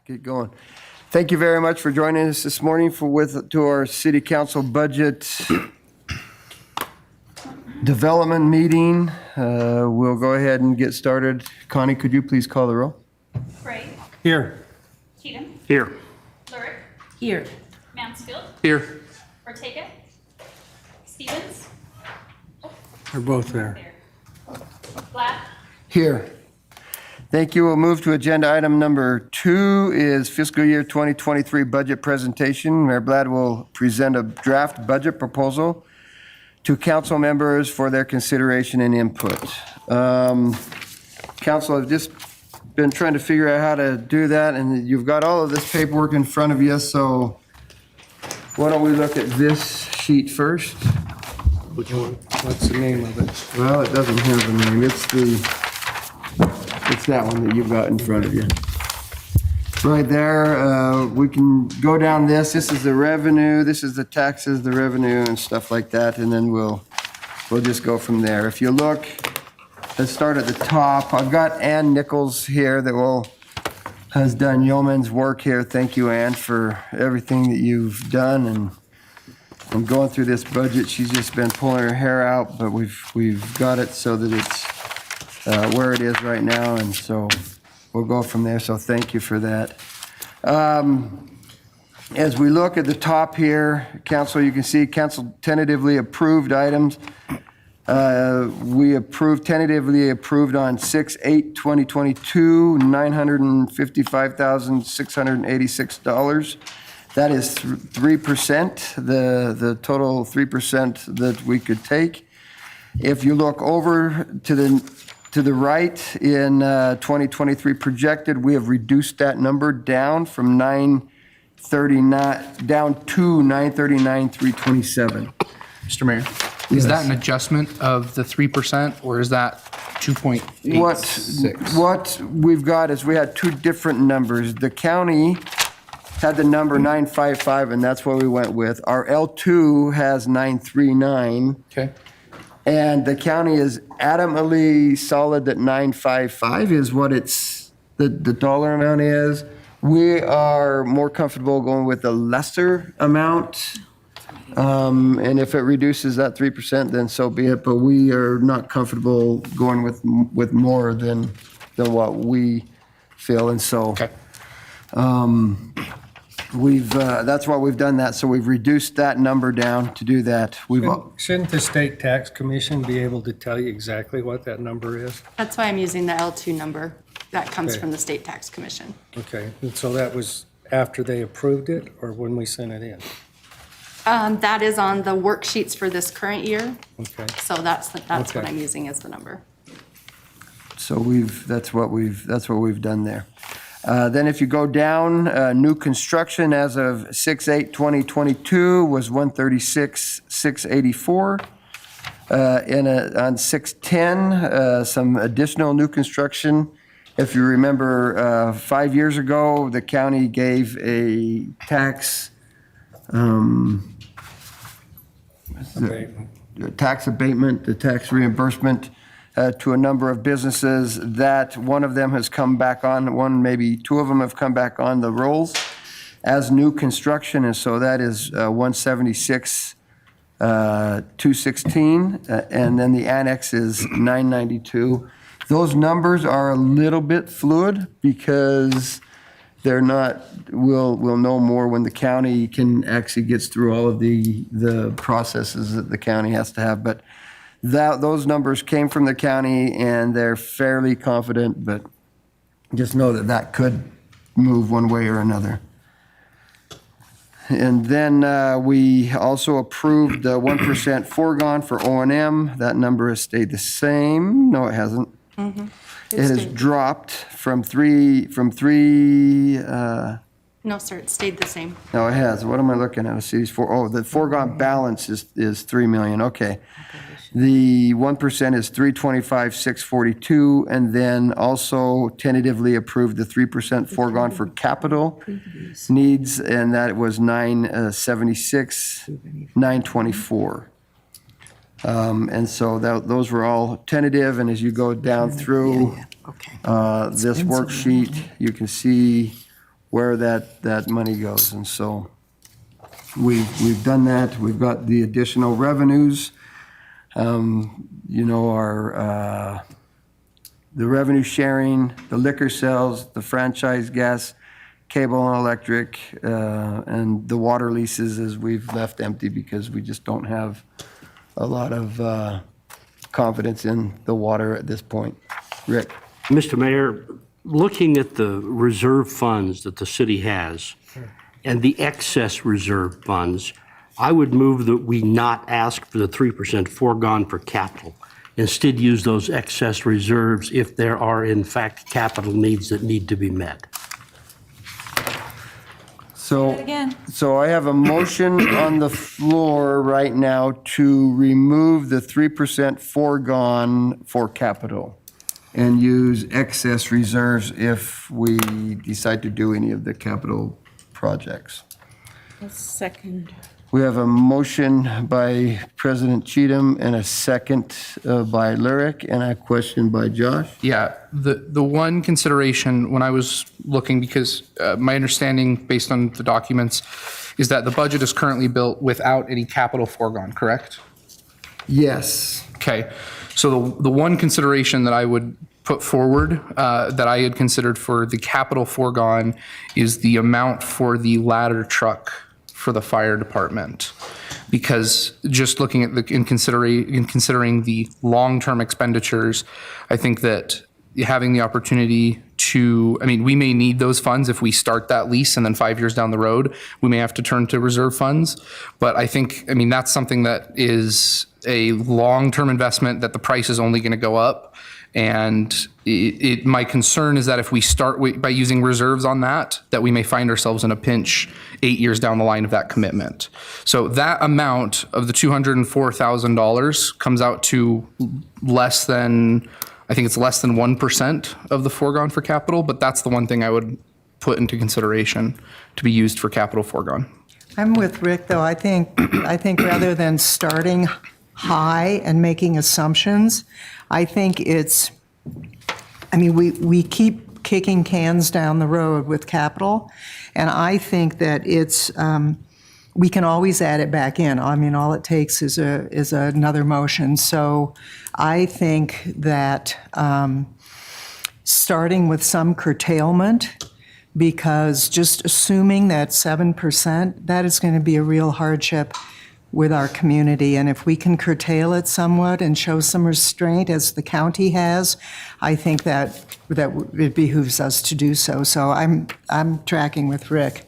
Get going. Thank you very much for joining us this morning to our City Council budget development meeting. We'll go ahead and get started. Connie, could you please call the roll? Gray. Here. Cheatham. Here. Lurick. Here. Mansfield. Here. Ortega. Stevens. They're both there. Black. Here. Thank you. We'll move to agenda item number 2 is fiscal year 2023 budget presentation. Mayor Blad will present a draft budget proposal to council members for their consideration and input. Council, I've just been trying to figure out how to do that, and you've got all of this paperwork in front of you, so why don't we look at this sheet first? Which one? What's the name of it? Well, it doesn't have a name. It's that one that you've got in front of you. Right there, we can go down this. This is the revenue, this is the taxes, the revenue and stuff like that, and then we'll just go from there. If you look, let's start at the top. I've got Ann Nichols here that has done yeoman's work here. Thank you, Ann, for everything that you've done and going through this budget. She's just been pulling her hair out, but we've got it so that it's where it is right now, and so we'll go from there. So thank you for that. As we look at the top here, council, you can see council tentatively approved items. We tentatively approved on 6/8/2022, $955,686. That is 3%, the total 3% that we could take. If you look over to the right in 2023 projected, we have reduced that number down from 939 down to 939,327. Mr. Mayor, is that an adjustment of the 3% or is that 2.86? What we've got is we had two different numbers. The county had the number 955, and that's what we went with. Our L2 has 939. Okay. And the county is adamantly solid that 955 is what the dollar amount is. We are more comfortable going with a lesser amount. And if it reduces that 3%, then so be it. But we are not comfortable going with more than what we feel. And so Okay. that's why we've done that. So we've reduced that number down to do that. Shouldn't the state tax commission be able to tell you exactly what that number is? That's why I'm using the L2 number. That comes Okay. from the State Tax Commission. Okay, and so that was after they approved it or when we sent it in? That is on the worksheets for this current year. Okay, So that's what Okay. I'm using as the number. So that's what we've done there. Then if you go down, new construction as of 6/8/2022 was 136,684. On 6/10, some additional new construction. If you remember, 5 years ago, the county gave a tax abatement. tax abatement, the tax reimbursement to a number of businesses. That one of them has come back on, maybe two of them have come back on the rolls as new construction, and so that is 176,216, and then the annex is 992. Those numbers are a little bit fluid because they're not, we'll know more when the county actually gets through all of the processes that the county has to have. But those numbers came from the county and they're fairly confident, but just know that could move one way or another. And then we also approved the 1% foregone for O&M. That number has stayed the same. No, it hasn't. Mm-hmm. It has dropped from three. No, sir, it stayed the same. No, it has. What am I looking at? See, the foregone balance is $3 million. Okay. The 1% is 325,642, and then also tentatively approved the 3% foregone for capital needs, and that was 976,924. And so those were all tentative, and as you go down through this worksheet, you can see where that money goes. And so we've done that. We've got the additional revenues. You know, our the revenue sharing, the liquor sales, the franchise gas, cable and electric, and the water leases as we've left empty because we just don't have a lot of confidence in the water at this point. Rick? Mr. Mayor, looking at the reserve funds that the city has and the excess reserve funds, I would move that we not ask for the 3% foregone for capital. Instead, use those excess reserves if there are, in fact, capital needs that need to be met. So I have a motion on the floor right now to remove the 3% foregone for capital and use excess reserves if we decide to do any of the capital projects. Second. We have a motion by President Cheatham and a second by Lyric and a question by Josh. Yeah, the one consideration when I was looking, because my understanding based on the documents is that the budget is currently built without any capital foregone, correct? Yes. Okay, so the one consideration that I would put forward that I had considered for the capital foregone is the amount for the ladder truck for the fire department. Because just looking at in considering the long-term expenditures, I think that having the opportunity to, I mean, we may need those funds if we start that lease and then 5 years down the road, we may have to turn to reserve funds. But I think, I mean, that's something that is a long-term investment that the price is only going to go up. And my concern is that if we start by using reserves on that we may find ourselves in a pinch 8 years down the line of that commitment. So that amount of the $204,000 comes out to less than, I think it's less than 1% of the foregone for capital, but that's the one thing I would put into consideration to be used for capital foregone. I'm with Rick, though. I think rather than starting high and making assumptions, I think it's, I mean, we keep kicking cans down the road with capital, and I think that it's, we can always add it back in. I mean, all it takes is another motion. So I think that starting with some curtailment, because just assuming that 7%, that is going to be a real hardship with our community. And if we can curtail it somewhat and show some restraint as the county has, I think that it behooves us to do so. So I'm tracking with Rick.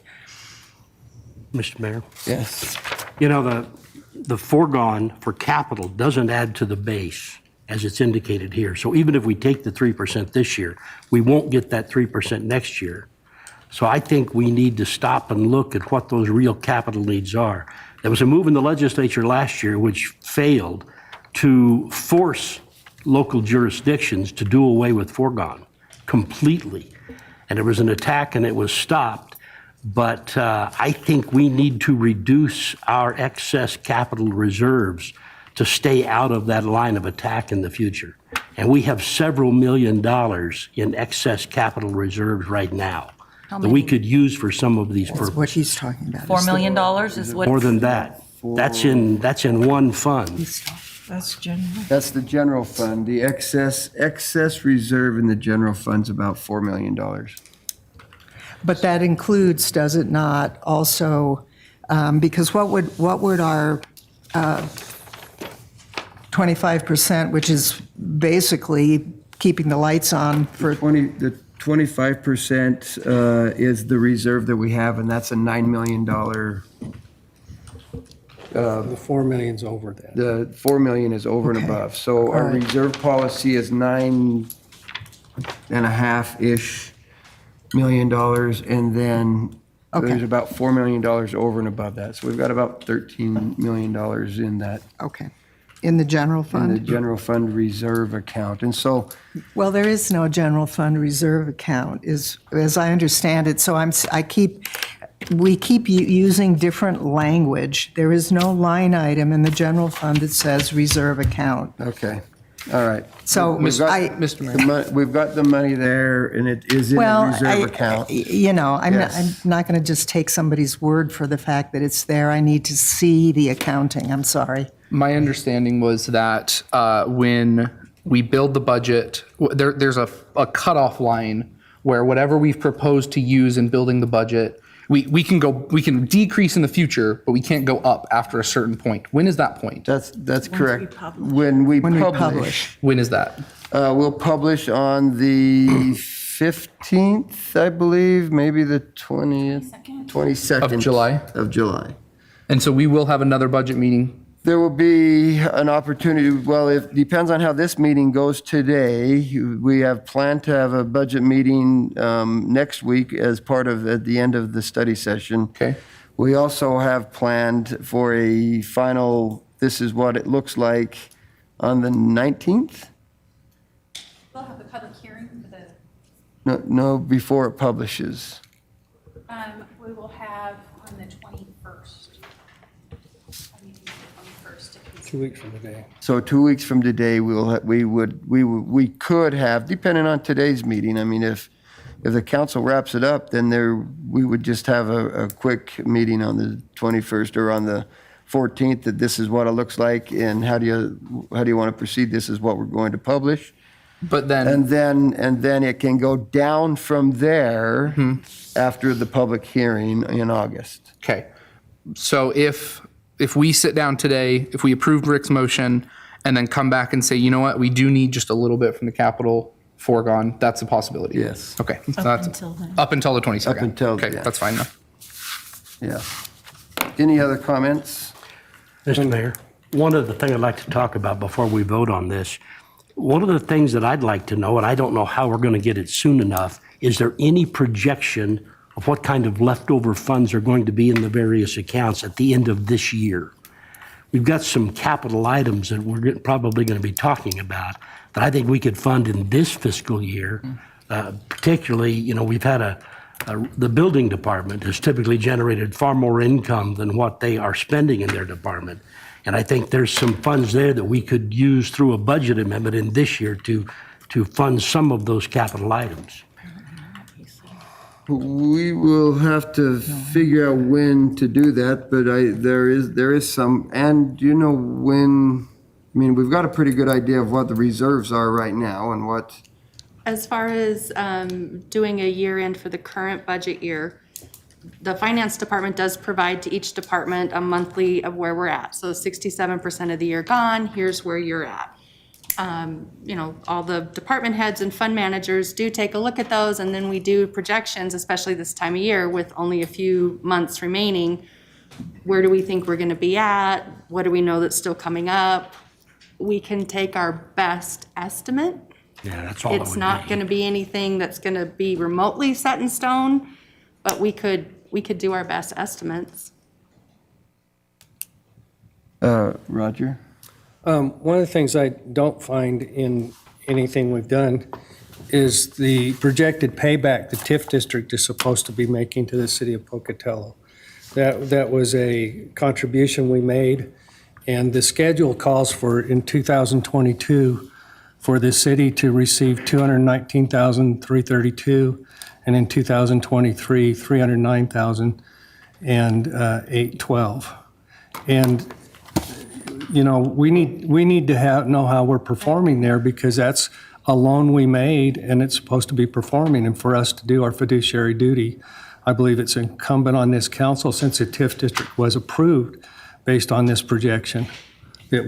Mr. Mayor? Yes. You know, the foregone for capital doesn't add to the base as it's indicated here. So even if we take the 3% this year, we won't get that 3% next year. So I think we need to stop and look at what those real capital needs are. There was a move in the legislature last year which failed to force local jurisdictions to do away with foregone completely. And there was an attack and it was stopped. But I think we need to reduce our excess capital reserves to stay out of that line of attack in the future. And we have several $1 million in excess capital reserves right now that we could use for some of these That's purposes. what he's talking about. $4 million is what? More than that. That's in one fund. That's general. That's the general fund. The excess reserve in the general fund's about $4 million. But that includes, does it not, also, because what would our 25%, which is basically keeping the lights on for, The 25% is the reserve that we have, and that's a $9 million. The 4 million's over that. The 4 million is over and Okay. above. So our All right. reserve policy is $9.5-ish million, and then Okay. there's about $4 million over and above that. So we've got about $13 million in that, okay, in the general in the fund? general fund reserve account. And so Well, there is no general fund reserve account, as I understand it, so we keep using different language. There is no line item in the general fund that says reserve account. okay. All right. So We've got Mr. Mayor. we've got the money there, and it is in the well, reserve account. you know, I'm Yes. not going to just take somebody's word for the fact that it's there. I need to see the accounting. I'm sorry. My understanding was that when we build the budget, there's a cutoff line where whatever we've proposed to use in building the budget, we can decrease in the future, but we can't go up after a certain point. When is that point? That's correct. When we publish. When is that? We'll publish on the 15th, I believe, maybe the 20th, 22nd. Of July? Of July. And so we will have another budget meeting. There will be an opportunity, well, it depends on how this meeting goes today. We have planned to have a budget meeting next week as part of, at the end of the study session. Okay. We also have planned for a final, this is what it looks like, on the 19th? We'll have a public hearing for the, No, before it publishes. we will have on the 21st. I mean, the 21st if he's- 2 weeks from today. So 2 weeks from today, we could have, depending on today's meeting, I mean, if the council wraps it up, then we would just have a quick meeting on the 21st or on the 14th, that this is what it looks like, and how do you want to proceed? This is what we're going to publish. But then, And then it can go down from there after the public hearing in August. okay. So if we sit down today, if we approved Rick's motion and then come back and say, you know what, we do need just a little bit from the capital foregone, that's a possibility. Yes. Okay. So that's until then. Up until the 22nd. Up until, Okay, yeah. that's fine now. Yeah. Any other comments? Mr. Mayor, one of the things I'd like to talk about before we vote on this, one of the things that I'd like to know, and I don't know how we're going to get it soon enough, is there any projection of what kind of leftover funds are going to be in the various accounts at the end of this year? We've got some capital items that we're probably going to be talking about that I think we could fund in this fiscal year. Particularly, you know, we've had the building department has typically generated far more income than what they are spending in their department. And I think there's some funds there that we could use through a budget amendment in this year to fund some of those capital items. We will have to figure out when to do that, but there is some, and you know when, I mean, we've got a pretty good idea of what the reserves are right now and what, As far as doing a year end for the current budget year, the finance department does provide to each department a monthly of where we're at. So 67% of the year gone, here's where you're at. You know, all the department heads and fund managers do take a look at those, and then we do projections, especially this time of year with only a few months remaining. Where do we think we're gonna be at? What do we know that's still coming up? We can take our best estimate. Yeah, that's all it It's would not be. gonna be anything that's gonna be remotely set in stone, but we could do our best estimates. Roger? One of the things I don't find in anything we've done is the projected payback the TIF district is supposed to be making to the city of Pocatello. That was a contribution we made, and the schedule calls for, in 2022, for the city to receive $219,332, and in 2023, $309,812. And you know, we need to know how we're performing there, because that's a loan we made and it's supposed to be performing. And for us to do our fiduciary duty, I believe it's incumbent on this council, since the TIF district was approved based on this projection, that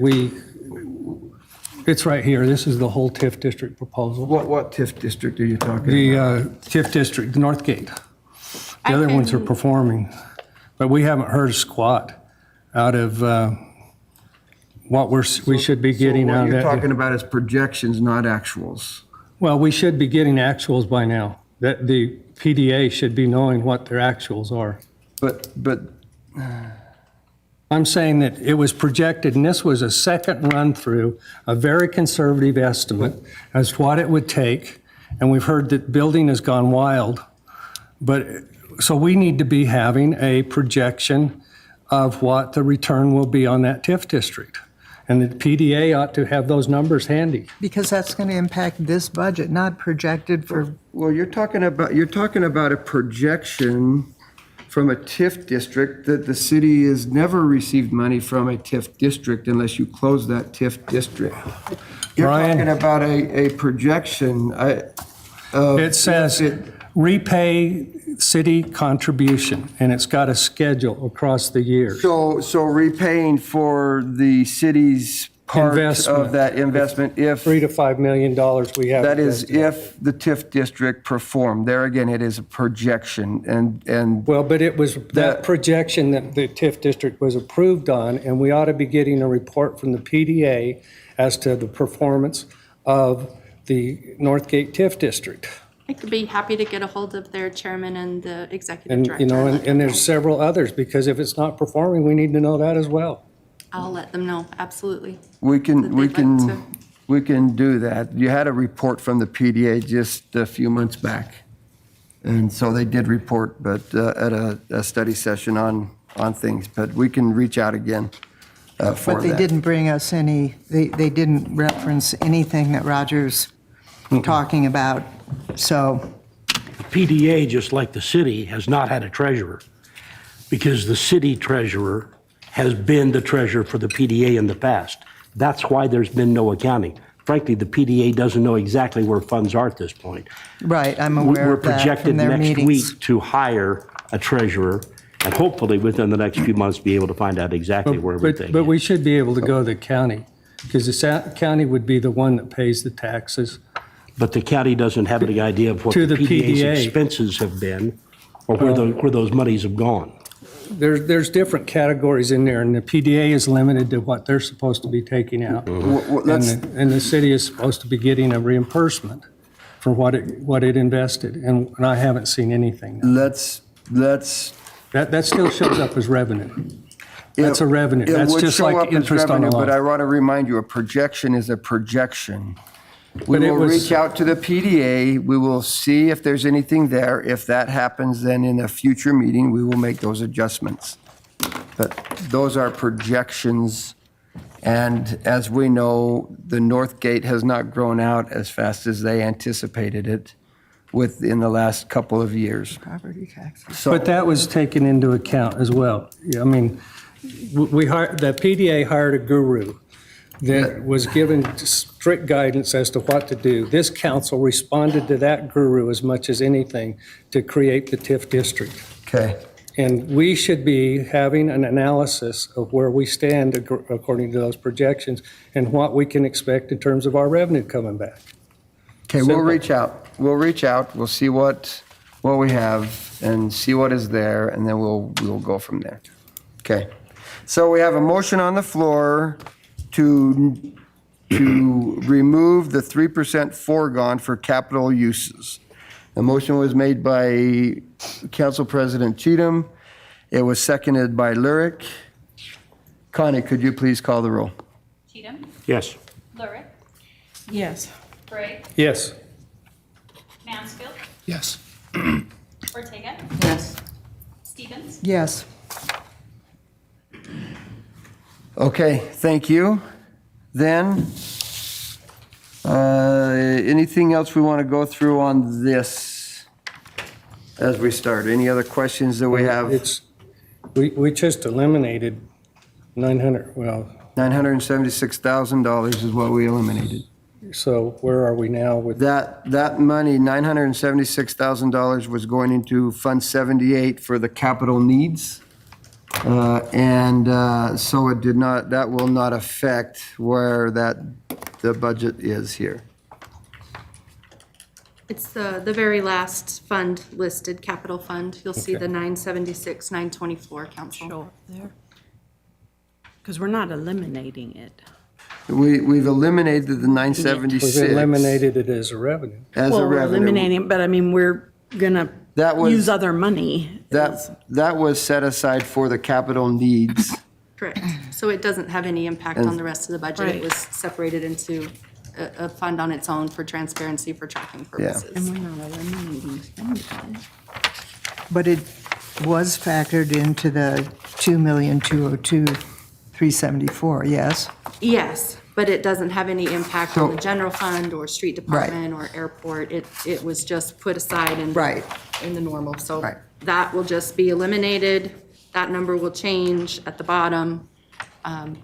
it's right here. This is the whole TIF district proposal. What TIF district are you talking The about? TIF district, Northgate. The other ones are performing, but we haven't heard a squat out of what we should be getting So out what of you're that. talking about is projections, not actuals. Well, we should be getting actuals by now. That the PDA should be knowing what their actuals are. But I'm saying that it was projected, and this was a second run-through, a very conservative estimate as to what it would take, and we've heard that building has gone wild. But, so we need to be having a projection of what the return will be on that TIF district. And the PDA ought to have those numbers handy. Because that's going to impact this budget, not projected for, Well, you're talking about a projection from a TIF district that the city has never received money from a TIF district unless you close that TIF district. You're Brian? talking about a projection. It says repay city contribution, and it's got a schedule across the years. So repaying for the city's part Investment. of that investment if, $3 to $5 million we have. that is invested. if the TIF district performed. There again, it is a projection and Well, but it was That- that projection that the TIF district was approved on, and we ought to be getting a report from the PDA as to the performance of the Northgate TIF district. I could be happy to get a hold of their chairman and the executive And, director. you know, let and them there's know. several others, because if it's not performing, we need to know that as well. I'll let them know, absolutely. we That can, they'd like to- we can do that. You had a report from the PDA just a few months back. And so they did report, but at a study session on things, but we can reach out again for but they that. didn't bring us any, they didn't reference anything that Roger's talking about. So, PDA, just like the city, has not had a treasurer because the city treasurer has been the treasurer for the PDA in the past. That's why there's been no accounting. Frankly, the PDA doesn't know exactly where funds are at this point. right, I'm aware We're of that projected from their next meetings. week to hire a treasurer and hopefully within the next few months be able to find out exactly where everything But we is. should be able to go to the county, because the county would be the one that pays the taxes. But the county doesn't have any idea of what To the the PDA's PDA. expenses have been or where those monies have gone. There's different categories in there, and the PDA is limited to what they're supposed to be taking out. Well, And let's- and the city is supposed to be getting a reimbursement for what it invested, and I haven't seen anything. Let's That still shows up as revenue. That's a revenue. It That's would just show like up as interest on a revenue, But I loan. want to remind you, a projection is a projection. We But it will was- reach out to the PDA, we will see if there's anything there. If that happens, then in a future meeting, we will make those adjustments. But those are projections, and as we know, the North Gate has not grown out as fast as they anticipated it within the last couple of years. Property taxes. So But that was taken into account as well. I mean, the PDA hired a guru that was given strict guidance as to what to do. This council responded to that guru as much as anything to create the TIF district. Okay. And we should be having an analysis of where we stand according to those projections and what we can expect in terms of our revenue coming back. Okay, we'll Simple. reach out. We'll reach out. We'll see what we have and see what is there, and then we'll go from there. Okay. So we have a motion on the floor to remove the 3% foregone for capital uses. The motion was made by Council President Cheatham. It was seconded by Lurick. Connie, could you please call the roll? Cheatham, Yes. Lurick, Yes. Gray, Yes. Mansfield, Yes. Ortega, Yes. Stevens. Yes. Okay, thank you. Then, anything else we want to go through on this as we start? Any other questions that we have? We just eliminated 900, well, $976,000 is what we eliminated. so where are we now with That money, $976,000 was going into Fund 78 for the capital needs. So it did not, that will not affect where the budget is here. It's the very last fund listed, capital fund. You'll see Okay. the 976, 924, council. Show up there. Because we're not eliminating it. We've eliminated the 976. was eliminated it as a revenue. As a Well, we're revenue. eliminating, but I mean, we're gonna That was- use other money. That was set aside for the capital needs. Correct. So it doesn't have any impact on the rest of the budget. It Right. was separated into a fund on its own for transparency, for tracking And purposes. we're not eliminating spending. But it was factored into the 2,202,000 374, yes. Yes, but it doesn't have any impact on the general fund or street department or airport. It was just put aside in Right. in the normal. So Right. that will just be eliminated. That number will change at the bottom.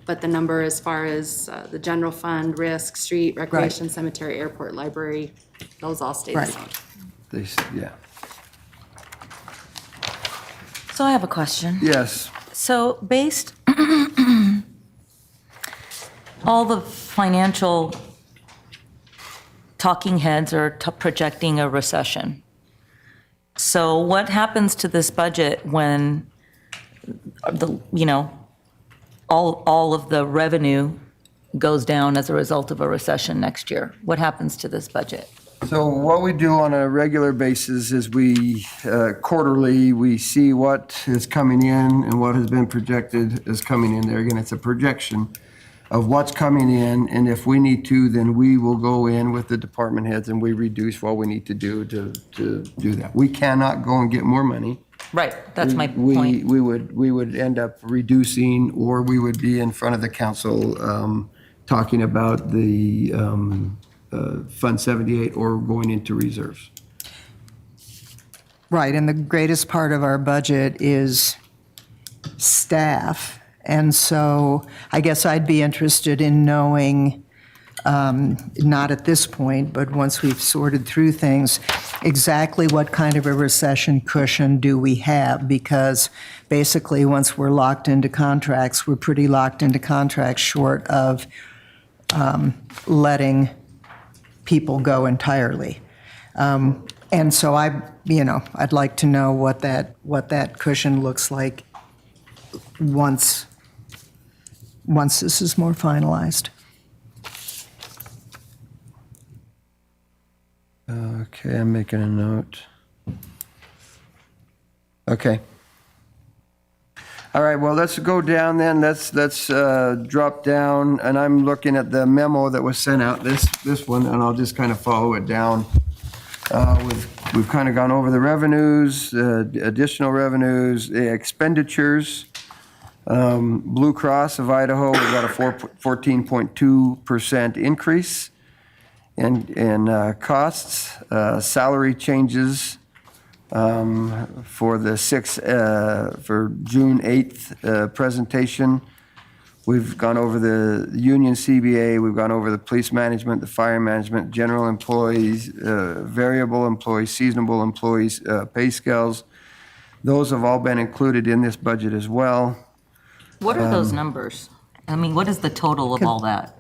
But the number as far as the general fund, risk, street, recreation, cemetery, airport, library, those all stay the Right. same. Yeah. So I have a question. Yes. So based, all the financial talking heads are projecting a recession. So what happens to this budget when all of the revenue goes down as a result of a recession next year? What happens to this budget? So what we do on a regular basis is we, quarterly, we see what is coming in and what has been projected is coming in there. Again, it's a projection of what's coming in, and if we need to, then we will go in with the department heads and we reduce what we need to do to do that. We cannot go and get more money. Right, that's my We- point. We would end up reducing, or we would be in front of the council talking about the Fund 78 or going into reserves. Right, and the greatest part of our budget is staff. And so I guess I'd be interested in knowing, not at this point, but once we've sorted through things, exactly what kind of a recession cushion do we have? Because basically, once we're locked into contracts, we're pretty locked into contracts short of letting people go entirely. And so I'd like to know what that cushion looks like once this is more finalized. Okay, I'm making a note. Okay. All right, well, let's go down then. Let's drop down, and I'm looking at the memo that was sent out, this one, and I'll just kind of follow it down. We've kind of gone over the revenues, additional revenues, the expenditures. Blue Cross of Idaho, we got a 14.2% increase in costs. Salary changes for the for June 8th presentation. We've gone over the union CBA, we've gone over the police management, the fire management, general employees, variable employees, seasonable employees, pay scales. Those have all been included in this budget as well. What are those numbers? I mean, what is the total of all that?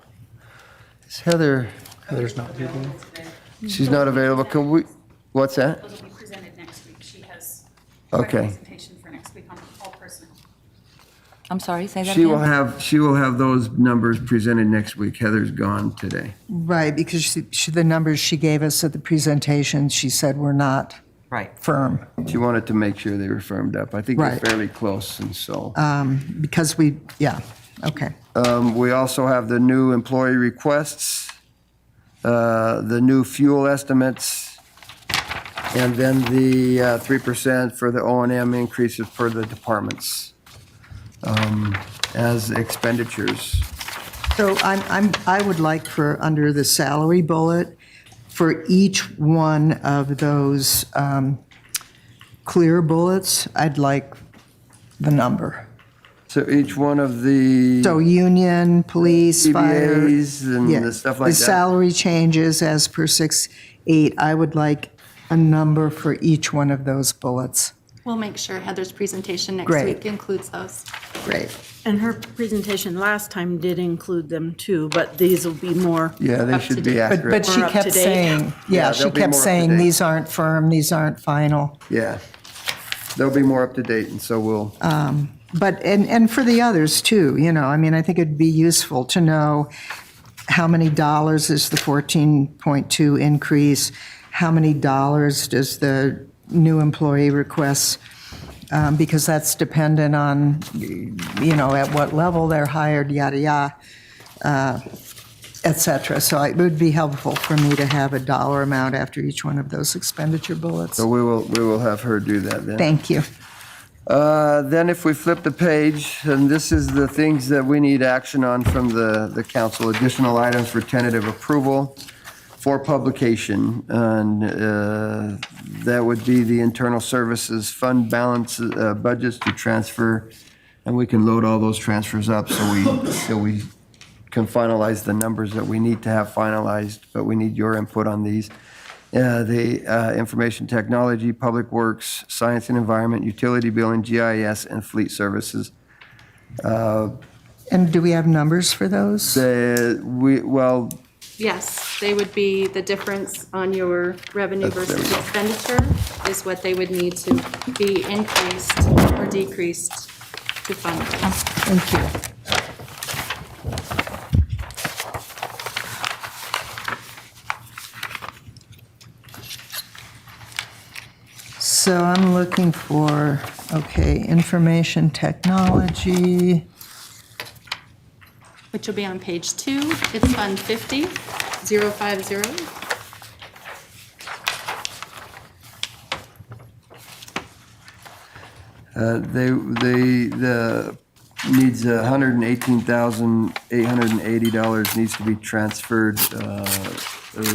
Is Heather, There's not people. she's not available, can we, what's that? Those will be presented next week. She has Okay. a presentation for next week on all personnel. I'm sorry, say that She will again? have those numbers presented next week. Heather's gone today. Right, because the numbers she gave us at the presentation, she said were not Right. firm, She wanted to make sure they were firmed up. I think they're Right. fairly close, and so. because okay. We also have the new employee requests, the new fuel estimates, and then the 3% for the O&M increases for the departments as expenditures. So I would like for, under the salary bullet, for each one of those clear bullets, I'd like the number. So each one of the So union, police, fire. CBAs and yeah, the stuff like The that. salary changes as per 6.8, I would like a number for each one of those bullets. We'll make sure Heather's presentation next Great. week includes those. Great. And her presentation last time did include them too, but these will be more. Yeah, they Up to should be date. accurate. But she More up kept to date. saying, Yeah, she they'll be kept more up to saying, date. these aren't firm, these aren't final. Yeah. They'll be more up to date, and so we'll, But, and for the others too, I mean, I think it'd be useful to know how many dollars is the 14.2 increase? How many dollars does the new employee requests? Because that's dependent on, at what level they're hired, yada, yada, et cetera. So it would be helpful for me to have a dollar amount after each one of those expenditure bullets. so we will have her do that then. Thank you. Then if we flip the page, and this is the things that we need action on from the council, additional items for tentative approval for publication. And that would be the internal services fund balance budgets to transfer. And we can load all those transfers up so we can finalize the numbers that we need to have finalized, but we need your input on these. The information technology, public works, science and environment, utility billing, GIS, and fleet services. And do we have numbers for those? Well, Yes, they would be the difference on your revenue versus expenditure is what they would need to be increased or decreased to fund. Thank you. So I'm looking for, okay, information technology. Which will be on page 2. It's Fund 50, 050. the needs $118,880 needs to be transferred or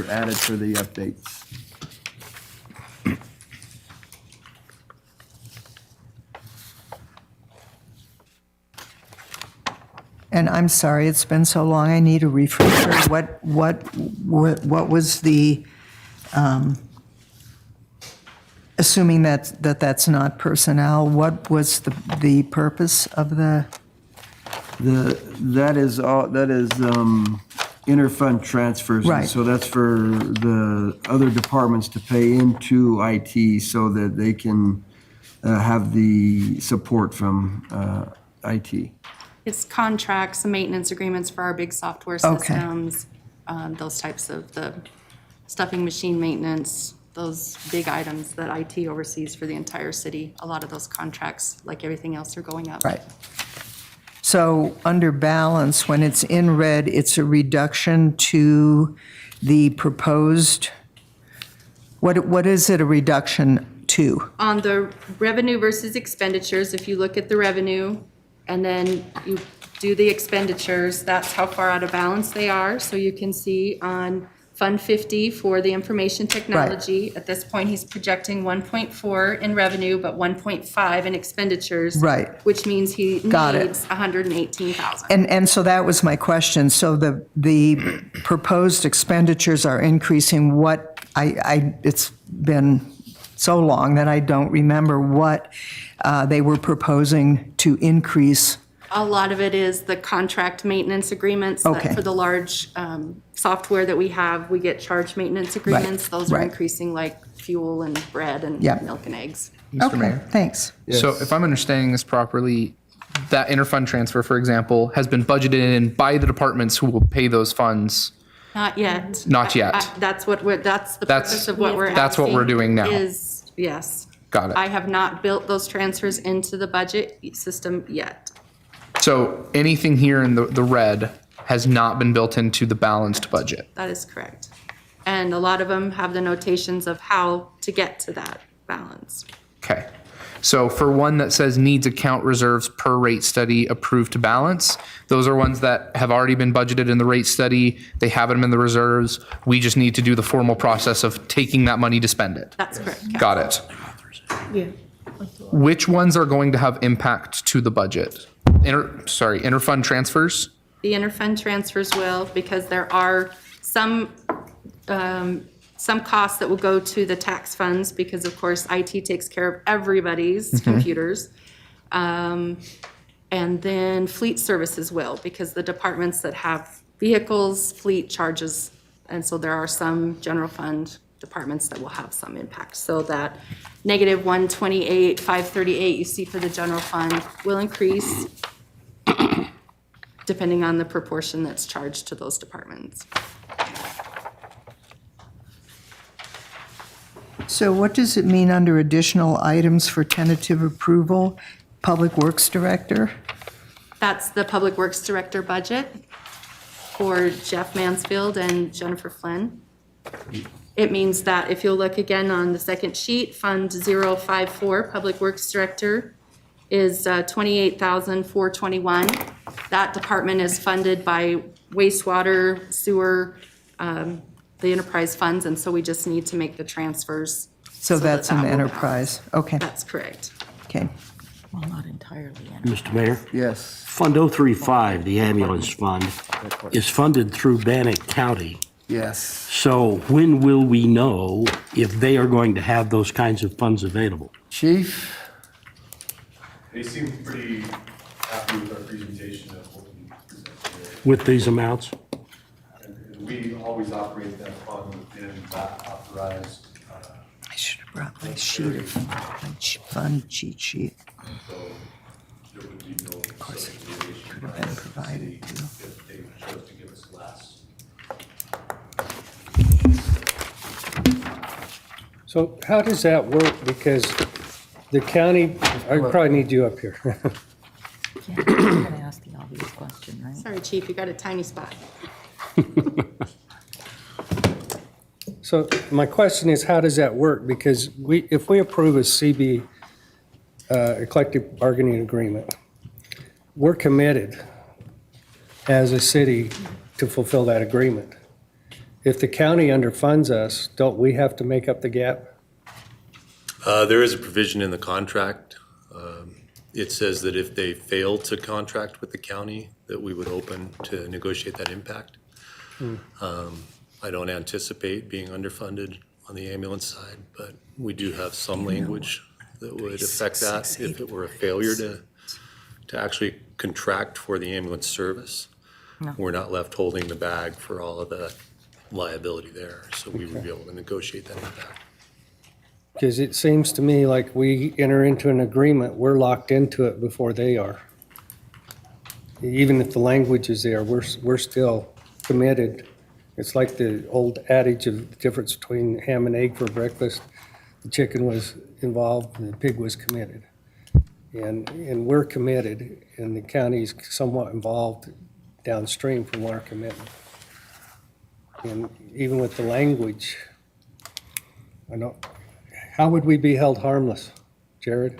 added for the updates. And I'm sorry, it's been so long, I need a refresher. What was the, assuming that's not personnel, what was the purpose of the? That is interfund transfers. Right. So that's for the other departments to pay into IT so that they can have the support from IT. It's contracts, maintenance agreements for our big software Okay. systems, those types of the stuffing machine maintenance, those big items that IT oversees for the entire city. A lot of those contracts, like everything else, are going up. Right. So under balance, when it's in red, it's a reduction to the proposed, what is it a reduction to? On the revenue versus expenditures, if you look at the revenue and then you do the expenditures, that's how far out of balance they are. So you can see on Fund 50 for the information technology, at this point, he's projecting 1.4 in revenue, but 1.5 in expenditures. Right. Which means he Got it. needs 118,000. And so that was my question. So the proposed expenditures are increasing what, it's been so long that I don't remember what they were proposing to increase. A lot of it is the contract maintenance agreements. That Okay. For the large software that we have, we get charge maintenance agreements. Those are right. increasing like fuel and bread and Yep. milk and eggs. Mr. Okay, Mayor. thanks. So if I'm understanding this properly, that interfund transfer, for example, has been budgeted in by the departments who will pay those funds. Not yet. Not yet. That's what that's the That's- purpose of what we're asking. that's what we're doing now. Is, yes. Got it. I have not built those transfers into the budget system yet. So anything here in the red has not been built into the balanced budget. That is correct. And a lot of them have the notations of how to get to that balance. Okay. So for one that says needs account reserves per rate study approved to balance, those are ones that have already been budgeted in the rate study. They have them in the reserves. We just need to do the formal process of taking that money to spend it. That's correct. Got it. Yeah. Which ones are going to have impact to the budget? Interfund transfers? The interfund transfers will, because there are some costs that will go to the tax funds, because of course IT takes care of everybody's computers. And then fleet services will, because the departments that have vehicles, fleet charges, and so there are some general fund departments that will have some impact. So that negative 128, 538 you see for the general fund will increase depending on the proportion that's charged to those departments. So what does it mean under additional items for tentative approval? Public Works Director? That's the Public Works Director budget for Jeff Mansfield and Jennifer Flynn. It means that if you'll look again on the second sheet, Fund 054, Public Works Director, is 28,421. That department is funded by wastewater, sewer, the enterprise funds, and so we just need to make the transfers. So that that's an that will enterprise. Okay, balance. That's correct. okay. Well, not entirely. Mr. Mayor? Yes. Fund 035, the ambulance fund, is funded through Bannock County. Yes. So when will we know if they are going to have those kinds of funds available? Chief? They seem pretty happy with our presentation of what we presented today. With these amounts? And we always operate that fund within that authorized, I should have brought my sheet of, fund cheat sheet. so there would be no course, subsidization could have by been the provided, city too. if they chose to give us less. So how does that work? Because the county, I probably need you up here. Yeah, I'm going to ask the obvious question, right? Sorry, Chief, you got a tiny spot. So my question is, how does that work? Because if we approve a CB, a collective bargaining agreement, we're committed as a city to fulfill that agreement. If the county underfunds us, don't we have to make up the gap? There is a provision in the contract. It says that if they fail to contract with the county, that we would open to negotiate that impact. I don't anticipate being underfunded on the ambulance side, but we do have some language that would affect that if it were a failure to actually contract for the ambulance service. No. We're not left holding the bag for all of the liability there, so we would be able to negotiate that impact. Because it seems to me like we enter into an agreement, we're locked into it before they are. Even if the language is there, we're still committed. It's like the old adage of the difference between ham and egg for breakfast. The chicken was involved and the pig was committed. And we're committed, and the county's somewhat involved downstream from our commitment. And even with the language, I don't, how would we be held harmless, Jared?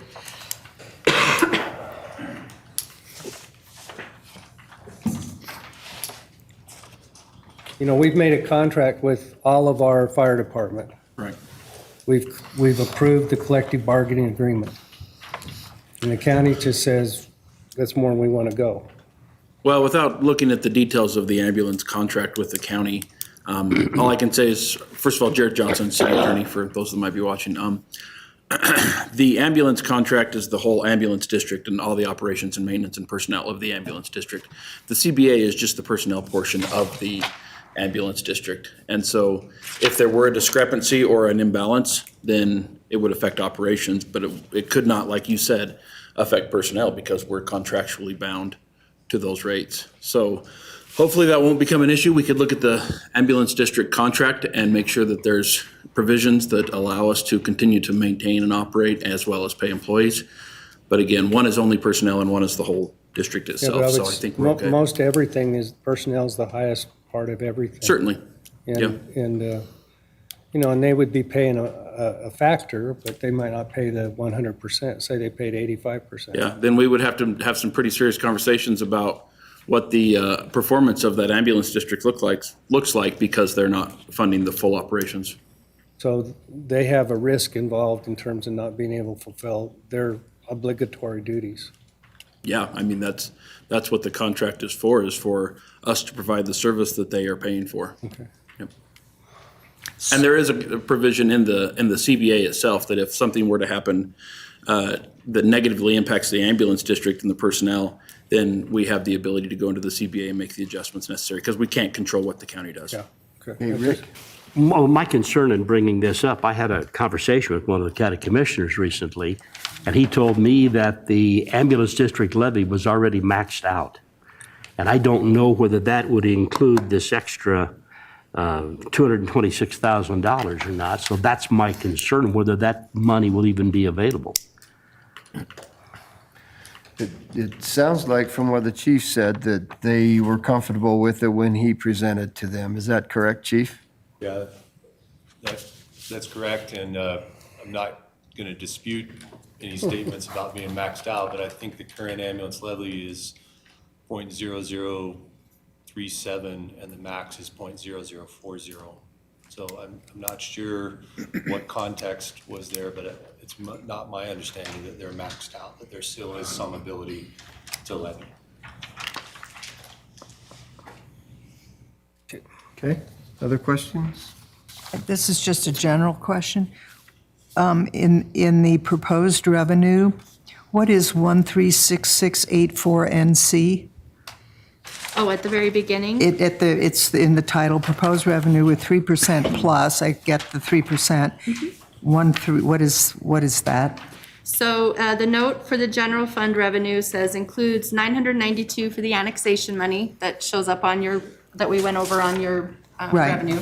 You know, we've made a contract with all of our fire department. Right. We've approved the collective bargaining agreement. And the county just says, that's more than we want to go. Well, without looking at the details of the ambulance contract with the county, all I can say is, first of all, Jared Johnson, city attorney, for those that might be watching. The ambulance contract is the whole ambulance district and all the operations and maintenance and personnel of the ambulance district. The CBA is just the personnel portion of the ambulance district. And so if there were a discrepancy or an imbalance, then it would affect operations, but it could not, like you said, affect personnel because we're contractually bound to those rates. So hopefully that won't become an issue. We could look at the ambulance district contract and make sure that there's provisions that allow us to continue to maintain and operate as well as pay employees. But again, one is only personnel and one is the whole district Yeah, itself. but So I think we're okay. Most everything is, personnel's the highest part of everything. Certainly. Yeah. And, you know, and they would be paying a factor, but they might not pay the 100%, say they paid 85%. Yeah, then we would have to have some pretty serious conversations about what the performance of that ambulance district looks like because they're not funding the full operations. So they have a risk involved in terms of not being able to fulfill their obligatory duties. Yeah, I mean, that's what the contract is for us to provide the service that they are paying for. Okay. Yep. And there is a provision in the CBA itself that if something were to happen that negatively impacts the ambulance district and the personnel, then we have the ability to go into the CBA and make the adjustments necessary because we can't control what the county does. Yeah, okay. Hey, Rick? Well, my concern in bringing this up, I had a conversation with one of the county commissioners recently, and he told me that the ambulance district levy was already maxed out. And I don't know whether that would include this extra $226,000 or not. So that's my concern, whether that money will even be available. It sounds like from what the chief said that they were comfortable with it when he presented to them. Is that correct, chief? Yeah, that's correct, and I'm not going to dispute any statements about being maxed out, but I think the current ambulance levy is 0.0037 and the max is 0.0040. So I'm not sure what context was there, but it's not my understanding that they're maxed out, that there still is some ability to levy. Okay, other questions? This is just a general question. In the proposed revenue, what is 136684NC? Oh, at the very beginning? It's in the title, proposed revenue with 3% plus. I get the 3%. What is that? So the note for the general fund revenue says includes 992 for the annexation money that shows up on your, that we went over on your Right. revenue.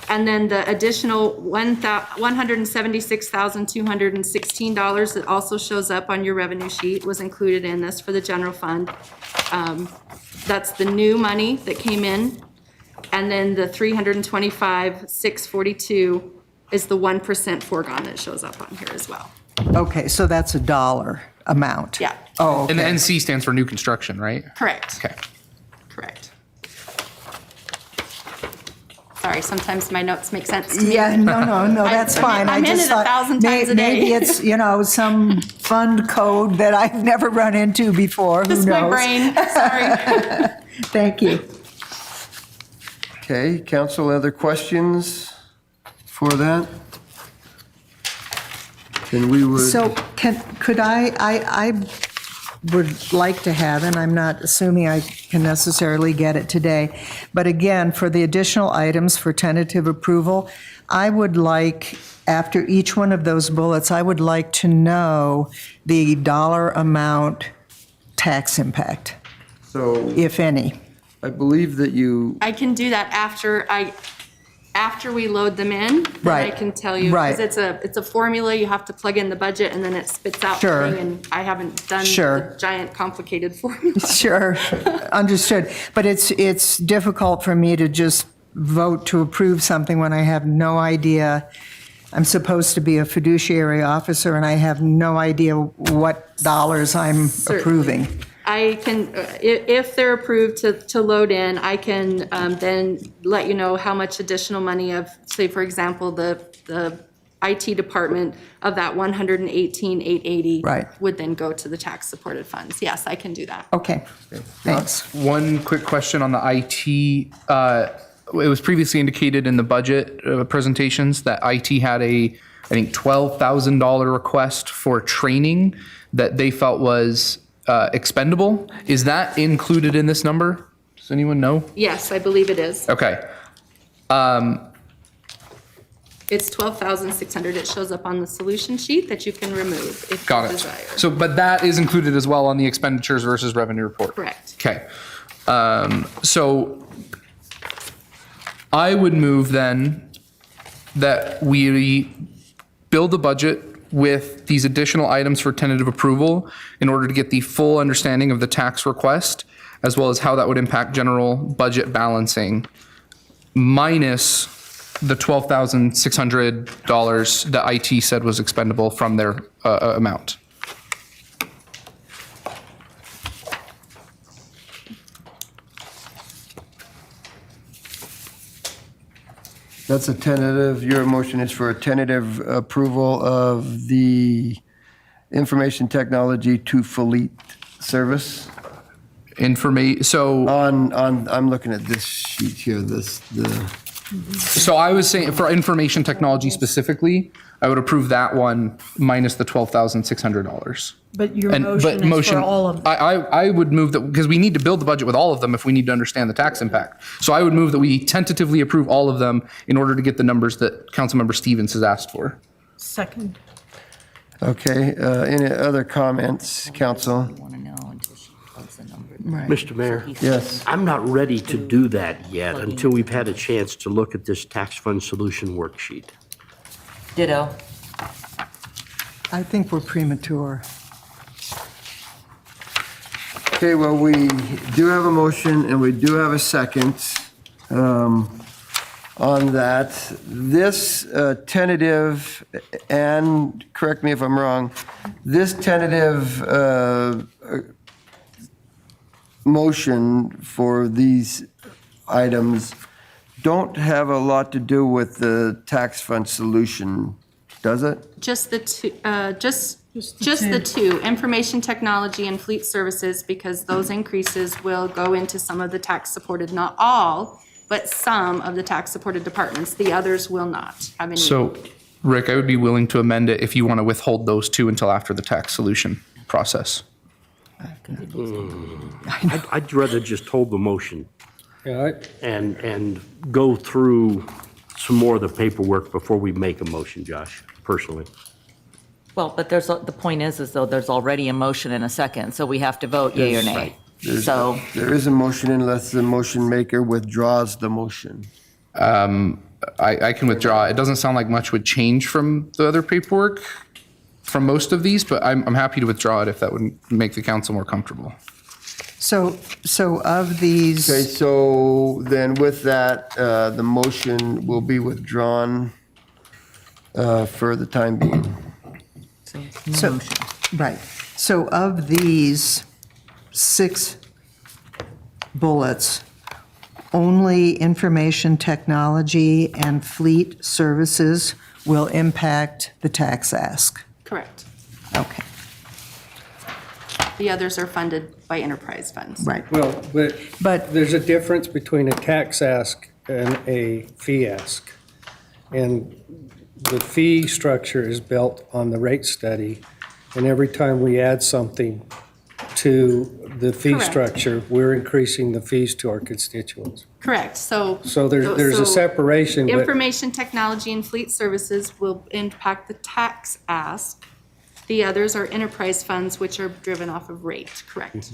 And then the additional $176,216 that also shows up on your revenue sheet was included in this for the general fund. That's the new money that came in. And then the 325,642 is the 1% foregone that shows up on here as well. Okay, so that's a dollar amount? Yeah. Oh, okay. And the NC stands for new construction, right? Correct. Okay. Correct. Sorry, sometimes my notes make sense to me. Yeah, no, that's fine. I'm I in just it 1,000 thought times a day. maybe it's, some fund code that I've never run into before. Who knows? Just my brain, sorry. Thank you. Okay, council, other questions for that? Then we would. So could I would like to have, and I'm not assuming I can necessarily get it today, but again, for the additional items for tentative approval, I would like, after each one of those bullets, I would like to know the dollar amount tax impact, So if any. I believe that you, I can do that after we load them in. Then I Right, can tell you, right. because it's a formula, you have to plug in the budget and then it spits out the Sure. thing, and I haven't done Sure. the giant complicated formula. Sure, understood. But it's difficult for me to just vote to approve something when I have no idea. I'm supposed to be a fiduciary officer, and I have no idea what dollars I'm Certainly. approving. I can, if they're approved to load in, I can then let you know how much additional money of, say, for example, the IT department of that 118,880 Right. would then go to the tax-supported funds. Yes, I can do that. Okay, thanks. One quick question on the IT. It was previously indicated in the budget presentations that IT had I think, $12,000 request for training that they felt was expendable. Is that included in this number? Does anyone know? Yes, I believe it is. Okay. It's 12,600. It shows up on the solution sheet that you can remove if Got you it. desire. So, but that is included as well on the expenditures versus revenue report? Correct. Okay. So I would move then that we build the budget with these additional items for tentative approval in order to get the full understanding of the tax request, as well as how that would impact general budget balancing, minus the $12,600 that IT said was expendable from their amount. that's a tentative, your motion is for a tentative approval of the information technology to fleet service? So I'm looking at this sheet here, So I was saying, for information technology specifically, I would approve that one minus the $12,600. But your motion is for all of them. I would move that, because we need to build the budget with all of them if we need to understand the tax impact. So I would move that we tentatively approve all of them in order to get the numbers that Councilmember Stevens has asked for. Second. okay, any other comments, council? Want to know until she plugs the number. Mr. Mayor? Yes, I'm not ready to do that yet until we've had a chance to look at this tax fund solution worksheet. Ditto. I think we're premature. okay, well, we do have a motion and we do have a second. on that. This tentative, and correct me if I'm wrong, this tentative motion for these items don't have a lot to do with the tax fund solution, does it? Just the two, just the two, information technology and fleet services, because those increases will go into some of the tax-supported, not all, but some of the tax-supported departments. The others will not have any. So, Rick, I would be willing to amend it if you want to withhold those two until after the tax solution process. I'd rather just hold the motion Yeah, and go through some more of the paperwork before we make a motion, Josh, personally. Well, but the point is though there's already a motion and a second, so we have to vote yea or nay. So, There is a motion unless the motion maker withdraws the motion. I can withdraw. It doesn't sound like much would change from the other paperwork from most of these, but I'm happy to withdraw it if that would make the council more comfortable. So of these. Okay, so then with that, the motion will be withdrawn for the time being. So, right. So of these 6 bullets, only information technology and fleet services will impact the tax ask. Correct. Okay, The others are funded by enterprise funds. right. well, But- but there's a difference between a tax ask and a fee ask. And the fee structure is built on the rate study, and every time we add something to the fee Correct. structure, we're increasing the fees to our constituents. Correct, so. So there's a so separation, but Information technology and fleet services will impact the tax ask. The others are enterprise funds, which are driven off of rate, correct?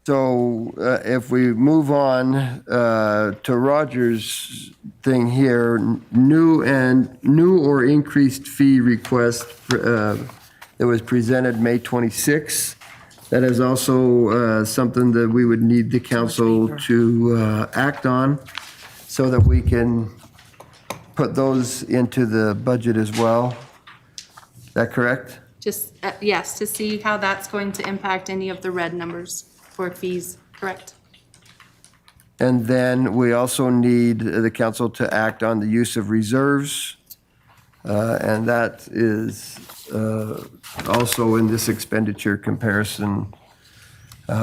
So if we move on to Roger's thing here, new or increased fee request that was presented May 26th. That is also something that we would need the council to act on so that we can put those into the budget as well. Is that correct? Just, yes, to see how that's going to impact any of the red numbers for fees, correct? And then we also need the council to act on the use of reserves. And that is also in this expenditure comparison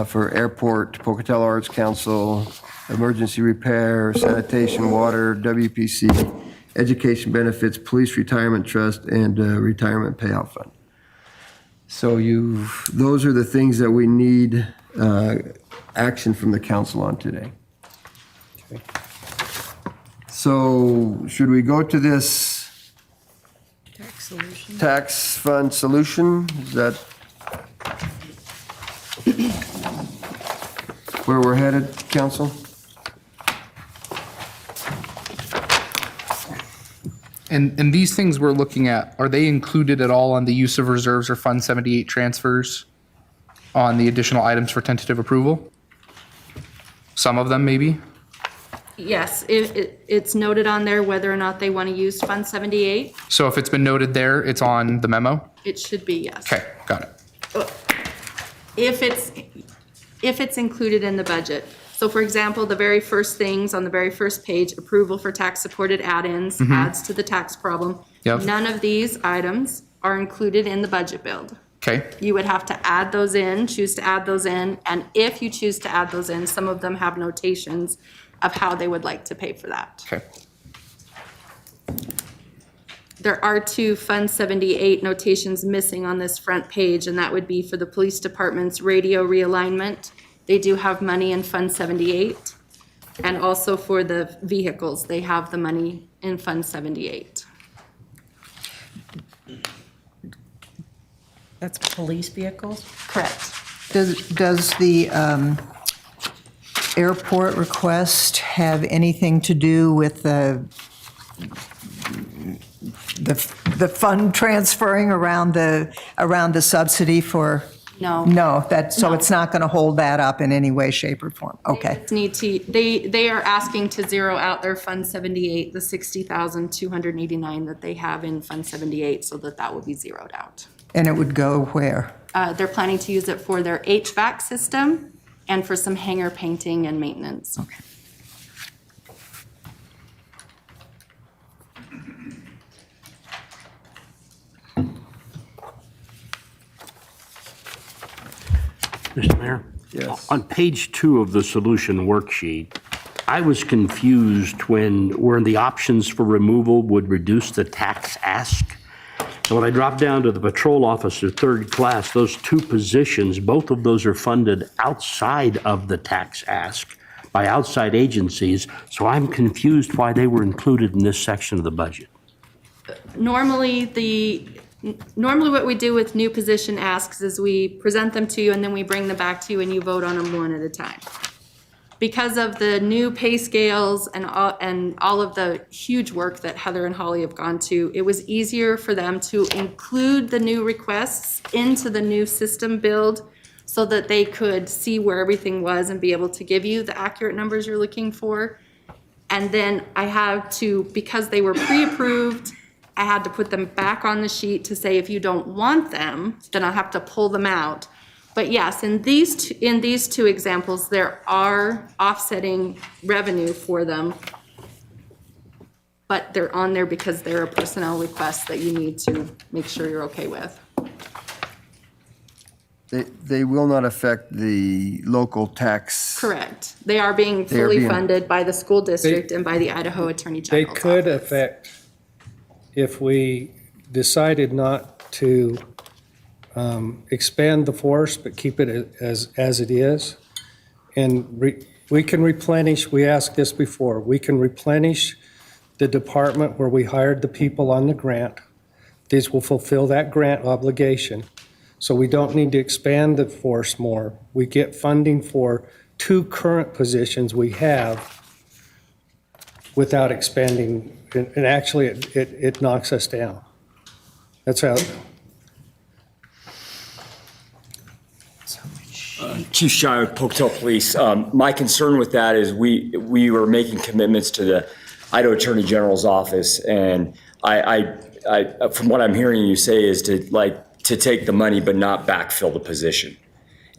for airport, Pocatello Arts Council, emergency repair, sanitation, water, WPC, education benefits, police retirement trust, and retirement payout fund. So those are the things that we need action from the council on today. So should we go to this tax fund solution? Is that where we're headed, council? And these things we're looking at, are they included at all on the use of reserves or Fund 78 transfers on the additional items for tentative approval? Some of them, maybe? Yes, it's noted on there whether or not they want to use Fund 78. So if it's been noted there, it's on the memo? It should be, yes. Okay, got it. If it's included in the budget. So for example, the very first things on the very first page, approval for tax-supported add-ins, adds to the tax problem. Yep. None of these items are included in the budget build. Okay, You would have to add those in, choose to add those in, and if you choose to add those in, some of them have notations of how they would like to pay for that. okay. There are 2 Fund 78 notations missing on this front page, and that would be for the police department's radio realignment. They do have money in Fund 78, and also for the vehicles, they have the money in Fund 78. That's police vehicles? Correct. Does the airport request have anything to do with the fund transferring around the subsidy for No. No, so No. it's not going to hold that up in any way, shape, or form? Okay. They just need to, they are asking to zero out their Fund 78, the 60,289 that they have in Fund 78, so that will be zeroed out. And it would go where? They're planning to use it for their HVAC system and for some hangar painting and maintenance. Okay. Mr. Mayor? Yes. On page 2 of the solution worksheet, I was confused where the options for removal would reduce the tax ask. And when I dropped down to the patrol officer, 3rd class, those 2 positions, both of those are funded outside of the tax ask by outside agencies. So I'm confused why they were included in this section of the budget. Normally what we do with new position asks is we present them to you and then we bring them back to you and you vote on them one at a time. Because of the new pay scales and all of the huge work that Heather and Holly have gone to, it was easier for them to include the new requests into the new system build so that they could see where everything was and be able to give you the accurate numbers you're looking for. And then I had to, because they were pre-approved, I had to put them back on the sheet to say if you don't want them, then I'll have to pull them out. But yes, in these 2 examples, there are offsetting revenue for them, but they're on there because they're a personnel request that you need to make sure you're okay with. They will not affect the local tax. Correct. They are being They are fully being- funded by the school district and by the Idaho Attorney They General's could office. affect, if we decided not to expand the force, but keep it as it is. And we can replenish, we asked this before, we can replenish the department where we hired the people on the grant. These will fulfill that grant obligation. So we don't need to expand the force more. We get funding for 2 current positions we have without expanding, and actually it knocks us down. That's how. Chief Shire, Pocatello Police. My concern with that is we were making commitments to the Idaho Attorney General's office, and I from what I'm hearing you say is to take the money but not backfill the position.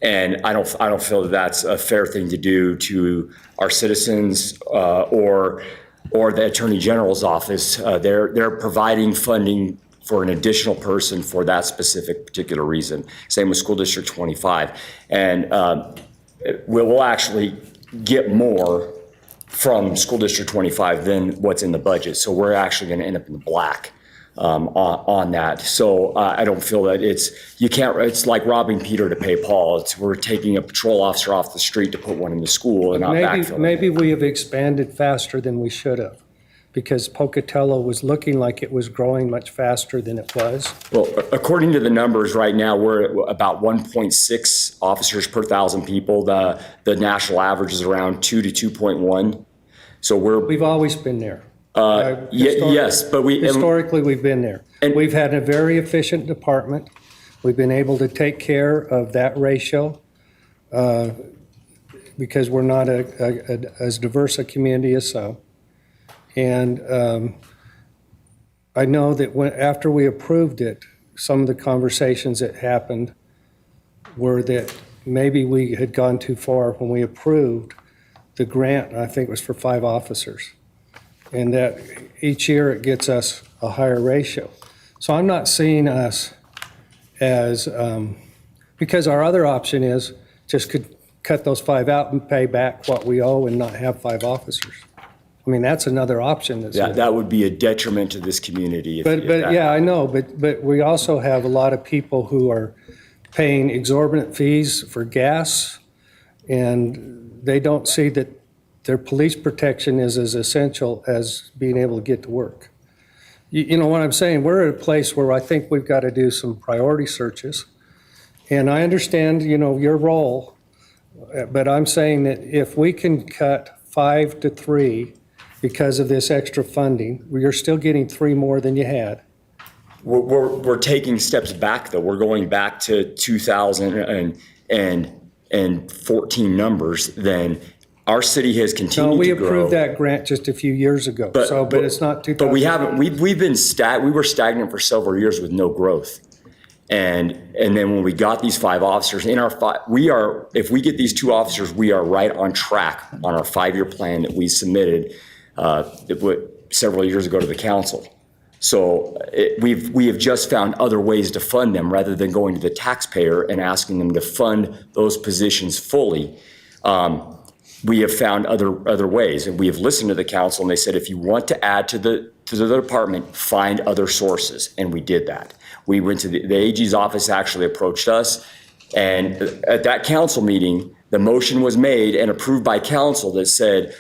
And I don't feel that that's a fair thing to do to our citizens or the Attorney General's office. They're providing funding for an additional person for that specific particular reason. Same with School District 25. And we'll actually get more from School District 25 than what's in the budget. So we're actually going to end up in the black on that. So I don't feel that it's like robbing Peter to pay Paul. We're taking a patrol officer off the street to put one in the school and not backfilling. Maybe we have expanded faster than we should have, because Pocatello was looking like it was growing much faster than it was. Well, according to the numbers right now, we're at about 1.6 officers per 1,000 people. The national average is around 2 to 2.1. So We've always been there. Yes, but Historically, we've been there. And- We've had a very efficient department. We've been able to take care of that ratio because we're not as diverse a community as some. And I know that after we approved it, some of the conversations that happened were that maybe we had gone too far when we approved the grant. I think it was for 5 officers. And that each year it gets us a higher ratio. So I'm not seeing us as, because our other option is just could cut those 5 out and pay back what we owe and not have 5 officers. I mean, that's another option. that would be a detriment to this community. But yeah, I know, but we also have a lot of people who are paying exorbitant fees for gas, and they don't see that their police protection is as essential as being able to get to work. You know what I'm saying? We're at a place where I think we've got to do some priority searches. And I understand, your role, but I'm saying that if we can cut 5 to 3 because of this extra funding, you're still getting 3 more than you had. we're taking steps back, though. We're going back to 2014 numbers. Then our city has No, continued we to grow. approved that grant just a few years ago, but it's not 2000. But we haven't. We were stagnant for several years with no growth. And then when we got these 5 officers in our if we get these 2 officers, we are right on track on our 5-year plan that we submitted several years ago to the council. So we have just found other ways to fund them rather than going to the taxpayer and asking them to fund those positions fully. We have found other ways, and we have listened to the council, and they said, if you want to add to the department, find other sources, and we did that. We went to the AG's office, actually approached us, and at that council meeting, the motion was made and approved by council that said,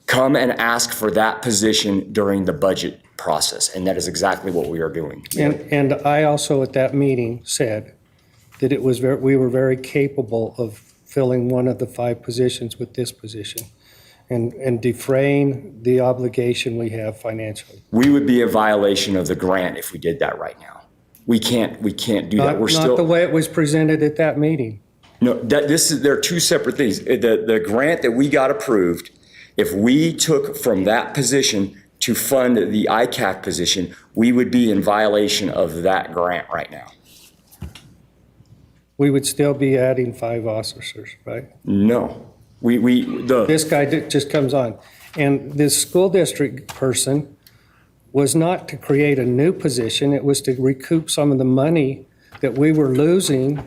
come and ask for that position during the budget process, and that is exactly what we are doing. And I also at that meeting said that we were very capable of filling one of the 5 positions with this position and defraying the obligation we have financially. We would be in violation of the grant if we did that right now. We can't do that. Not the way it was presented at that meeting. No, they're 2 separate things. The grant that we got approved, if we took from that position to fund the ICAC position, we would be in violation of that grant right now. We would still be adding 5 officers, right? No. This guy just comes on. And this school district person was not to create a new position. It was to recoup some of the money that we were losing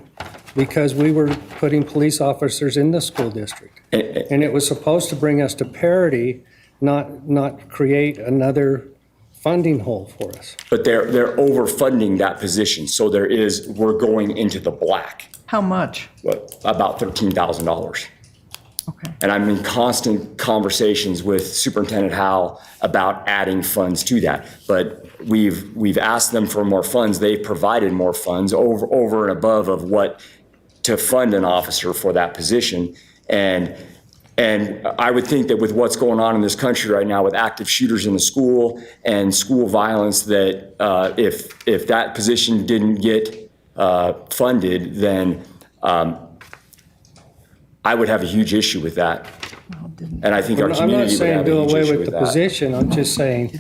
because we were putting police officers in the school district. And it was supposed to bring us to parity, not create another funding hole for us. But they're overfunding that position, so we're going into the black. How much? About $13,000. Okay. And I'm in constant conversations with Superintendent Howell about adding funds to that. But we've asked them for more funds. They've provided more funds over and above of what to fund an officer for that position. And I would think that with what's going on in this country right now with active shooters in the school and school violence, that if that position didn't get funded, then I would have a huge issue with that. And I think our community would have a huge issue with that. I'm not saying do away with the position. I'm just saying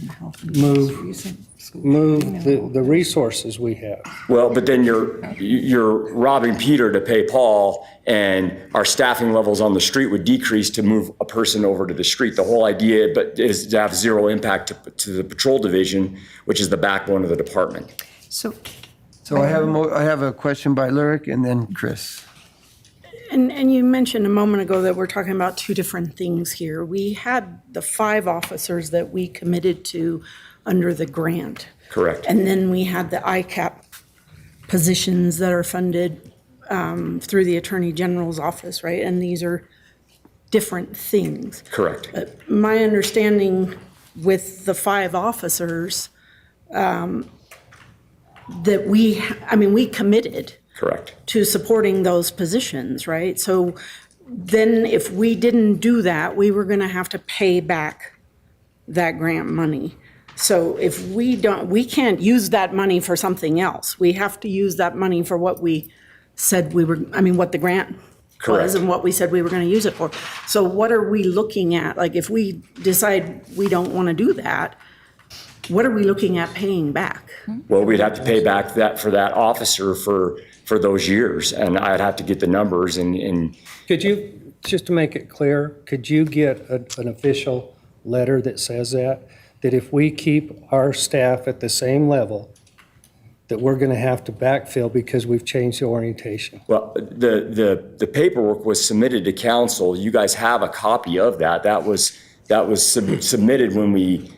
move the resources we have. Well, but then you're robbing Peter to pay Paul, and our staffing levels on the street would decrease to move a person over to the street. The whole idea is to have zero impact to the patrol division, which is the backbone of the department. So I have a question by Lyric and then Chris. And you mentioned a moment ago that we're talking about 2 different things here. We had the 5 officers that we committed to under the grant. Correct. And then we had the ICAP positions that are funded through the Attorney General's office, right? And these are different things. Correct. My understanding with the 5 officers that we committed. Correct. To supporting those positions, right? So then if we didn't do that, we were going to have to pay back that grant money. So if we can't use that money for something else. We have to use that money for what we said what the grant was and what we said we were going to use it for. So what are we looking at? Like if we decide we don't want to do that, what are we looking at paying back? Well, we'd have to pay back for that officer for those years, and I'd have to get the numbers and Could you, just to make it clear, could you get an official letter that says that if we keep our staff at the same level, that we're going to have to backfill because we've changed the orientation? Well, the paperwork was submitted to council. You guys have a copy of that. That was submitted when we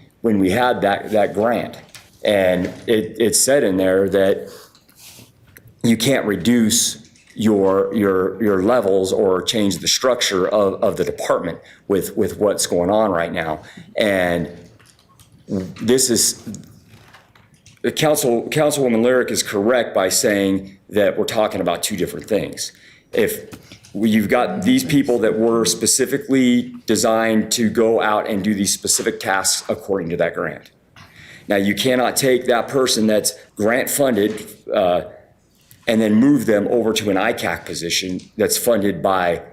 had that grant, and it said in there that you can't reduce your levels or change the structure of the department with what's going on right now. And this is, Councilwoman Lyric is correct by saying that we're talking about 2 different things. If you've got these people that were specifically designed to go out and do these specific tasks according to that grant. Now, you cannot take that person that's grant funded and then move them over to an ICAC position that's funded by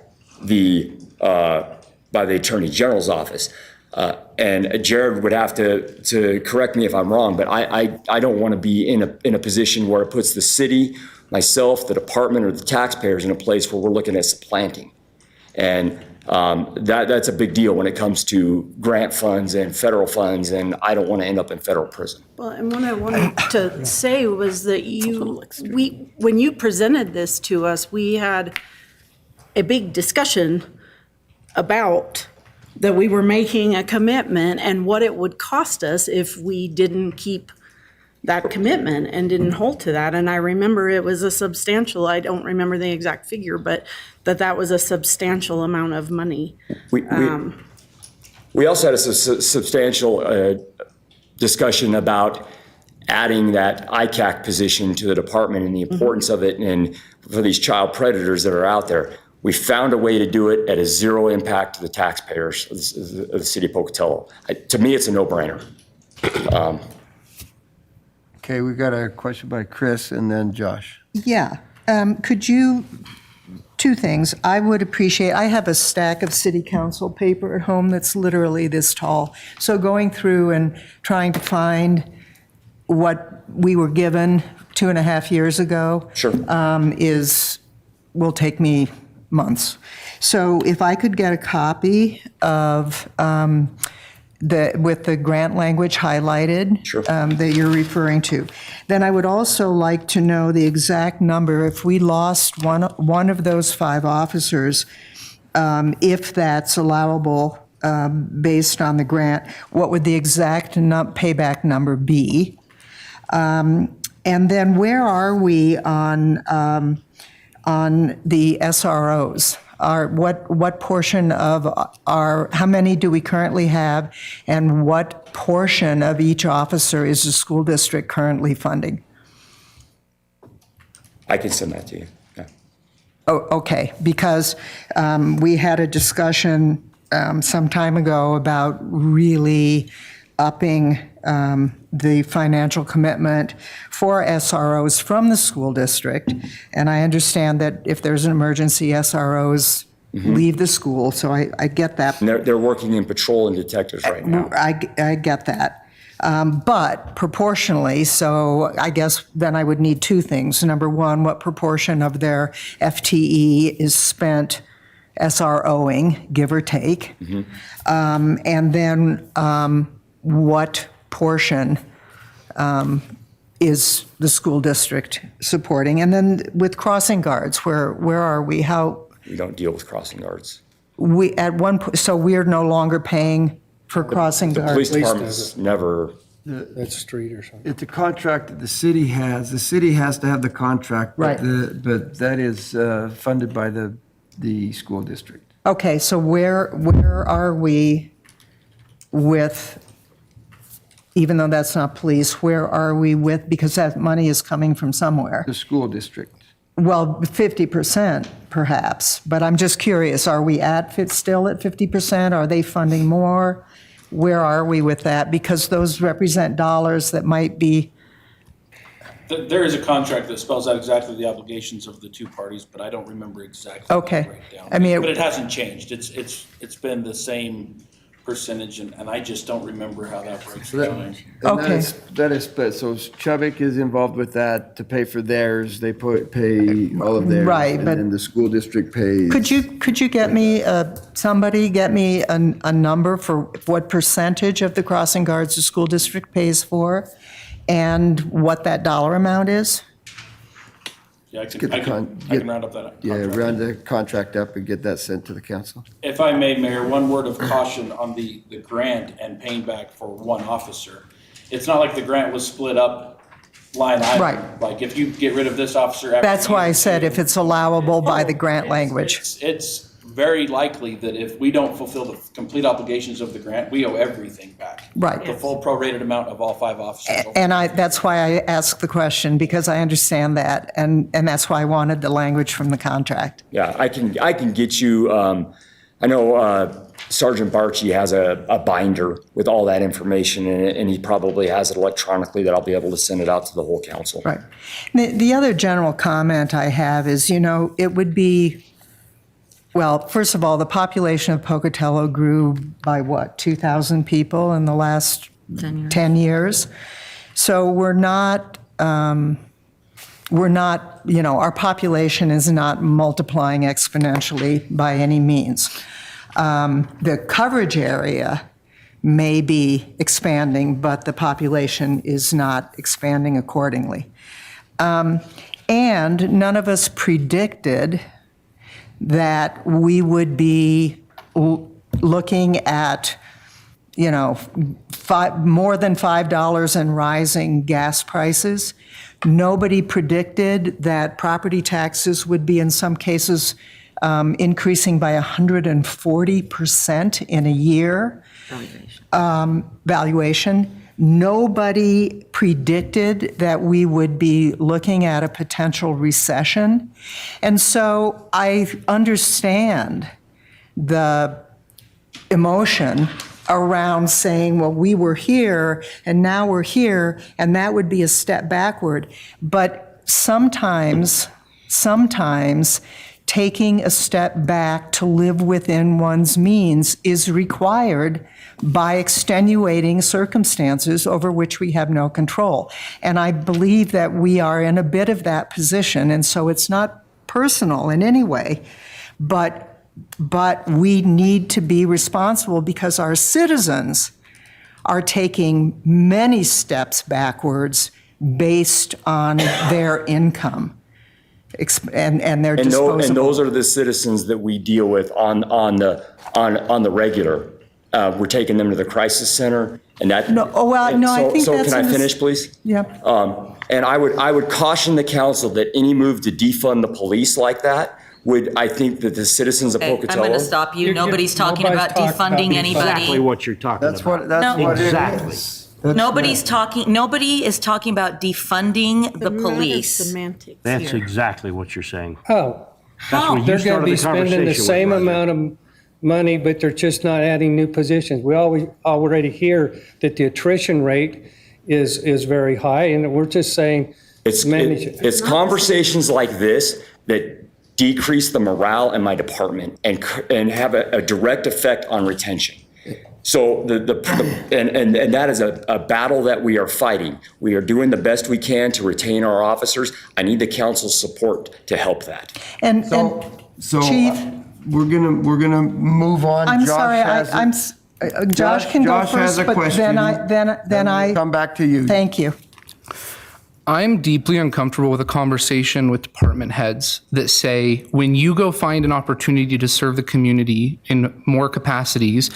the Attorney General's office. And Jared would have to correct me if I'm wrong, but I don't want to be in a position where it puts the city, myself, the department, or the taxpayers in a place where we're looking at supplanting. And that's a big deal when it comes to grant funds and federal funds, and I don't want to end up in federal prison. Well, and what I wanted to say was that when you presented this to us, we had a big discussion about that we were making a commitment and what it would cost us if we didn't keep that commitment and didn't hold to that. And I remember it was a substantial, I don't remember the exact figure, but that was a substantial amount of money. We also had a substantial discussion about adding that ICAC position to the department and the importance of it and for these child predators that are out there. We found a way to do it at a zero impact to the taxpayers of the city of Pocatello. To me, it's a no-brainer. Okay, we got a question by Chris and then Josh. Yeah. Could you, two things. I would appreciate, I have a stack of city council paper at home that's literally this tall. So going through and trying to find what we were given 2.5 years ago Sure. will take me months. So if I could get a copy of with the grant language highlighted Sure. that you're referring to, then I would also like to know the exact number if we lost one of those 5 officers, if that's allowable based on the grant, what would the exact payback number be? And then where are we on the SROs? What portion of how many do we currently have, and what portion of each officer is the school district currently funding? I can send that to you. Yeah. Oh, okay, because we had a discussion some time ago about really upping the financial commitment for SROs from the school district. And I understand that if there's an emergency, SROs leave the school, so I get that. And they're working in patrol and detectives right now. I get that. But proportionally, so I guess then I would need 2 things. Number one, what proportion of their FTE is spent SROing, give or take? And then what portion is the school district supporting? And then with crossing guards, where are we? We don't deal with crossing guards. So we're no longer paying for crossing The guards? police department's never, That's street or something. It's a contract that the city has. The city has to have the contract. Right. But that is funded by the school district. Okay, so where are we with, even though that's not police, where are we with, because that money is coming from somewhere? The school district. Well, 50% perhaps, but I'm just curious, are we still at 50%? Are they funding more? Where are we with that? Because those represent dollars that might be, There is a contract that spells out exactly the obligations of the 2 parties, but I don't remember exactly Okay. the breakdown. I mean, But it hasn't changed. It's been the same percentage, and I just don't remember how that breaks down. And Okay. That is, so Chubbuck is involved with that to pay for theirs. They pay all of theirs. Right, but- And then the school district pays. could you get me, somebody get me a number for what percentage of the crossing guards the school district pays for, and what that dollar amount is? Yeah, I get can, the I can, con- I get- can round up that. Yeah, contract. round the contract up and get that sent to the council. If I may, Mayor, one word of caution on the grant and paying back for 1 officer. It's not like the grant was split up line item. Right. Like if you get rid of this officer after. That's why I year said 2, if it's allowable by the grant it's- language. It's very likely that if we don't fulfill the complete obligations of the grant, we owe everything back. Right. The full prorated amount of all 5 officers. And that's why I asked the question, because I understand that, and that's why I wanted the language from the contract. yeah, I can get you, I know Sergeant Barchi has a binder with all that information in it, and he probably has it electronically that I'll be able to send it out to the whole council. Right. The other general comment I have is, it would be, well, first of all, the population of Pocatello grew by what, 2,000 people in the last 10 years? So we're not, our population is not multiplying exponentially by any means. The coverage area may be expanding, but the population is not expanding accordingly. And none of us predicted that we would be looking at, more than $5 and rising gas prices. Nobody predicted that property taxes would be, in some cases, increasing by 140% in a year. Valuation. Nobody predicted that we would be looking at a potential recession. And so I understand the emotion around saying, well, we were here and now we're here, and that would be a step backward. But sometimes taking a step back to live within one's means is required by extenuating circumstances over which we have no control. And I believe that we are in a bit of that position, and so it's not personal in any way, but we need to be responsible because our citizens are taking many steps backwards based on their income. And their disposable. And those are the citizens that we deal with on the regular. We're taking them to the crisis center, and that. No, I think so. that's. Can I finish, please? Yeah. And I would caution the council that any move to defund the police like that I think that the citizens of Okay, Pocatello. I'm going to stop you. Nobody's talking about defunding anybody. Exactly what you're talking about. That's what it Exactly. is. Nobody is talking about defunding the police. Semantics That's here. exactly what you're saying. Oh, That's what you they're going to started be the spending the conversation same with, Roger. amount of money, but they're just not adding new positions. We already hear that the attrition rate is very high, and we're just saying manage it. It's conversations like this that decrease the morale in my department and have a direct effect on retention. So and that is a battle that we are fighting. We are doing the best we can to retain our officers. I need the council's support to help that. And Chief, we're gonna move on. I'm Josh sorry, has Josh can go Josh has first, a but question. then I, come back to you. thank you. I'm deeply uncomfortable with a conversation with department heads that say, when you go find an opportunity to serve the community in more capacities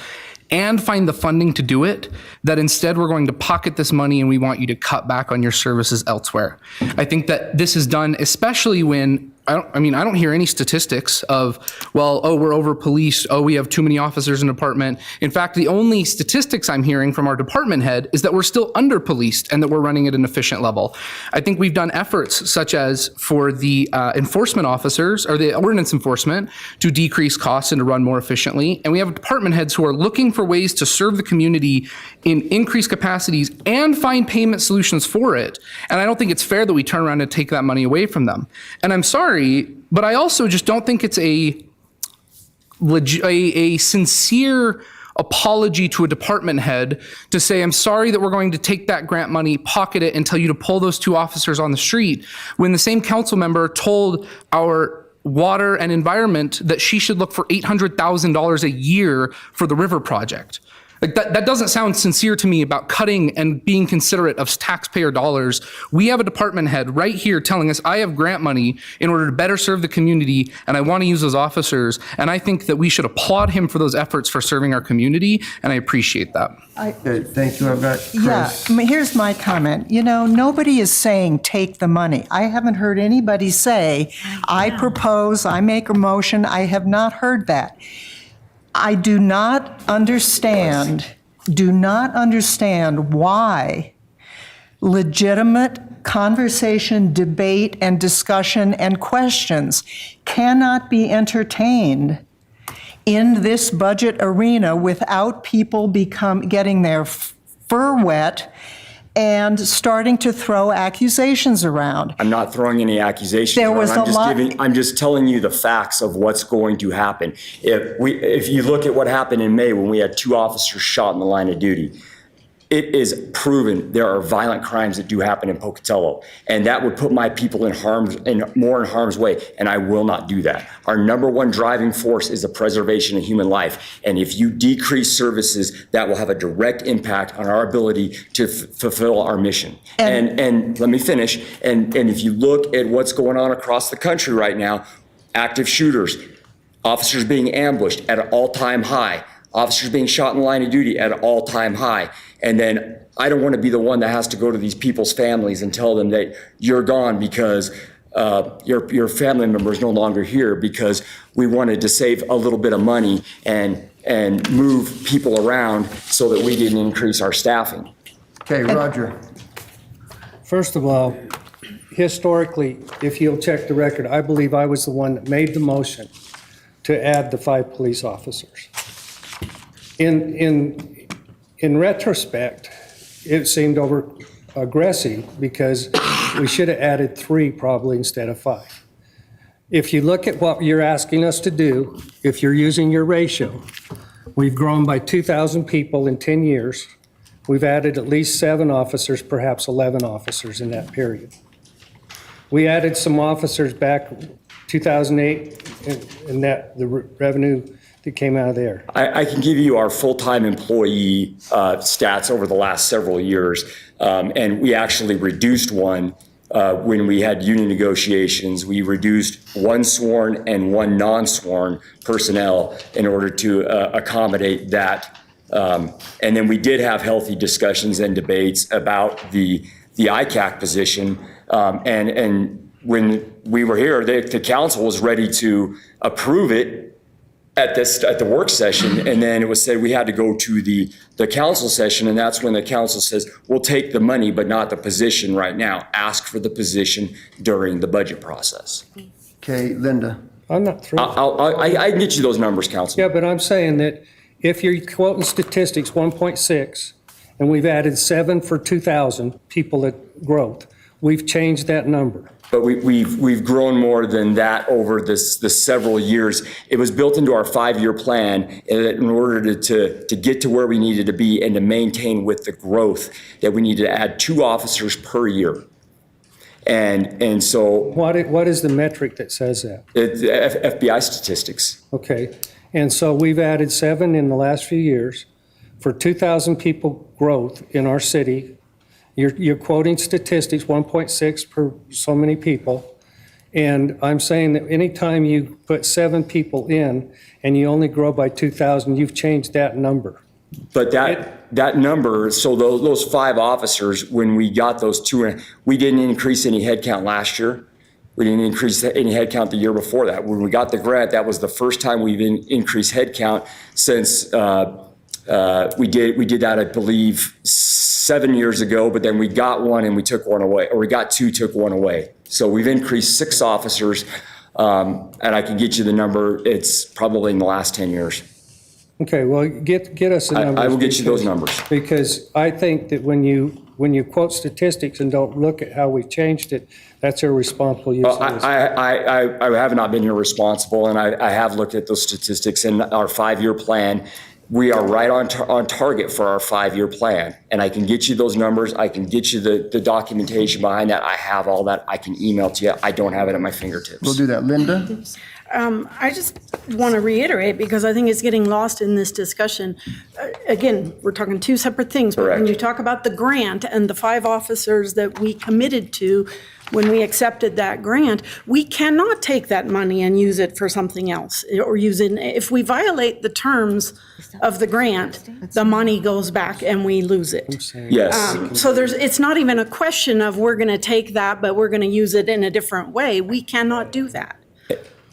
and find the funding to do it, that instead we're going to pocket this money and we want you to cut back on your services elsewhere. I think that this is done, especially when I don't hear any statistics of, we're over policed. We have too many officers in the department. In fact, the only statistics I'm hearing from our department head is that we're still under policed and that we're running at an efficient level. I think we've done efforts such as for the enforcement officers or the ordinance enforcement to decrease costs and to run more efficiently. And we have department heads who are looking for ways to serve the community in increased capacities and find payment solutions for it. And I don't think it's fair that we turn around and take that money away from them. And I'm sorry, but I also just don't think it's a sincere apology to a department head to say, I'm sorry that we're going to take that grant money, pocket it, and tell you to pull those two officers on the street, when the same council member told our water and environment that she should look for $800,000 a year for the river project. Like that doesn't sound sincere to me about cutting and being considerate of taxpayer dollars. We have a department head right here telling us, I have grant money in order to better serve the community, and I want to use those officers. And I think that we should applaud him for those efforts for serving our community, and I appreciate that. Okay, thank you. I've got Chris. Yeah, here's my comment. Nobody is saying take the money. I haven't heard anybody say, I propose, I make a motion. I have not heard that. I do not understand why legitimate conversation, debate, and discussion and questions cannot be entertained in this budget arena without people getting their fur wet and starting to throw accusations around. I'm not throwing any accusations. There around. was a lot- I'm just telling you the facts of what's going to happen. If you look at what happened in May when we had 2 officers shot in the line of duty, it is proven there are violent crimes that do happen in Pocatello, and that would put my people more in harm's way, and I will not do that. Our number one driving force is the preservation of human life, and if you decrease services, that will have a direct impact on our ability to fulfill our mission. And let me finish. And if you look at what's going on across the country right now, active shooters, officers being ambushed at an all-time high, officers being shot in the line of duty at an all-time high. And then I don't want to be the one that has to go to these people's families and tell them that you're gone because your family member is no longer here, because we wanted to save a little bit of money and move people around so that we didn't increase our staffing. Okay, Roger. First of all, historically, if you'll check the record, I believe I was the one that made the motion to add the 5 police officers. In retrospect, it seemed over aggressive because we should have added 3 probably instead of 5. If you look at what you're asking us to do, if you're using your ratio, we've grown by 2,000 people in 10 years. We've added at least 7 officers, perhaps 11 officers in that period. We added some officers back 2008, and that the revenue that came out of there. I can give you our full-time employee stats over the last several years, and we actually reduced one when we had union negotiations. We reduced 1 sworn and 1 non-sworn personnel in order to accommodate that. And then we did have healthy discussions and debates about the ICAC position, and when we were here, the council was ready to approve it at the work session, and then it was said we had to go to the council session, and that's when the council says, we'll take the money, but not the position right now. Ask for the position during the budget process. Okay, Linda. I'm not through. I can get you those numbers, Council. Yeah, but I'm saying that if you're quoting statistics 1.6, and we've added 7 for 2,000 people at growth, we've changed that number. But we've grown more than that over the several years. It was built into our 5-year plan in order to get to where we needed to be and to maintain with the growth that we needed to add 2 officers per year. And so What is the metric that says that? it's FBI statistics. Okay, and so we've added 7 in the last few years for 2,000 people growth in our city. You're quoting statistics, 1.6 per so many people. And I'm saying that anytime you put 7 people in and you only grow by 2,000, you've changed that number. But that number, so those 5 officers, when we got those 2, we didn't increase any headcount last year. We didn't increase any headcount the year before that. When we got the grant, that was the first time we've increased headcount since we did that, I believe, 7 years ago, but then we got 1 and we took 1 away, or we got 2, took 1 away. So we've increased 6 officers, and I can get you the number. It's probably in the last 10 years. Okay, well, get us the numbers. I will get you those numbers. Because I think that when you quote statistics and don't look at how we changed it, that's irresponsible use of this. I have not been irresponsible, and I have looked at those statistics in our 5-year plan. We are right on target for our 5-year plan, and I can get you those numbers. I can get you the documentation behind that. I have all that. I can email to you. I don't have it at my fingertips. We'll do that. Linda? I just want to reiterate, because I think it's getting lost in this discussion. Again, we're talking 2 separate things. But when Correct. you talk about the grant and the 5 officers that we committed to when we accepted that grant, we cannot take that money and use it for something else, or use it. If we violate the terms of the grant, the money goes back and we lose it. Yes. So it's not even a question of we're going to take that, but we're going to use it in a different way. We cannot do that.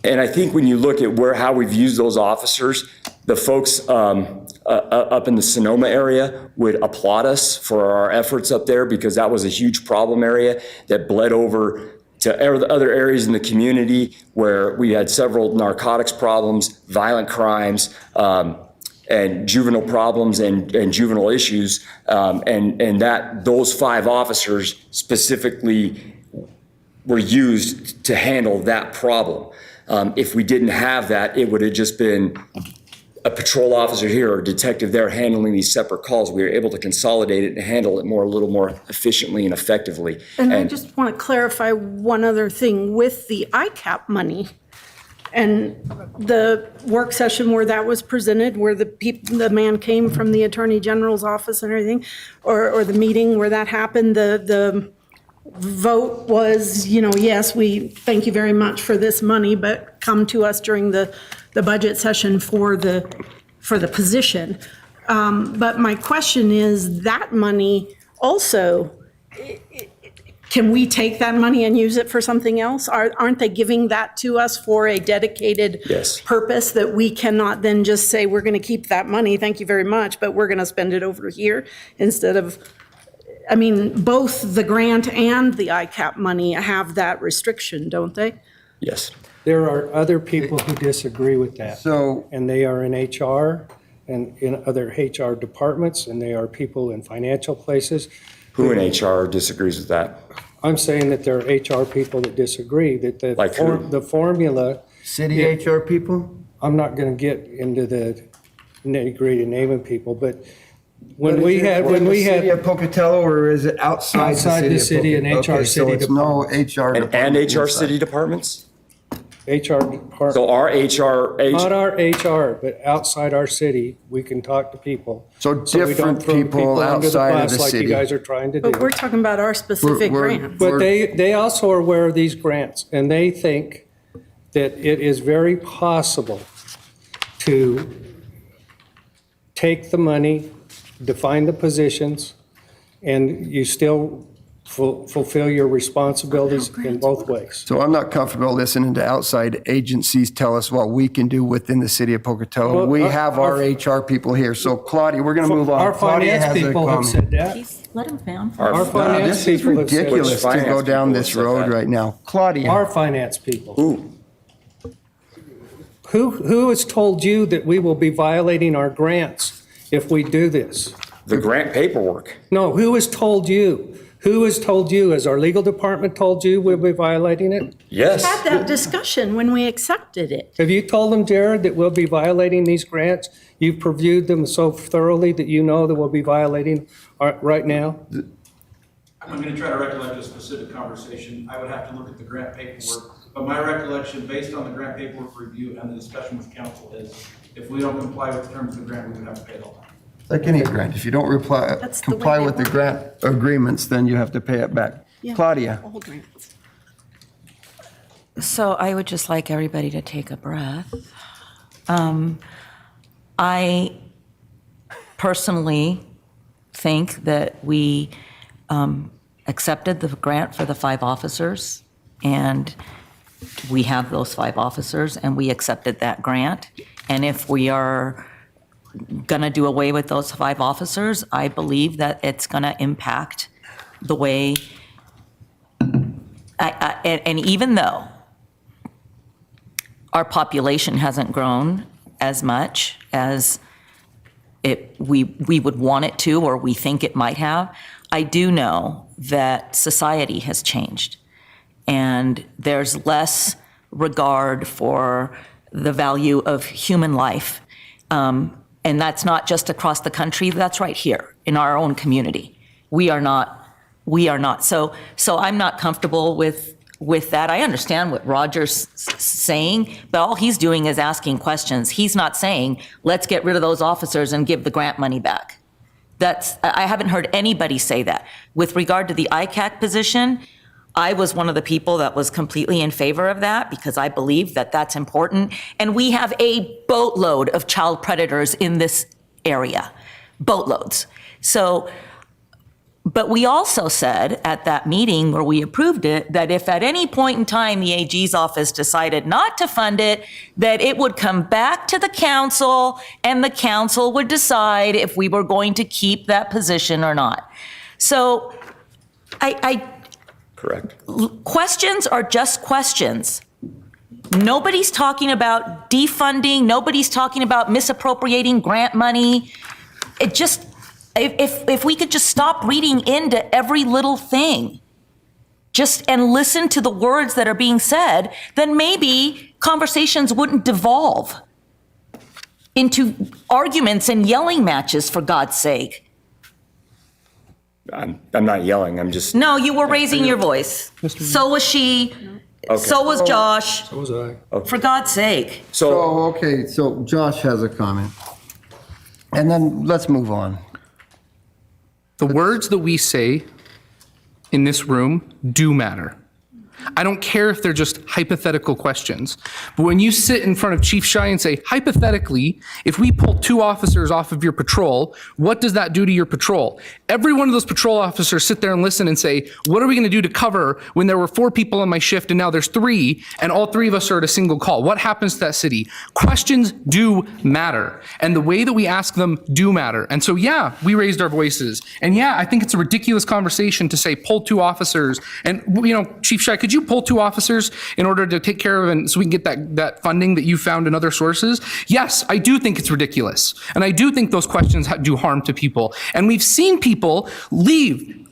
And I think when you look at how we've used those officers, the folks up in the Sonoma area would applaud us for our efforts up there, because that was a huge problem area that bled over to other areas in the community where we had several narcotics problems, violent crimes, and juvenile problems and juvenile issues, and that those 5 officers specifically were used to handle that problem. If we didn't have that, it would have just been a patrol officer here or a detective there handling these separate calls. We were able to consolidate it and handle it a little more efficiently and effectively. And I just want to clarify one other thing with the ICAP money and the work session where that was presented, where the man came from the Attorney General's office and everything, or the meeting where that happened, the vote was, yes, we thank you very much for this money, but come to us during the budget session for the position. But my question is, that money also, can we take that money and use it for something else? Aren't they giving that to us for a dedicated purpose that we cannot then just say, we're going to keep that money, thank you very much, but we're going to spend it over here instead of, both the grant and the ICAP money have that restriction, don't they? Yes. There are other people who disagree with that. So- And they are in HR and in other HR departments, and they are people in financial places. Who in HR disagrees with that? I'm saying that there are HR people that disagree, that Like who? the formula, City HR people? I'm not going to get into the nitty-gritty naming people, but when we had, City of Pocatello, or is it outside Outside the city and Pocatello? HR Okay, so city it's no departments. HR And department HR inside. city departments? HR department. So our HR, Not our HR, but outside our city, we can talk to people. So we don't different throw people under outside of bus the like city. you guys are trying to do. But we're talking about our specific We're- grant. But they also are aware of these grants, and they think that it is very possible to take the money, define the positions, and you still fulfill your responsibilities in both ways. So I'm not comfortable listening to outside agencies tell us what we can do within the city of Pocatello. Well, We our- have our HR people here. So Claudia, we're going to move on. Our Claudia finance has a people have comment. said that. Please let him down. Our Wow, finance this is people have said ridiculous Which to go finance down people this have said road that? right now. Claudia, Our finance people. Who? Who has told you that we will be violating our grants if we do this? The grant paperwork. No, who has told you? Who has told you? Has our legal department told you we'll be violating it? Yes. Had that discussion when we accepted it. Have you told them, Jared, that we'll be violating these grants? You've reviewed them so thoroughly that you know that we'll be violating right now? I'm going to try to recollect a specific conversation. I would have to look at the grant paperwork. But my recollection, based on the grant paperwork review and the discussion with council, is if we don't comply with the terms of the grant, we would have to pay it all. like any grant, if you don't That's the way comply they with the work. grant agreements, then you have to pay it back. Yeah, Claudia, all grants. So I would just like everybody to take a breath. I personally think that we accepted the grant for the 5 officers, and we have those 5 officers, and we accepted that grant. And if we are going to do away with those 5 officers, I believe that it's going to impact the way, and even though our population hasn't grown as much as we would want it to, or we think it might have, I do know that society has changed. And there's less regard for the value of human life. And that's not just across the country, that's right here in our own community. We are not. So I'm not comfortable with that. I understand what Roger's saying, but all he's doing is asking questions. He's not saying, let's get rid of those officers and give the grant money back. I haven't heard anybody say that. With regard to the ICAC position, I was one of the people that was completely in favor of that because I believe that that's important. And we have a boatload of child predators in this area, boatloads. So, but we also said at that meeting where we approved it, that if at any point in time the AG's office decided not to fund it, that it would come back to the council and the council would decide if we were going to keep that position or not. So Correct. Questions are just questions. Nobody's talking about defunding. Nobody's talking about misappropriating grant money. It just, if we could just stop reading into every little thing, and listen to the words that are being said, then maybe conversations wouldn't devolve into arguments and yelling matches, for God's sake. I'm not yelling, I'm just. No, you were raising your voice. So was she. So was Josh. So was I. For God's sake. So, okay, so Josh has a comment. And then let's move on. The words that we say in this room do matter. I don't care if they're just hypothetical questions. But when you sit in front of Chief Shy and say, hypothetically, if we pull 2 officers off of your patrol, what does that do to your patrol? Every one of those patrol officers sit there and listen and say, what are we going to do to cover when there were 4 people on my shift and now there's 3 and all 3 of us are at a single call? What happens to that city? Questions do matter. And the way that we ask them do matter. And so, yeah, we raised our voices. And yeah, I think it's a ridiculous conversation to say pull 2 officers. And, you know, Chief Shy, could you pull 2 officers in order to take care of and so we can get that funding that you found in other sources? Yes, I do think it's ridiculous. And I do think those questions do harm to people. And we've seen people leave.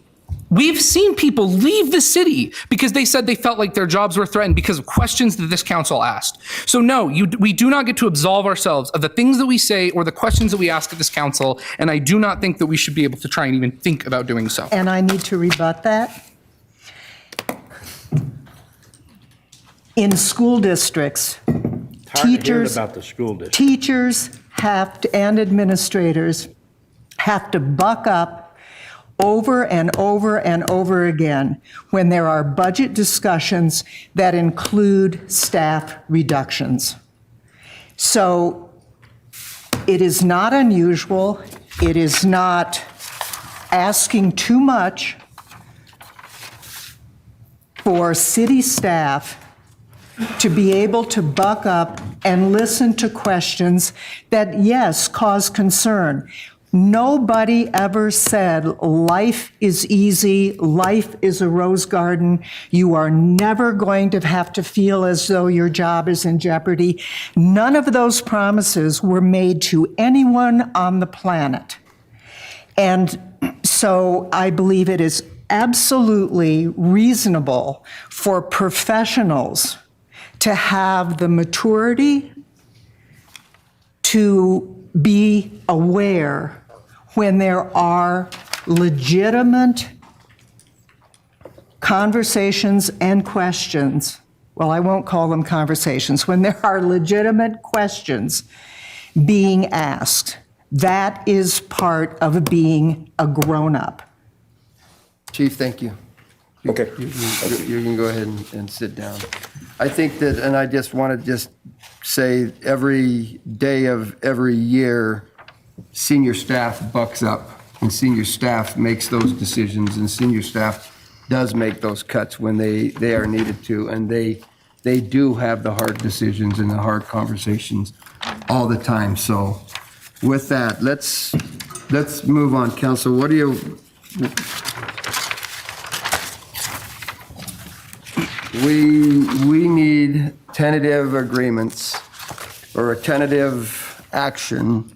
We've seen people leave the city because they said they felt like their jobs were threatened because of questions that this council asked. So no, we do not get to absolve ourselves of the things that we say or the questions that we ask at this council. And I do not think that we should be able to try and even think about doing so. And I need to rebut that. In school districts, teachers About the school district. teachers have to, and administrators have to buck up over and over and over again when there are budget discussions that include staff reductions. So it is not unusual, it is not asking too much for city staff to be able to buck up and listen to questions that, yes, cause concern. Nobody ever said life is easy, life is a rose garden, you are never going to have to feel as though your job is in jeopardy. None of those promises were made to anyone on the planet. And so I believe it is absolutely reasonable for professionals to have the maturity to be aware when there are legitimate conversations and questions. Well, I won't call them conversations. When there are legitimate questions being asked, that is part of being a grown-up. Chief, thank you. Okay. You can go ahead and sit down. I think that, and I just want to just say every day of every year, senior staff bucks up and senior staff makes those decisions and senior staff does make those cuts when they are needed to. And they do have the hard decisions and the hard conversations all the time. So with that, let's move on. Council, what do you... We need tentative agreements or a tentative action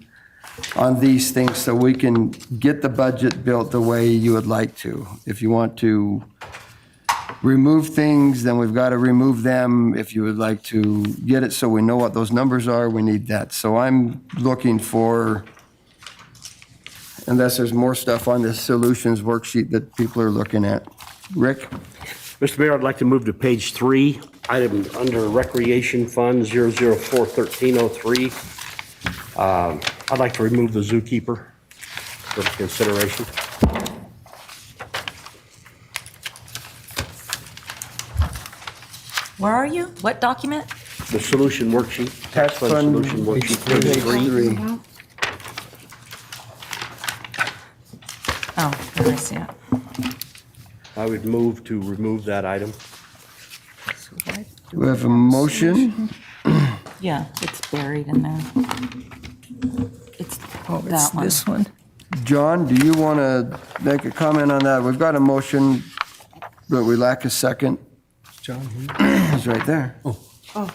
on these things so we can get the budget built the way you would like to. If you want to remove things, then we've got to remove them. If you would like to get it so we know what those numbers are, we need that. So I'm looking for, unless there's more stuff on this solutions worksheet that people are looking at. Rick? Mr. Mayor, I'd like to move to page 3, item under Recreation Fund 004-1303. I'd like to remove the Zookeeper for consideration. Where are you? What document? The solution worksheet, tax fund Fund, solution worksheet, page page 3. 3. Oh, there I see it. I would move to remove that item. Do we have a motion? Yeah, it's buried in there. It's Oh, it's that one. this one. John, do you want to make a comment on that? We've got a motion but we lack a second. John, It's right there. I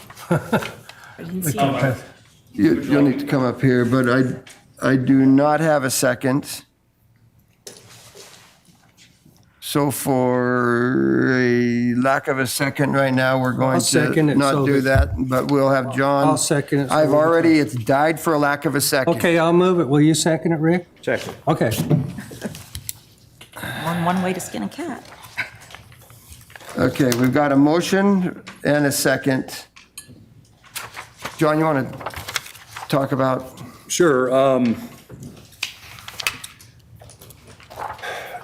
didn't see it. You'll need to come up here, but I do not have a second. So for a lack of a second right now, we're going I'll second to it not so do that- that, but we'll have John. I'll second it so I've we can- already, it's died for a lack of a second. Okay, I'll move it. Will you second it, Rick? Second. Okay. One way to skin a cat. Okay, we've got a motion and a second. John, you want to talk about? Sure.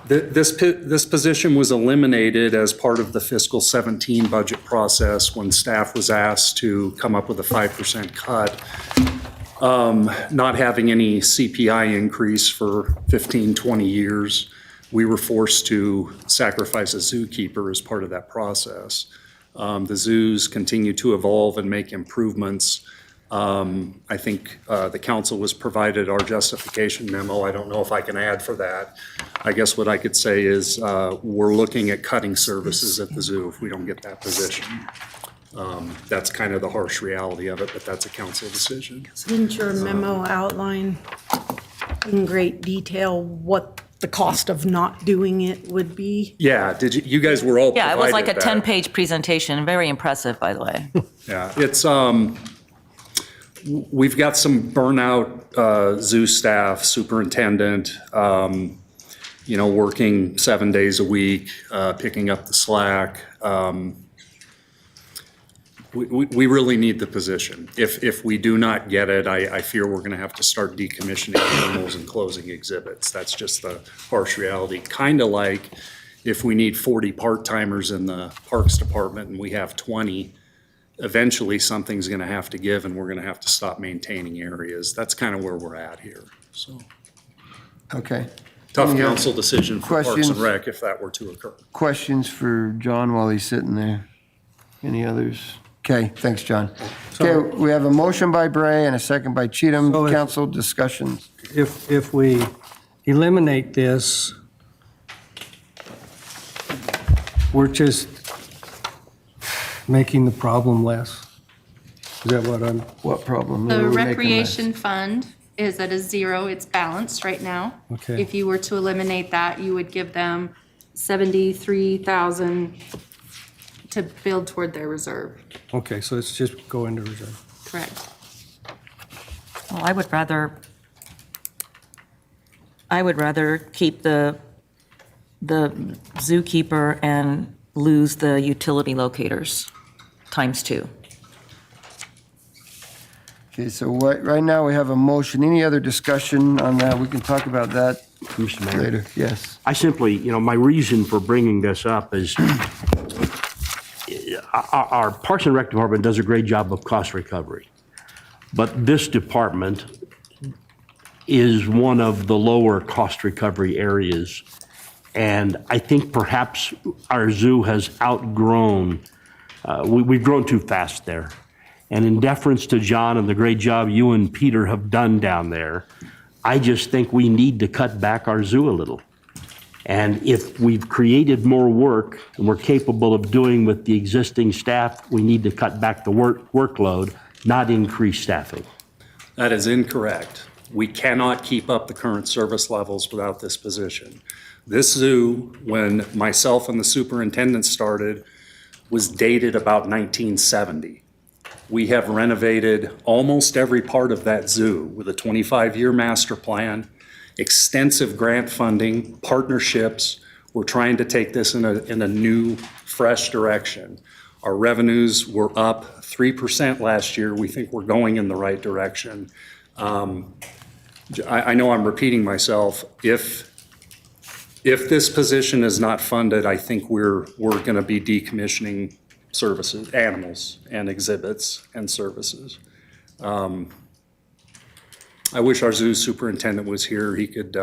This position was eliminated as part of the fiscal 17 budget process when staff was asked to come up with a 5% cut. Not having any CPI increase for 15, 20 years, we were forced to sacrifice a zookeeper as part of that process. The zoos continue to evolve and make improvements. I think the council was provided our justification memo. I don't know if I can add for that. I guess what I could say is we're looking at cutting services at the zoo if we don't get that position. That's kind of the harsh reality of it, but that's a council decision. Didn't your memo outline in great detail what the cost of not doing it would be? Yeah, you guys were all Yeah, it was like a provided that. 10-page presentation, very impressive, by the way. Yeah, it's, we've got some burnout zoo staff, superintendent, working 7 days a week, picking up the slack. We really need the position. If we do not get it, I fear we're gonna have to start decommissioning animals and closing exhibits. That's just the harsh reality. Kind of like if we need 40 part-timers in the Parks Department and we have 20, eventually something's gonna have to give and we're gonna have to stop maintaining areas. That's kind of where we're at here, so. Okay. Tough Any other council decision for Parks questions? and Rec if that were to occur. Questions for John while he's sitting there? Any others? Okay, thanks, John. Okay, we have a motion by Bray and a second by Cheatham. So if- Council discussions. If we eliminate this, we're just making the problem less. Is that what I'm? What problem? The We're making recreation fund is at a zero, it's balanced right now. Okay. If you were to eliminate that, you would give them 73,000 to build toward their reserve, Okay, so it's just go into reserve. correct? Well, I would rather keep the zookeeper and lose the utility locators ×2. Okay, so right now we have a motion. Any other discussion on that? We can talk about that Mr. Mayor. later. Yes. I simply, my reason for bringing this up is our Parks and Rec department does a great job of cost recovery. But this department is one of the lower cost recovery areas. And I think perhaps our zoo has outgrown, we've grown too fast there. And in deference to John and the great job you and Peter have done down there, I just think we need to cut back our zoo a little. And if we've created more work and we're capable of doing with the existing staff, we need to cut back the workload, not increase staffing. That is incorrect. We cannot keep up the current service levels without this position. This zoo, when myself and the superintendent started, was dated about 1970. We have renovated almost every part of that zoo with a 25-year master plan, extensive grant funding, partnerships. We're trying to take this in a new, fresh direction. Our revenues were up 3% last year. We think we're going in the right direction. I know I'm repeating myself. If this position is not funded, I think we're going to be decommissioning services, animals and exhibits and services. I wish our zoo superintendent was here. He could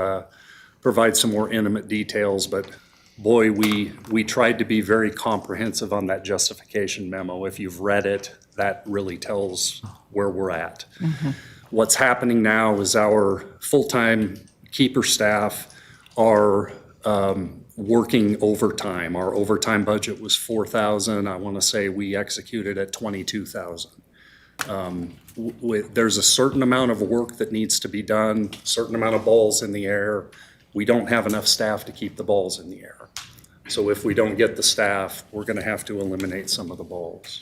provide some more intimate details, but boy, we tried to be very comprehensive on that justification memo. If you've read it, that really tells where we're at. Mm-hmm. What's happening now is our full-time keeper staff are working overtime. Our overtime budget was 4,000. I want to say we executed at 22,000. There's a certain amount of work that needs to be done, certain amount of balls in the air. We don't have enough staff to keep the balls in the air. So if we don't get the staff, we're going to have to eliminate some of the balls.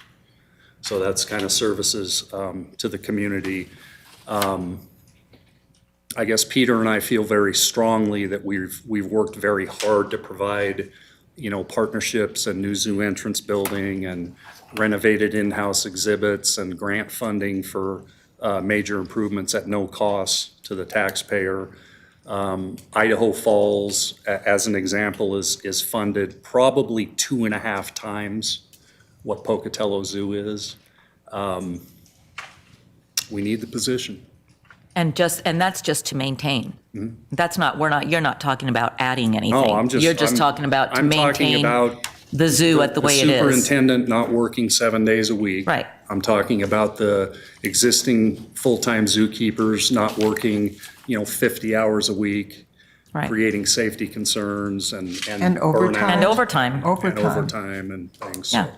So that's kind of services to the community. I guess Peter and I feel very strongly that we've worked very hard to provide, partnerships and new zoo entrance building and renovated in-house exhibits and grant funding for major improvements at no cost to the taxpayer. Idaho Falls, as an example, is funded probably 2.5 times what Pocatello Zoo is. We need the position. And that's just to maintain. Mm-hmm. You're not talking about adding anything. No, You're just talking about to maintain the zoo at the way it is. The superintendent not working 7 days a week. Right. I'm talking about the existing full-time zookeepers not working, 50 hours a week. Right. Creating safety concerns and overtime. burnout. And overtime. And overtime and things. Yeah.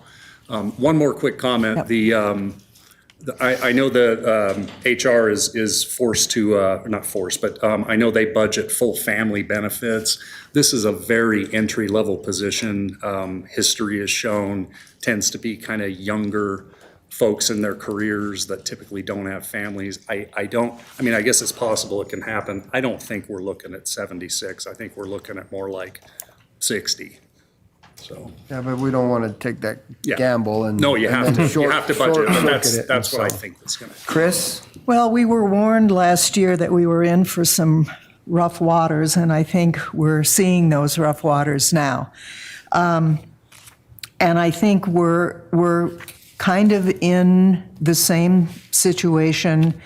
So, one more quick comment. Yep. I know the HR is forced to, not forced, but I know they budget full family benefits. This is a very entry-level position. History has shown tends to be kind of younger folks in their careers that typically don't have families. I guess it's possible it can happen. I don't think we're looking at 76. I think we're looking at more like 60. So. Yeah, but we don't want to take that Yeah. gamble and. No, you and have then to, you have to budget, but short-circuit it, that's what I and so. think that's gonna. Chris? Well, we were warned last year that we were in for some rough waters, and I think we're seeing those rough waters now. And I think we're kind of in the same situation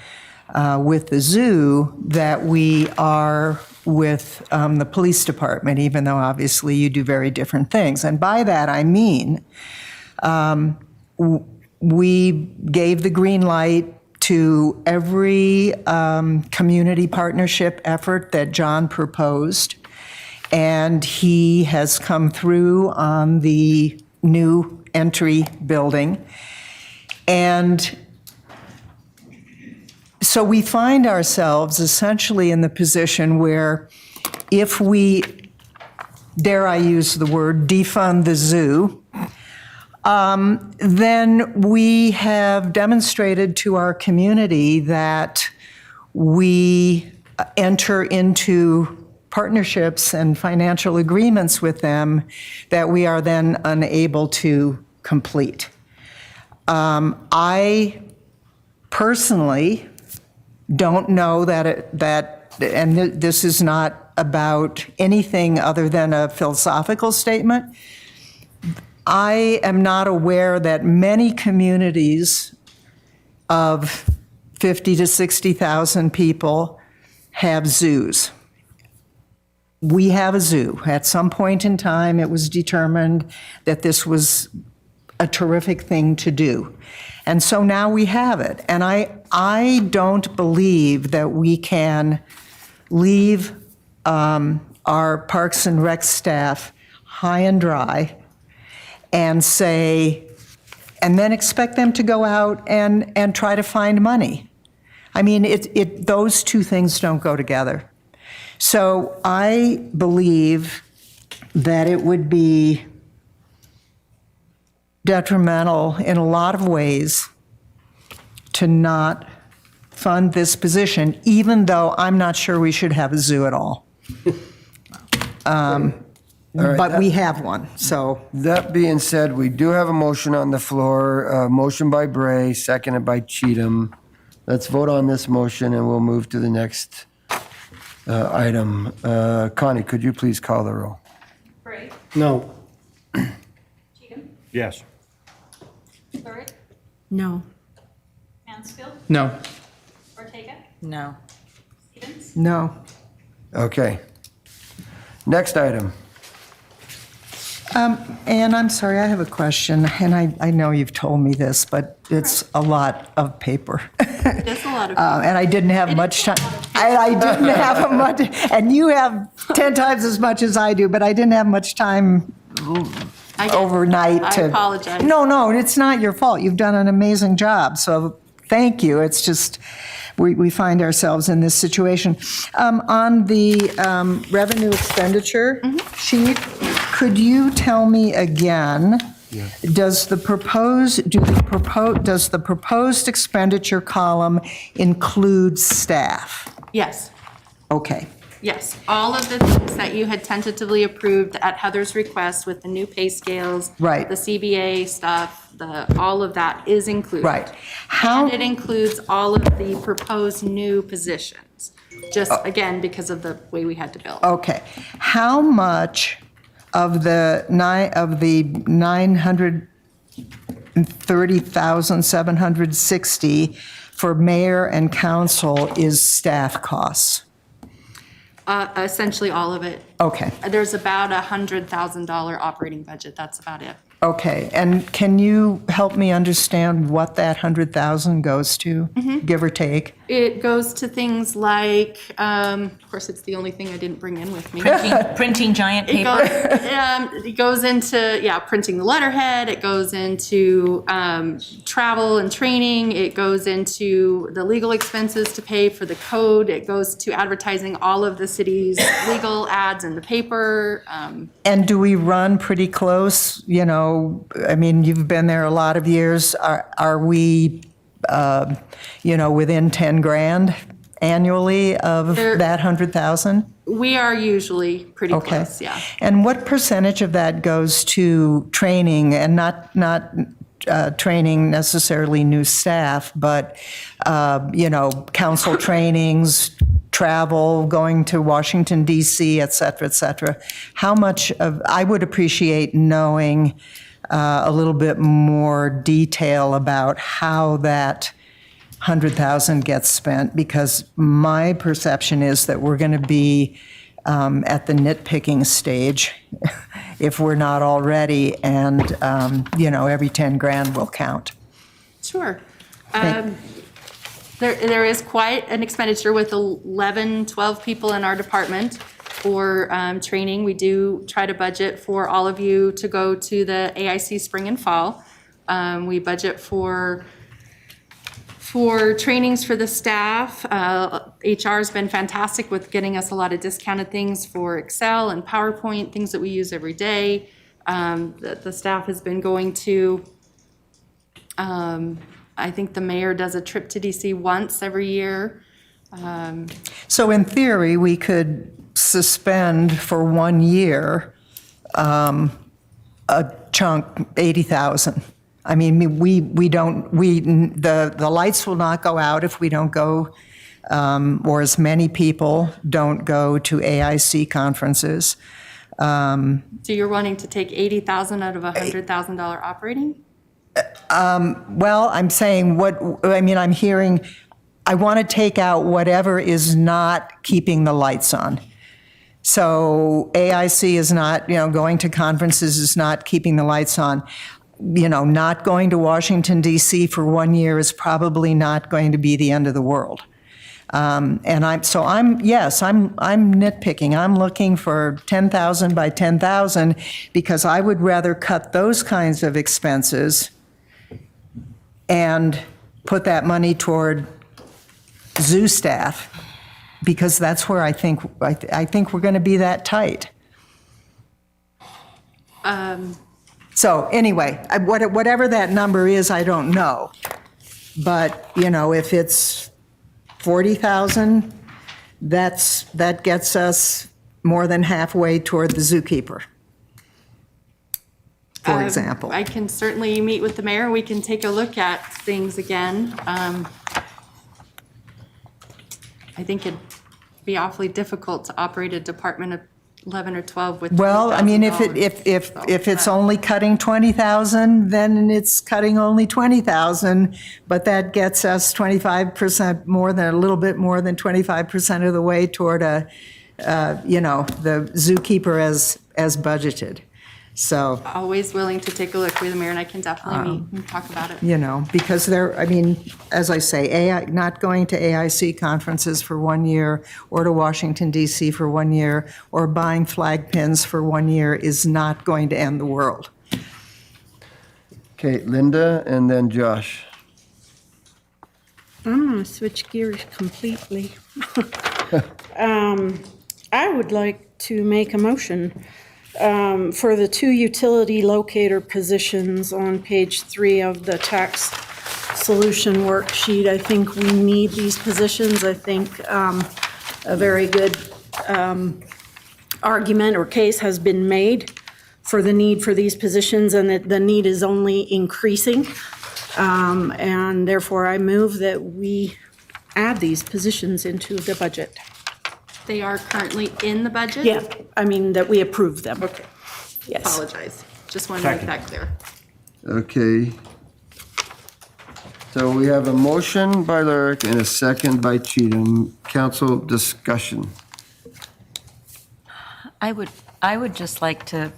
with the zoo that we are with the police department, even though obviously you do very different things. And by that I mean, we gave the green light to every community partnership effort that John proposed, and he has come through on the new entry building. And so we find ourselves essentially in the position where if we, dare I use the word, defund the zoo, then we have demonstrated to our community that we enter into partnerships and financial agreements with them that we are then unable to complete. I personally don't know and this is not about anything other than a philosophical statement. I am not aware that many communities of 50 to 60,000 people have zoos. We have a zoo. At some point in time, it was determined that this was a terrific thing to do. And so now we have it. And I don't believe that we can leave our Parks and Rec staff high and dry and say, and then expect them to go out and try to find money. I mean, those two things don't go together. So I believe that it would be detrimental in a lot of ways to not fund this position, even though I'm not sure we should have a zoo at all. But we have one, so. That being said, we do have a motion on the floor, motion by Bray, seconded by Cheatham. Let's vote on this motion and we'll move to the next item. Connie, could you please call the roll? Bray, No. Cheatham, Yes. Burrick, No. Mansfield, No. Ortega, No. Stevens, No. Okay. Next item. And I'm sorry, I have a question, and I know you've told me this, but it's a lot of paper. There's a lot of. And I didn't have It is much a time. lot of I didn't have much, and you have 10 times as much as I do, but I didn't have much time overnight I to. apologize. No, it's not your fault. You've done an amazing job, so thank you. It's just, we find ourselves in this situation. On the revenue expenditure sheet, could you tell me again, does the proposed expenditure column include staff? Yes. Okay. Yes, all of the things that you had tentatively approved at Heather's request with the new pay scales. Right. The CBA stuff, all of that is included. Right. How? And it includes all of the proposed new positions, just again, because of the way we had to build. Okay. How much of the 930,760 for mayor and council is staff costs? Essentially all of it. Okay. There's about $100,000 operating budget, that's about it. Okay, and can you help me understand what that 100,000 goes to, give or take? It goes to things like, of course, it's the only thing I didn't bring in with me. Printing giant paper. It goes into, printing the letterhead. It goes into travel and training. It goes into the legal expenses to pay for the code. It goes to advertising all of the city's legal ads in the paper. And do we run pretty close? You know, I mean, you've been there a lot of years. Are we, within 10 grand annually of that 100,000? We are usually pretty close, yeah. And what percentage of that goes to training, and not training necessarily new staff, but, council trainings, travel, going to Washington, D.C., et cetera, how much of, I would appreciate knowing a little bit more detail about how that 100,000 gets spent, because my perception is that we're going to be at the nitpicking stage, if we're not already, and, every 10 grand will count. Sure. There is quite an expenditure with 11, 12 people in our department for training. We do try to budget for all of you to go to the AIC spring and fall. We budget for trainings for the staff. HR has been fantastic with getting us a lot of discounted things for Excel and PowerPoint, things that we use every day. The staff has been going to, I think the mayor does a trip to DC once every year. So in theory, we could suspend for 1 year a chunk, 80,000. I mean, the lights will not go out if we don't go, or as many people don't go to AIC conferences. So you're wanting to take 80,000 out of $100,000 operating? Well, I'm saying I'm hearing, I want to take out whatever is not keeping the lights on. So AIC is not, going to conferences is not keeping the lights on. Not going to Washington, D.C. for 1 year is probably not going to be the end of the world. I'm nitpicking. I'm looking for 10,000 by 10,000 because I would rather cut those kinds of expenses and put that money toward zoo staff, because that's where I think we're going to be that tight. So anyway, whatever that number is, I don't know. But, if it's 40,000, that gets us more than halfway toward the zookeeper, for example. I can certainly meet with the mayor. We can take a look at things again. I think it'd be awfully difficult to operate a department of 11 or 12 with $20,000. Well, I mean, if it's only cutting 20,000, then it's cutting only 20,000, but that gets us 25% more than, a little bit more than 25% of the way toward the zookeeper as budgeted. So, Always willing to take a look with the mayor, and I can definitely meet and talk about it. you know, because there, I mean, as I say, not going to AIC conferences for 1 year or to Washington DC for 1 year or buying flag pins for 1 year is not going to end the world. Okay, Linda and then Josh. I'm going to switch gears completely. I would like to make a motion for the 2 utility locator positions on page 3 of the tax solution worksheet. I think we need these positions. I think a very good argument or case has been made for the need for these positions, and that the need is only increasing. And therefore, I move that we add these positions into the budget. They are currently in the budget? Yeah, I mean, that we approve them. Okay. Yes. Apologize. Just wanted to make that clear. Okay. So we have a motion by Lyric and a second by Cheatham. Council discussion. I would just like to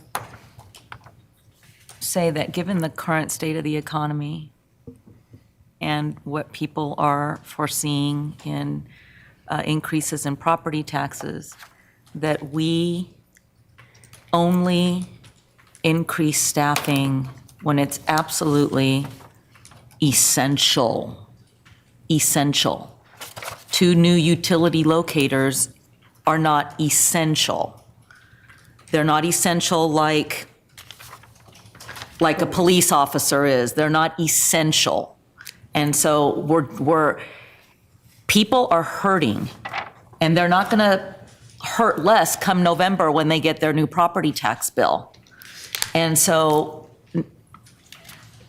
say that given the current state of the economy and what people are foreseeing in increases in property taxes, that we only increase staffing when it's absolutely essential. 2 new utility locators are not essential. They're not essential like a police officer is. They're not essential. And so people are hurting, and they're not going to hurt less come November when they get their new property tax bill. And so,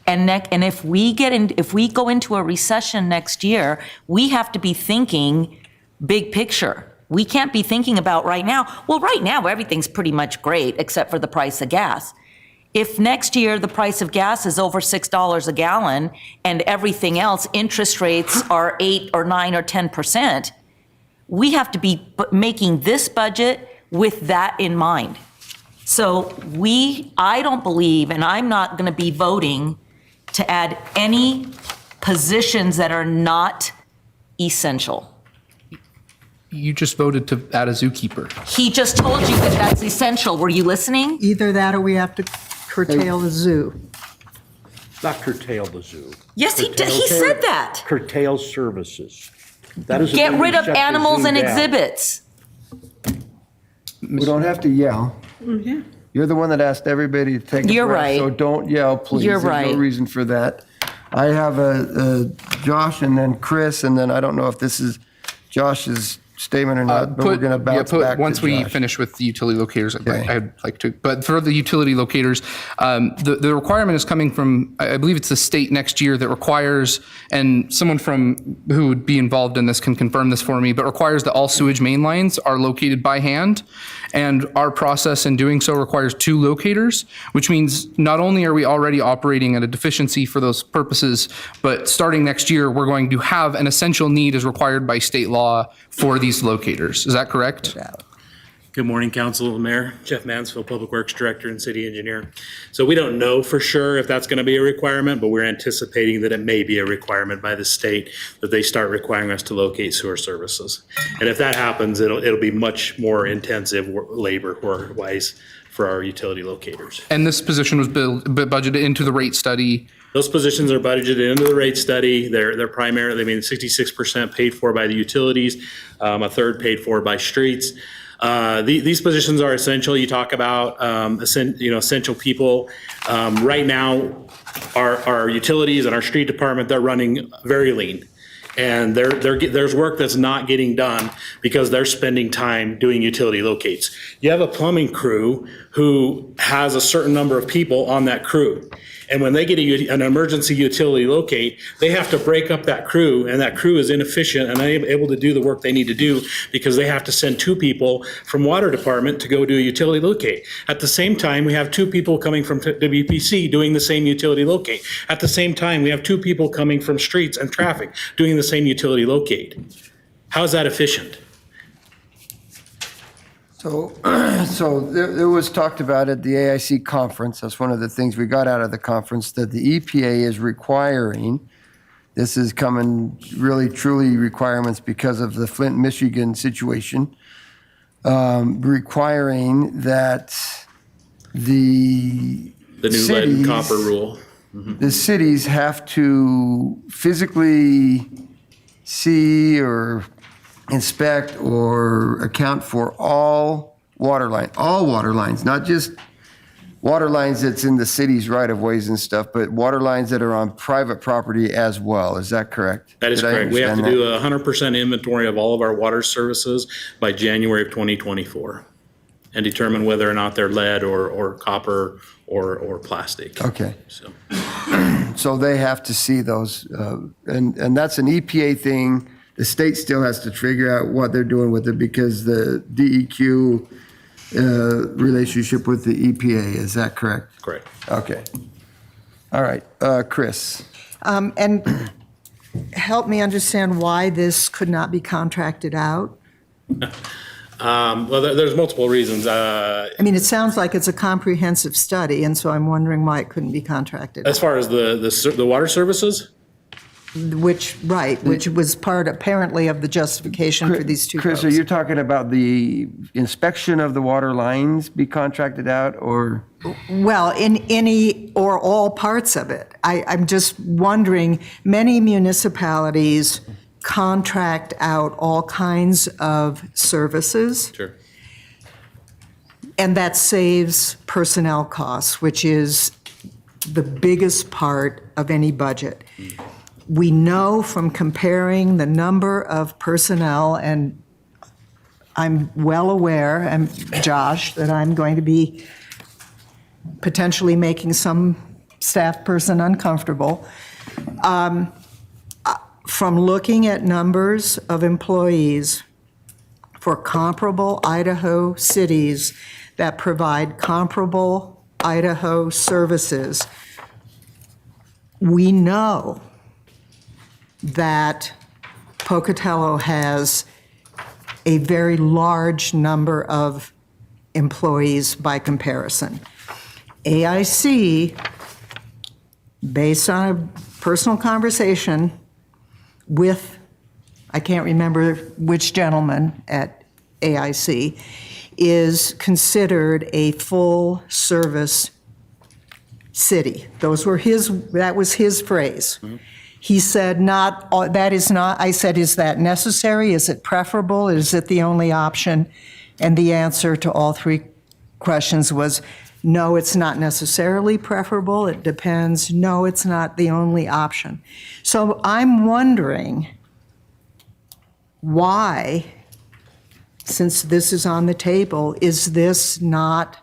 and if we go into a recession next year, we have to be thinking big picture. We can't be thinking about right now. Well, right now, everything's pretty much great except for the price of gas. If next year the price of gas is over $6 a gallon and everything else, interest rates are 8 or 9 or 10%, we have to be making this budget with that in mind. So I don't believe, and I'm not going to be voting to add any positions that are not essential. You just voted to add a zookeeper. He just told you that that's essential. Were you listening? Either that or we have to curtail the zoo. Not curtail the zoo. Yes, he did. He said that. Curtail services. That is. Get rid of animals and exhibits. We don't have to yell. Yeah. You're the one that asked everybody to take a breath. You're right. So don't yell, please. You're There's right. no reason for that. I have a Josh and then Chris, and then I don't know if this is Josh's statement or not, but we're going to bounce back to once we Josh. finish with the utility locators, Okay. I'd like to. But for the utility locators, the requirement is coming from, I believe it's the state next year that requires, and someone who would be involved in this can confirm this for me, but requires that all sewage main lines are located by hand. And our process in doing so requires 2 locators, which means not only are we already operating at a deficiency for those purposes, but starting next year, we're going to have an essential need as required by state law for these locators. Is that correct? Good morning, Council, Mayor. Jeff Mansfield, Public Works Director and City Engineer. So we don't know for sure if that's going to be a requirement, but we're anticipating that it may be a requirement by the state that they start requiring us to locate sewer services. And if that happens, it'll be much more intensive labor-wise for our utility locators. And this position was budgeted into the rate study. Those positions are budgeted into the rate study. They're primarily, 66% paid for by the utilities, a third paid for by streets. These positions are essential. You talk about essential people. Right now, our utilities and our street department, they're running very lean. And there's work that's not getting done because they're spending time doing utility locates. You have a plumbing crew who has a certain number of people on that crew. And when they get an emergency utility locate, they have to break up that crew, and that crew is inefficient and unable to do the work they need to do because they have to send 2 people from water department to go do a utility locate. At the same time, we have 2 people coming from WPC doing the same utility locate. At the same time, we have 2 people coming from streets and traffic doing the same utility locate. How is that efficient? So, so there was talked about at the AIC conference, that's one of the things we got out of the conference, that the EPA is requiring, this is coming really truly requirements because of the Flint, Michigan situation, requiring that the The new lead and copper rule. the cities have to physically see or inspect or account for all water lines, not just water lines that's in the city's right of ways and stuff, but water lines that are on private property as well. Is that correct? That is Did I correct. We have to understand do a 100% inventory of all of our water services by January of 2024 and determine whether or not they're lead or copper or plastic. that? Okay. So. So they have to see those, and that's an EPA thing. The state still has to figure out what they're doing with it because the DEQ relationship with the EPA, is that correct? Correct. Okay. All right, Chris. And help me understand why this could not be contracted out? Well, there's multiple reasons. I mean, it sounds like it's a comprehensive study, and so I'm wondering why it couldn't be contracted As out. far as the water services, Which was part apparently of the justification for these two Chris, votes. are you talking about the inspection of the water lines be contracted out, or? Well, in any or all parts of it. I'm just wondering, many municipalities contract out all kinds of services, sure. and that saves personnel costs, which is the biggest part of any budget. We know from comparing the number of personnel, and I'm well aware, and Josh, that I'm going to be potentially making some staff person uncomfortable. From looking at numbers of employees for comparable Idaho cities that provide comparable Idaho services, we know that Pocatello has a very large number of employees by comparison. AIC, based on a personal conversation with, I can't remember which gentleman at AIC, is considered a full-service city. That was his phrase. Mm-hmm. He said, that is not, I said, is that necessary? Is it preferable? Is it the only option? And the answer to all three questions was, no, it's not necessarily preferable. It depends. No, it's not the only option. So I'm wondering why, since this is on the table, is this not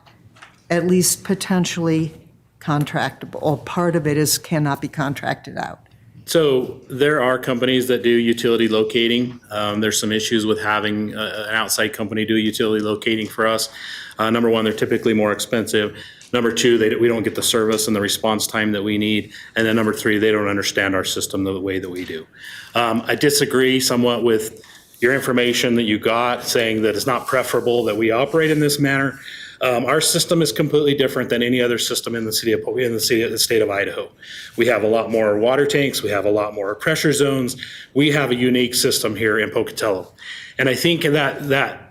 at least potentially contractable, or part of it cannot be contracted out? So there are companies that do utility locating. There's some issues with having an outside company do utility locating for us. Number one, they're typically more expensive. Number two, we don't get the service and the response time that we need. And then number three, they don't understand our system the way that we do. I disagree somewhat with your information that you got saying that it's not preferable that we operate in this manner. Our system is completely different than any other system in the state of Idaho. We have a lot more water tanks. We have a lot more pressure zones. We have a unique system here in Pocatello. And I think that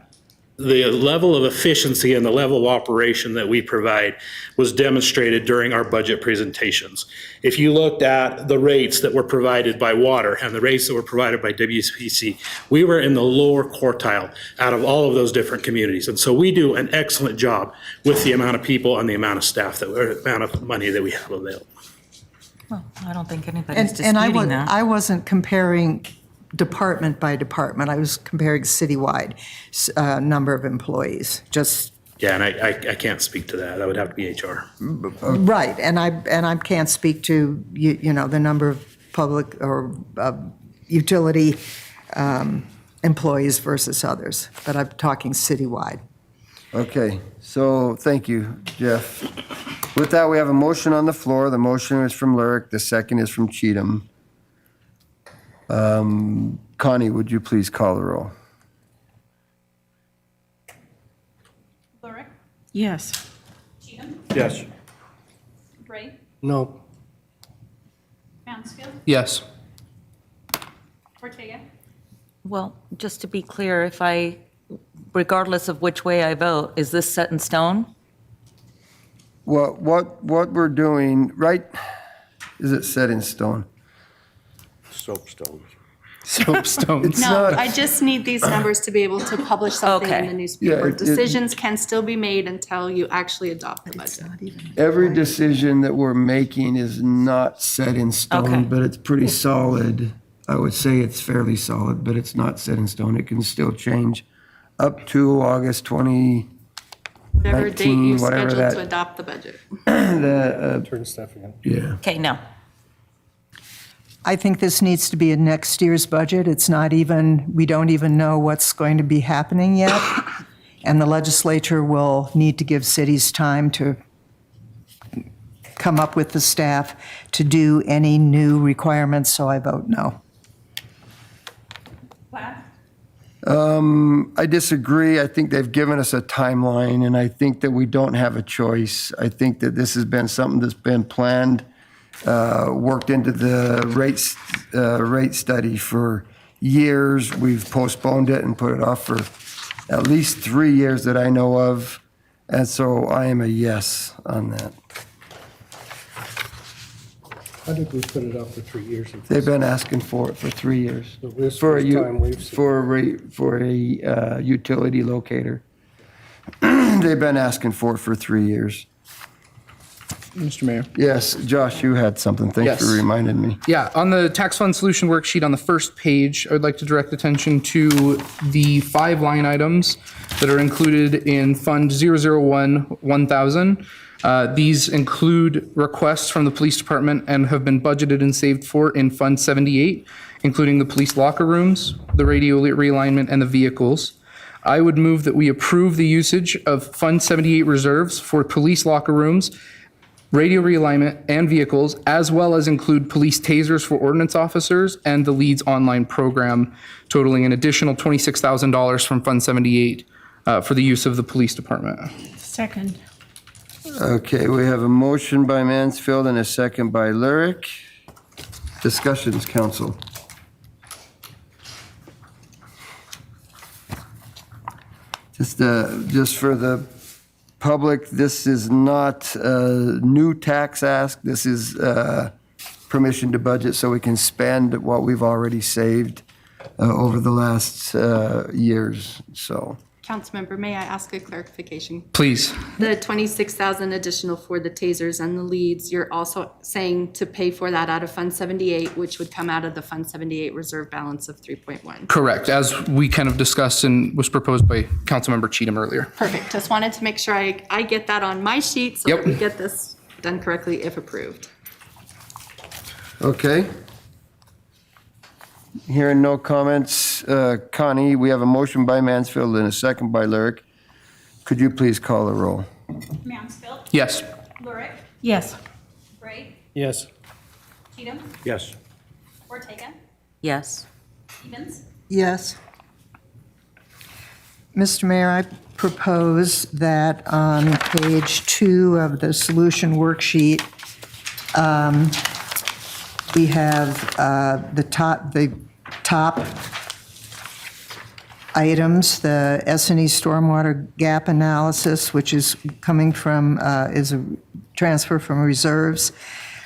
the level of efficiency and the level of operation that we provide was demonstrated during our budget presentations. If you looked at the rates that were provided by water and the rates that were provided by WPC, we were in the lower quartile out of all of those different communities. And so we do an excellent job with the amount of people and the amount of staff, the amount of money that we have available. Well, I don't think anybody's And disputing that. I wasn't comparing department by department. I was comparing citywide number of employees, just. Yeah, and I can't speak to that. That would have to be HR. Right, and I can't speak to, the number of public or utility employees versus others, but I'm talking citywide. Okay, so thank you, Jeff. With that, we have a motion on the floor. The motion is from Lyric, the second is from Cheatham. Connie, would you please call the roll? Yes. Cheatham, Yes. Gray, No. Mansfield, Yes. Ortega. Well, just to be clear, regardless of which way I vote, is this set in stone? What we're doing, right, is it set in stone? Soapstone. Soapstones. It's No, not- I just need these numbers to be able to publish something in Okay. the newspaper. Yeah, it- Decisions can still be made until you actually adopt the budget. Every decision that we're making is not set in Okay. stone, but it's pretty solid. I would say it's fairly solid, but it's not set in stone. It can still change up to August 20, Whatever date 19, you whatever schedule to that- adopt the budget. Turn stuff again. yeah. Okay, no. I think this needs to be in next year's budget. It's not even, we don't even know what's going to be happening yet. And the legislature will need to give cities time to come up with the staff to do any new requirements, so I vote no. Plath, I disagree. I think they've given us a timeline, and I think that we don't have a choice. I think that this has been something that's been planned, worked into the rate study for years. We've postponed it and put it off for at least 3 years that I know of, and so I am a yes on that. How did we put it up for 3 years? They've been asking for it for 3 years. So this For a, first time we've seen- for a utility locator. They've been asking for it for 3 years. Mr. Mayor. Yes, Josh, you had something. Thanks Yes. for reminding me. Yeah, on the tax fund solution worksheet on the first page, I would like to direct attention to the 5 line items that are included in Fund 001-1000. These include requests from the police department and have been budgeted and saved for in Fund 78, including the police locker rooms, the radio realignment, and the vehicles. I would move that we approve the usage of Fund 78 reserves for police locker rooms, radio realignment, and vehicles, as well as include police tasers for ordinance officers and the LEADS online program, totaling an additional $26,000 from Fund 78 for the use of the police department. Second. Okay, we have a motion by Mansfield and a second by Lyric. Discussions, council. Just for the public, this is not a new tax ask. This is permission to budget so we can spend what we've already saved over the last years, so. Councilmember, may I ask a clarification? Please. The 26,000 additional for the tasers and the leads, you're also saying to pay for that out of Fund 78, which would come out of the Fund 78 reserve balance of 3.1. Correct, as we kind of discussed and was proposed by Councilmember Cheatham earlier. Perfect. Just wanted to make sure I get that on my sheet so Yep. that we get this done correctly if approved. Okay. Hearing no comments, Connie, we have a motion by Mansfield and a second by Lyric. Could you please call the roll? Mansfield, Yes. Lurick, Yes. Gray, Yes. Cheatham, Yes. Ortega, Yes. Stevens, Yes. Mr. Mayor, I propose that on page 2 of the solution worksheet, we have the top items, the S&E stormwater gap analysis, which is coming from, is a transfer from reserves.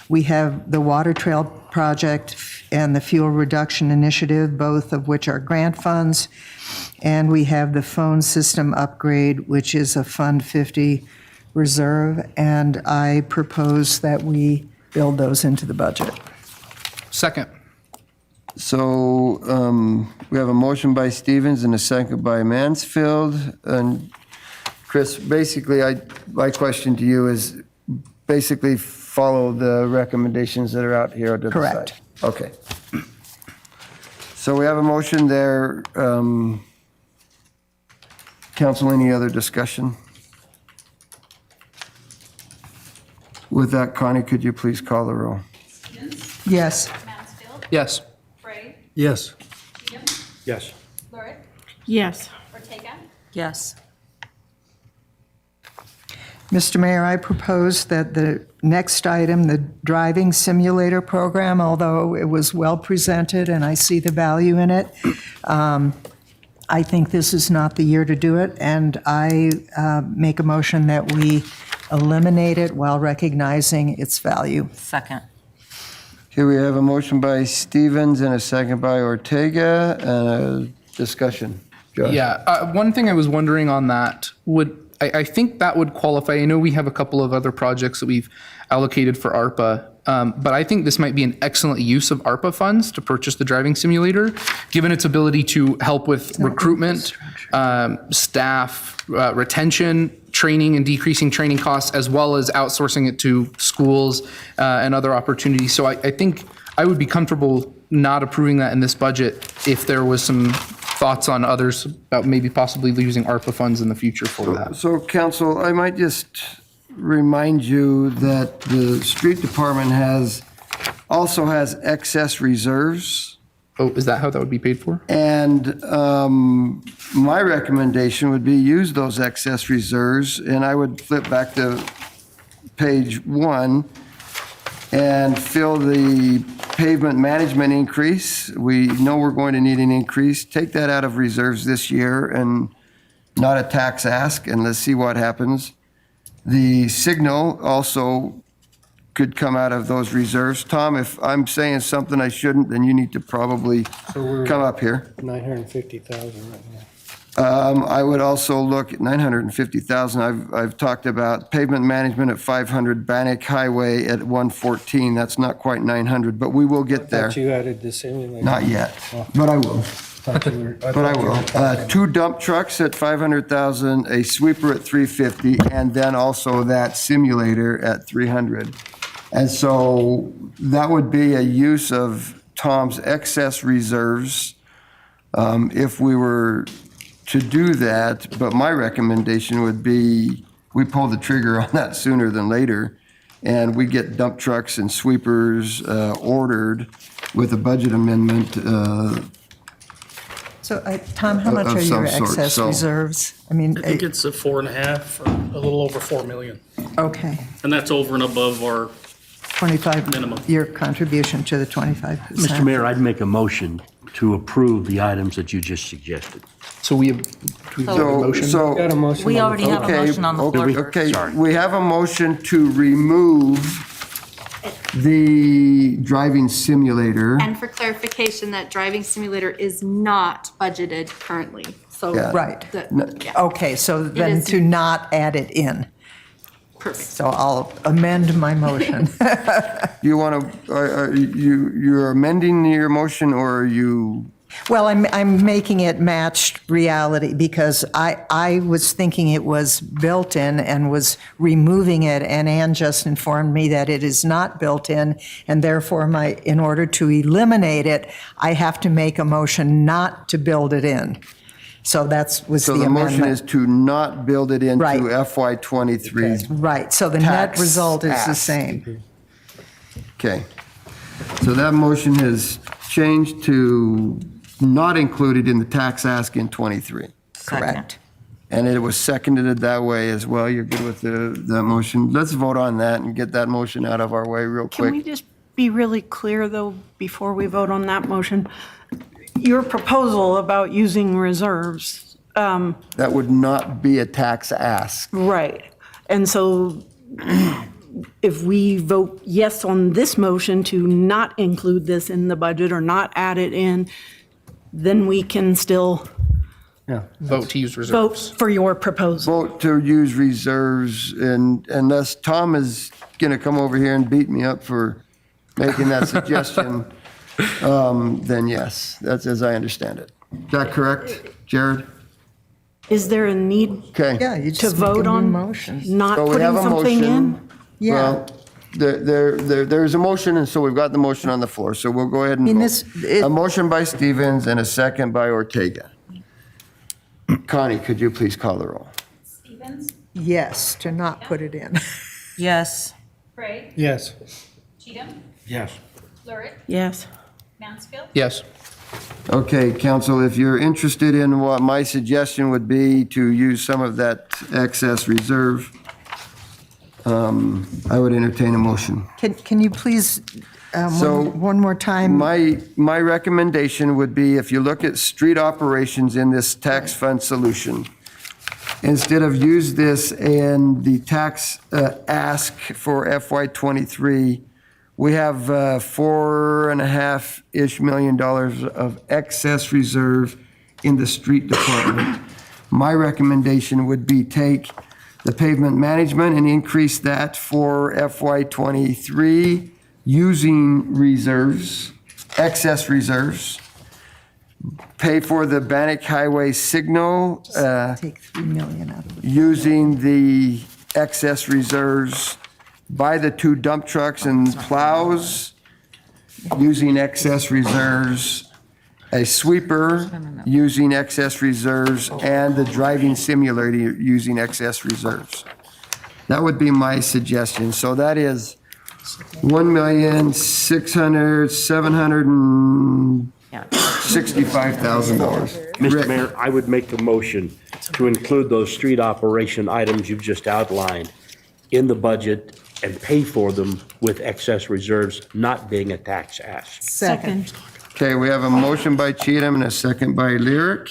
We have the water trail project and the fuel reduction initiative, both of which are grant funds. And we have the phone system upgrade, which is a Fund 50 reserve. And I propose that we build those into the budget. Second. So we have a motion by Stevens and a second by Mansfield. And Chris, basically, my question to you is basically follow the recommendations that are out here to the side. Correct. Okay. So we have a motion there. Council, any other discussion? With that, Connie, could you please call the roll? Stevens, Yes. Mansfield, Yes. Gray, Yes. Cheatham, Yes. Lurick, Yes. Ortega, Yes. Mr. Mayor, I propose that the next item, the driving simulator program, although it was well presented and I see the value in it, I think this is not the year to do it, and I make a motion that we eliminate it while recognizing its value. Second. Here we have a motion by Stevens and a second by Ortega, and a discussion. Josh? Yeah, one thing I was wondering on that I think that would qualify. I know we have a couple of other projects that we've allocated for Arpa, but I think this might be an excellent use of Arpa funds to purchase the driving simulator, given its ability to help with recruitment, staff, retention, training and decreasing training costs, as well as outsourcing it to schools and other opportunities. So I think I would be comfortable not approving that in this budget if there was some thoughts on others about maybe possibly using ARPA funds in the future for that. So, council, I might just remind you that the street department also has excess reserves. Oh, is that how that would be paid for? And my recommendation would be use those excess reserves, and I would flip back to page 1 and fill the pavement management increase. We know we're going to need an increase. Take that out of reserves this year and not a tax ask, and let's see what happens. The signal also could come out of those reserves. Tom, if I'm saying something I shouldn't, then you need to probably come up here. 950,000 right now. I would also look at 950,000. I've talked about pavement management at 500, Bannock Highway at 114. That's not quite 900, but we will get there. Thought you added the simulator. Not yet, but I will. Thought you were- But I will. 2 dump trucks at 500,000, a sweeper at 350, and then also that simulator at 300. And so that would be a use of Tom's excess reserves if we were to do that. But my recommendation would be we pull the trigger on that sooner than later, and we get dump trucks and sweepers ordered with a budget amendment. So, Tom, how much Of are some your sort, excess so- reserves? I mean, I think it's a 4.5, or a little over 4 million. okay, And that's over and above our 25, minimum. your contribution to the 25%. Mr. Mayor, I'd make a motion to approve the items that you just suggested. So we have, do we have a motion? So, Got a motion We on the already have a okay, motion on the floor. okay, Sorry. we have a motion to remove the driving simulator. And for clarification, that driving simulator is not budgeted currently, so. Yeah. Right. Yeah, Okay, so then is- to not add it in. perfect. So I'll amend my motion. You want to, you're amending your motion, or are you? Well, I'm making it matched reality because I was thinking it was built in and was removing it, and Ann just informed me that it is not built in, and therefore in order to eliminate it, I have to make a motion not to build it in. So was So the the motion is amendment. to not build it into Right. FY '23. Right, so the net Tax result is the ask. same. Okay. So that motion has changed to not included in the tax ask in '23. Correct. And it was seconded that way as well. You're good with the motion. Let's vote on that and get that motion out of our way real Can we quick. just be really clear, though, before we vote on that motion? Your proposal about using reserves, That would not be a tax ask. right. And so if we vote yes on this motion to not include this in the budget or not add it in, then we can still Yeah. Vote to use reserves. vote for your proposal. Vote to use reserves, and unless Tom is going to come over here and beat me up for making that suggestion, then yes, that's as I understand it. Is that correct, Jared? Is there a need Okay. Yeah, you to just make a vote new on motion. not So we putting have a something in? motion. Yeah. Well, there's a motion, and so we've got the motion on the floor, so we'll go ahead and mean, vote. A motion by Stevens and a second by Ortega. Connie, could you please call the roll? Stevens, Yes, to not put it in. Yes. Gray, Yes. Cheatham, Yes. Lurick, Yes. Mansfield, Yes. Okay, council, if you're interested in what my suggestion would be to use some of that excess reserve, I would entertain a motion. Can you please, So, one more time? My recommendation would be, if you look at street operations in this tax fund solution, instead of use this and the tax ask for FY '23, we have $4.5-ish million of excess reserve in the street department. My recommendation would be take the pavement management and increase that for FY '23 using reserves, excess reserves. Pay for the Bannock Highway signal Take 3 million out of it. using the excess reserves. Buy the 2 dump trucks and plows using excess reserves. A sweeper using excess reserves, and the driving simulator using excess reserves. That would be my suggestion. So that is $1,765,000. Mr. Mayor, I would make a motion to include those street operation items you've just outlined in the budget and pay for them with excess reserves, not being a tax ask. Second. Okay, we have a motion by Cheatham and a second by Lyric.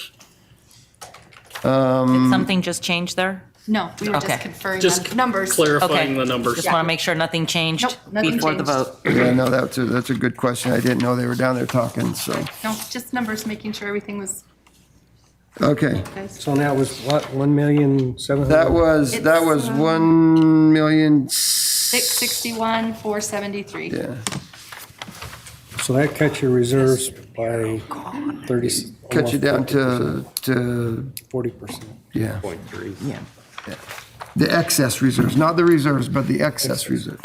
Did something just change there? No, we were just Okay. conferring Just on numbers. clarifying Okay. the numbers. Just want to make sure nothing changed Nope, nothing before the changed. vote. Yeah, no, that's a good question. I didn't know they were down there talking, so, No, just numbers, making sure everything was, okay. So now it was what, 1,700,000? That was It's, 1,000,000. 661, 473. Yeah, So that cuts your reserves by 30. cut you down almost to, 40%. yeah, 0.3. Yeah. the excess reserves, not the reserves, but the excess reserves.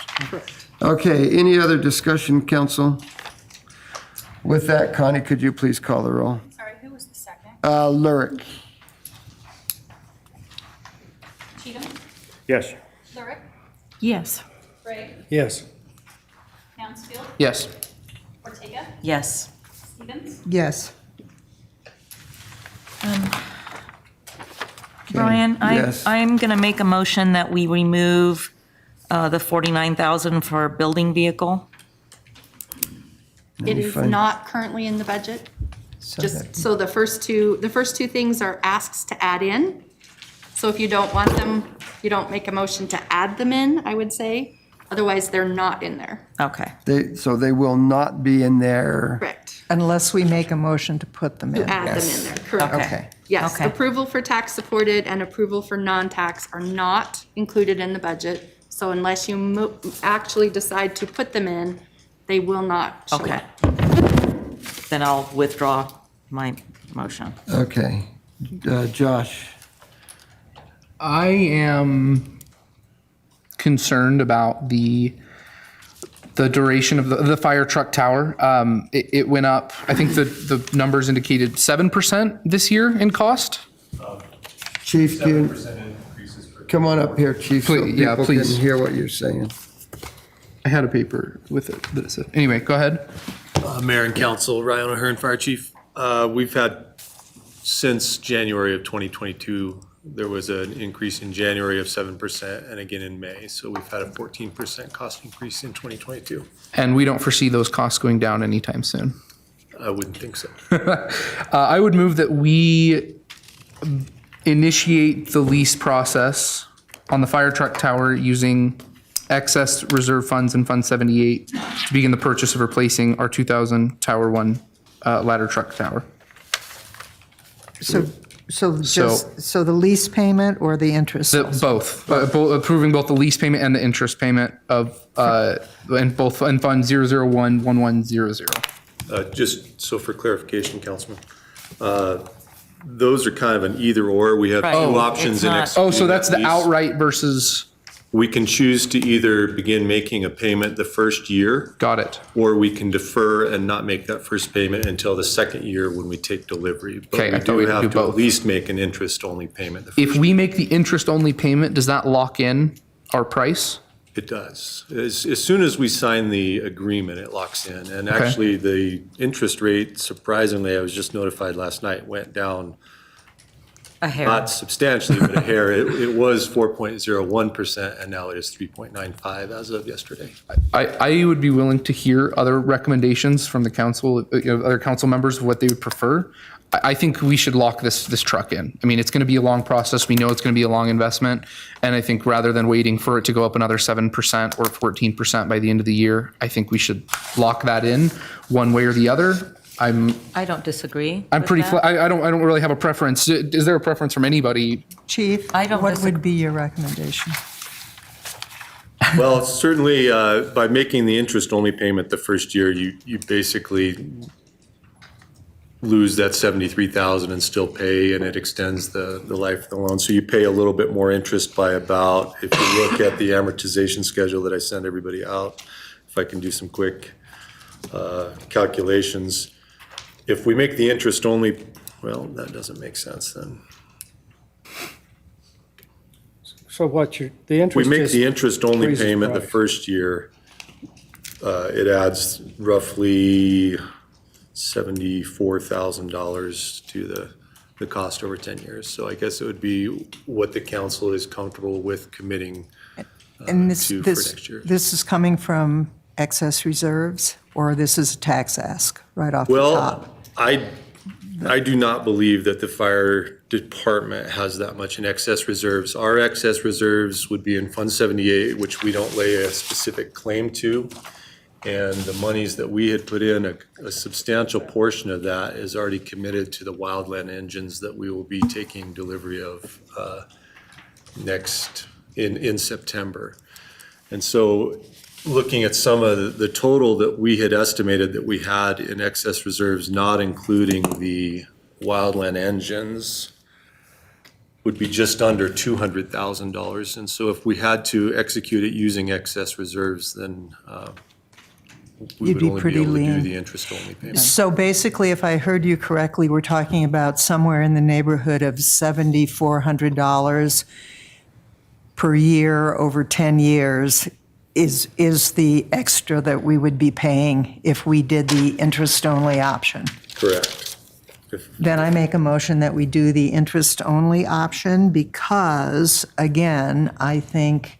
Okay, any other discussion, council? With that, Connie, could you please call the roll? Sorry, who was the second? Lyric. Cheatham? Yes. Lurick? Yes. Gray? Yes. Mansfield? Yes. Ortega? Yes. Stevens? Yes. Brian, yes. I'm going to make a motion that we remove the 49,000 for building vehicle. It is Fine. not currently in the budget. So Just, that- so the first two things are asks to add in. So if you don't want them, you don't make a motion to add them in, I would say. Otherwise, they're not in there. Okay. So they will not be in there. Correct. Unless we make a motion to put them in. Add them in there, correct. Okay. Yes, Okay. approval for tax supported and approval for non-tax are not included in the budget. So unless you actually decide to put them in, they will not show Okay. up. Then I'll withdraw my motion. Okay. Josh? I am concerned about the duration of the fire truck tower. It went up, I think the numbers indicated 7% this year in cost. Chief, come on up here, Chief, so Please, yeah, people can please. hear what you're saying. I had a paper with it that it said, anyway, go ahead. Mayor and Council, Ryan O'Hearn, Fire Chief. We've had, since January of 2022, there was an increase in January of 7% and again in May. So we've had a 14% cost increase in 2022. And we don't foresee those costs going down anytime soon. I wouldn't think so. I would move that we initiate the lease process on the fire truck tower using excess reserve funds in Fund 78 to begin the purchase of replacing our 2000 Tower 1 ladder truck tower. So the lease payment or the interest? Both, approving both the lease payment and the interest payment of, in Fund 0011100. Just so for clarification, Councilman, those are kind of an either or. We have Right. two Oh, options it's in not- executing Oh, so that's that the lease. outright versus, We can choose to either begin making a payment the first year, got it. or we can defer and not make that first payment until the second year when we take delivery. Okay, I But thought we we do could have do to at both. least make an interest-only payment. the If first we make the interest-only payment, does that lock in our price? It does. As soon as we sign the agreement, it locks in. And Okay. actually, the interest rate, surprisingly, I was just notified last night, went down A hair. Not substantially, but a hair. It was 4.01%, and now it is 3.95 as of yesterday. I would be willing to hear other recommendations from the council, other council members, what they would prefer. I think we should lock this truck in. I mean, it's going to be a long process. We know it's going to be a long investment. And I think rather than waiting for it to go up another 7% or 14% by the end of the year, I think we should lock that in one way or the other. I don't disagree. I'm with pretty, that. I don't really have a preference. Is there a preference from anybody? Chief, I don't what disagree. would be your recommendation? Well, certainly by making the interest-only payment the first year, you basically lose that $73,000 and still pay, and it extends the life of the loan. So you pay a little bit more interest by about, if you look at the amortization schedule that I send everybody out, if I can do some quick calculations. If we make the interest only, well, that doesn't make sense then. So what the We interest make is the interest-only freezes payment the price. first year, it adds roughly $74,000 to the cost over 10 years. So I guess it would be what the council is comfortable with committing And this, to for this, next year. this is coming from excess reserves, or this is a tax ask right off the Well, top? I do not believe that the fire department has that much in excess reserves. Our excess reserves would be in Fund 78, which we don't lay a specific claim to. And the monies that we had put in, a substantial portion of that is already committed to the wildland engines that we will be taking delivery of in September. And so looking at some of the total that we had estimated that we had in excess reserves, not including the wildland engines, would be just under $200,000. And so if we had to execute it using excess reserves, then we You'd would be only be pretty able to do lean. the interest-only payment. So basically, if I heard you correctly, we're talking about somewhere in the neighborhood of $7,400 per year over 10 years is the extra that we would be paying if we did the interest-only option. Correct. Then I make a motion that we do the interest-only option because, again, I think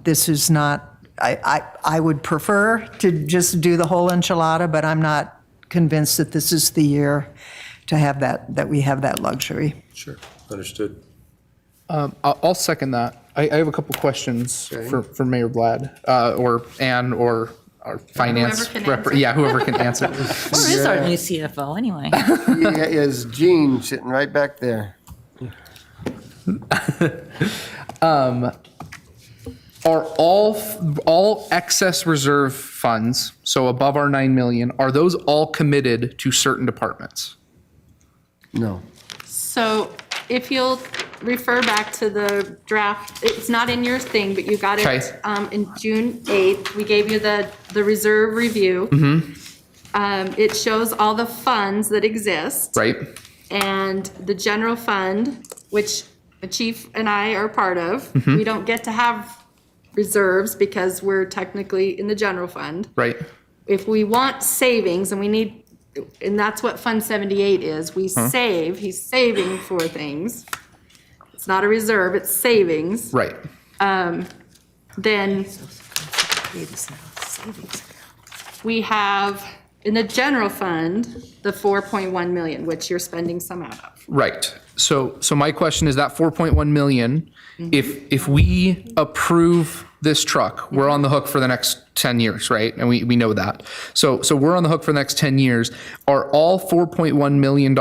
this is not, I would prefer to just do the whole enchilada, but I'm not convinced that this is the year to have that we have that luxury. Sure, understood. I'll second that. I have a couple questions for Mayor Vlad, or Ann, or our finance. Whoever can answer. Yeah, whoever can answer. Where is our new CFO anyway? Yeah, is Gene sitting right back there. Are all excess reserve funds, so above our 9 million, are those all committed to certain departments? No. So if you'll refer back to the draft, it's not in your thing, but you got Okay. it in June 8th. We gave you the reserve review. It shows all the funds that exist. Right? And the general fund, which the chief and I are part of, we don't get to have reserves because we're technically in the general fund. Right. If we want savings, and we need, and that's what Fund 78 is, we save, he's saving for things. It's not a reserve, it's savings. Right. Then we have, in the general fund, the 4.1 million, which you're spending some out of. Right. So my question is that 4.1 million, if we approve this truck, we're on the hook for the next 10 years, right? And we know that. So we're on the hook for the next 10 years. Are all $4.1 million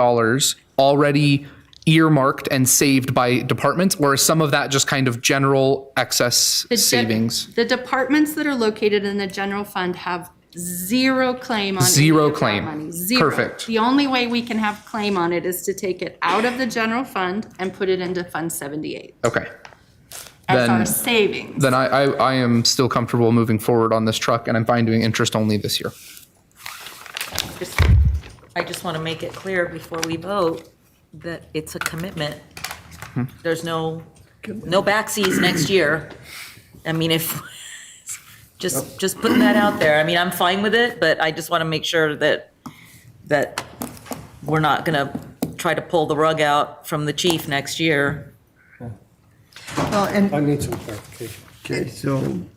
already earmarked and saved by departments, or is some of that just kind of general excess savings? The departments that are located in the general fund have zero claim on any Zero of that claim. money. Zero. Perfect. The only way we can have claim on it is to take it out of the general fund and put it into Fund 78 Okay. as our Then- savings. Then I am still comfortable moving forward on this truck, and I'm fine doing interest only this year. I just want to make it clear before we vote that it's a commitment. There's no backsies next year. I mean, just putting that out there. I mean, I'm fine with it, but I just want to make sure that we're not going to try to pull the rug out from the chief next year. Well, and I need some clarification. Okay,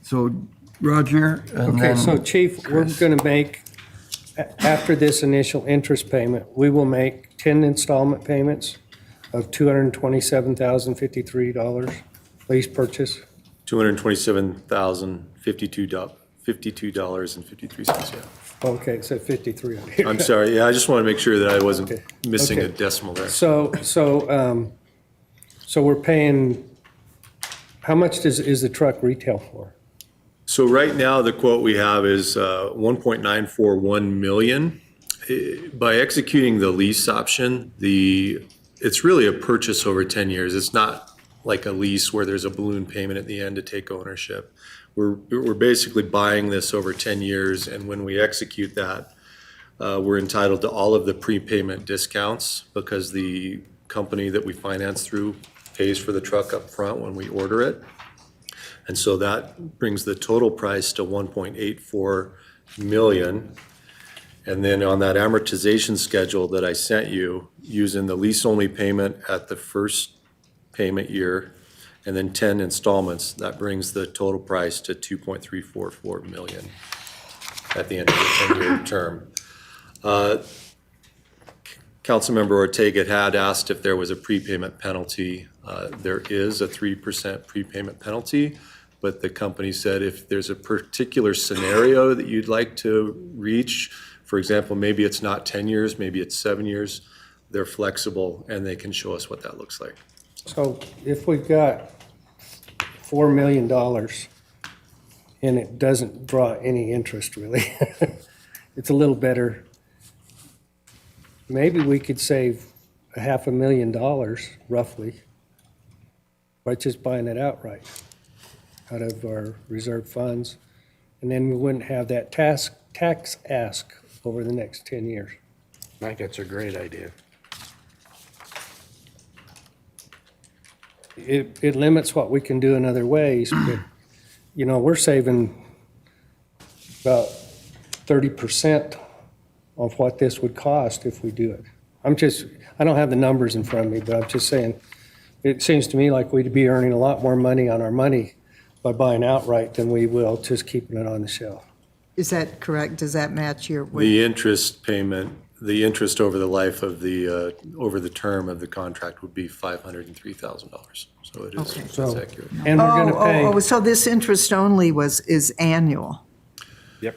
so Roger, and Okay, then so Chief, we're going to make, after this initial interest payment, we will make 10 installment payments of $227,053 lease purchase. $227,052.53, yeah. Okay, so 53 on here. I'm sorry, yeah, I just want to make sure that I wasn't Okay. missing a Okay. decimal there. So we're paying, how much is the truck retail for? So right now, the quote we have is 1.941 million. By executing the lease option, it's really a purchase over 10 years. It's not like a lease where there's a balloon payment at the end to take ownership. We're basically buying this over 10 years, and when we execute that, we're entitled to all of the prepayment discounts because the company that we finance through pays for the truck up front when we order it. And so that brings the total price to 1.84 million. And then on that amortization schedule that I sent you, using the lease-only payment at the first payment year and then 10 installments, that brings the total price to 2.344 million at the end of the 10-year term. Councilmember Ortega had asked if there was a prepayment penalty. There is a 3% prepayment penalty, but the company said if there's a particular scenario that you'd like to reach, for example, maybe it's not 10 years, maybe it's 7 years, they're flexible and they can show us what that looks like. So if we've got $4 million and it doesn't draw any interest really, it's a little better. Maybe we could save $500,000 roughly by just buying it outright out of our reserve funds. And then we wouldn't have that tax ask over the next 10 years. I think that's a great idea. It limits what we can do in other ways, but, you know, we're saving about 30% of what this would cost if we do it. I don't have the numbers in front of me, but I'm just saying, it seems to me like we'd be earning a lot more money on our money by buying outright than we will just keeping it on the shelf. is that correct? Does that match your? The interest payment, the interest over the life of over the term of the contract would be $503,000. So it is, Okay. it's So- accurate. And we're going to pay. Oh, so this interest only is annual? Yep.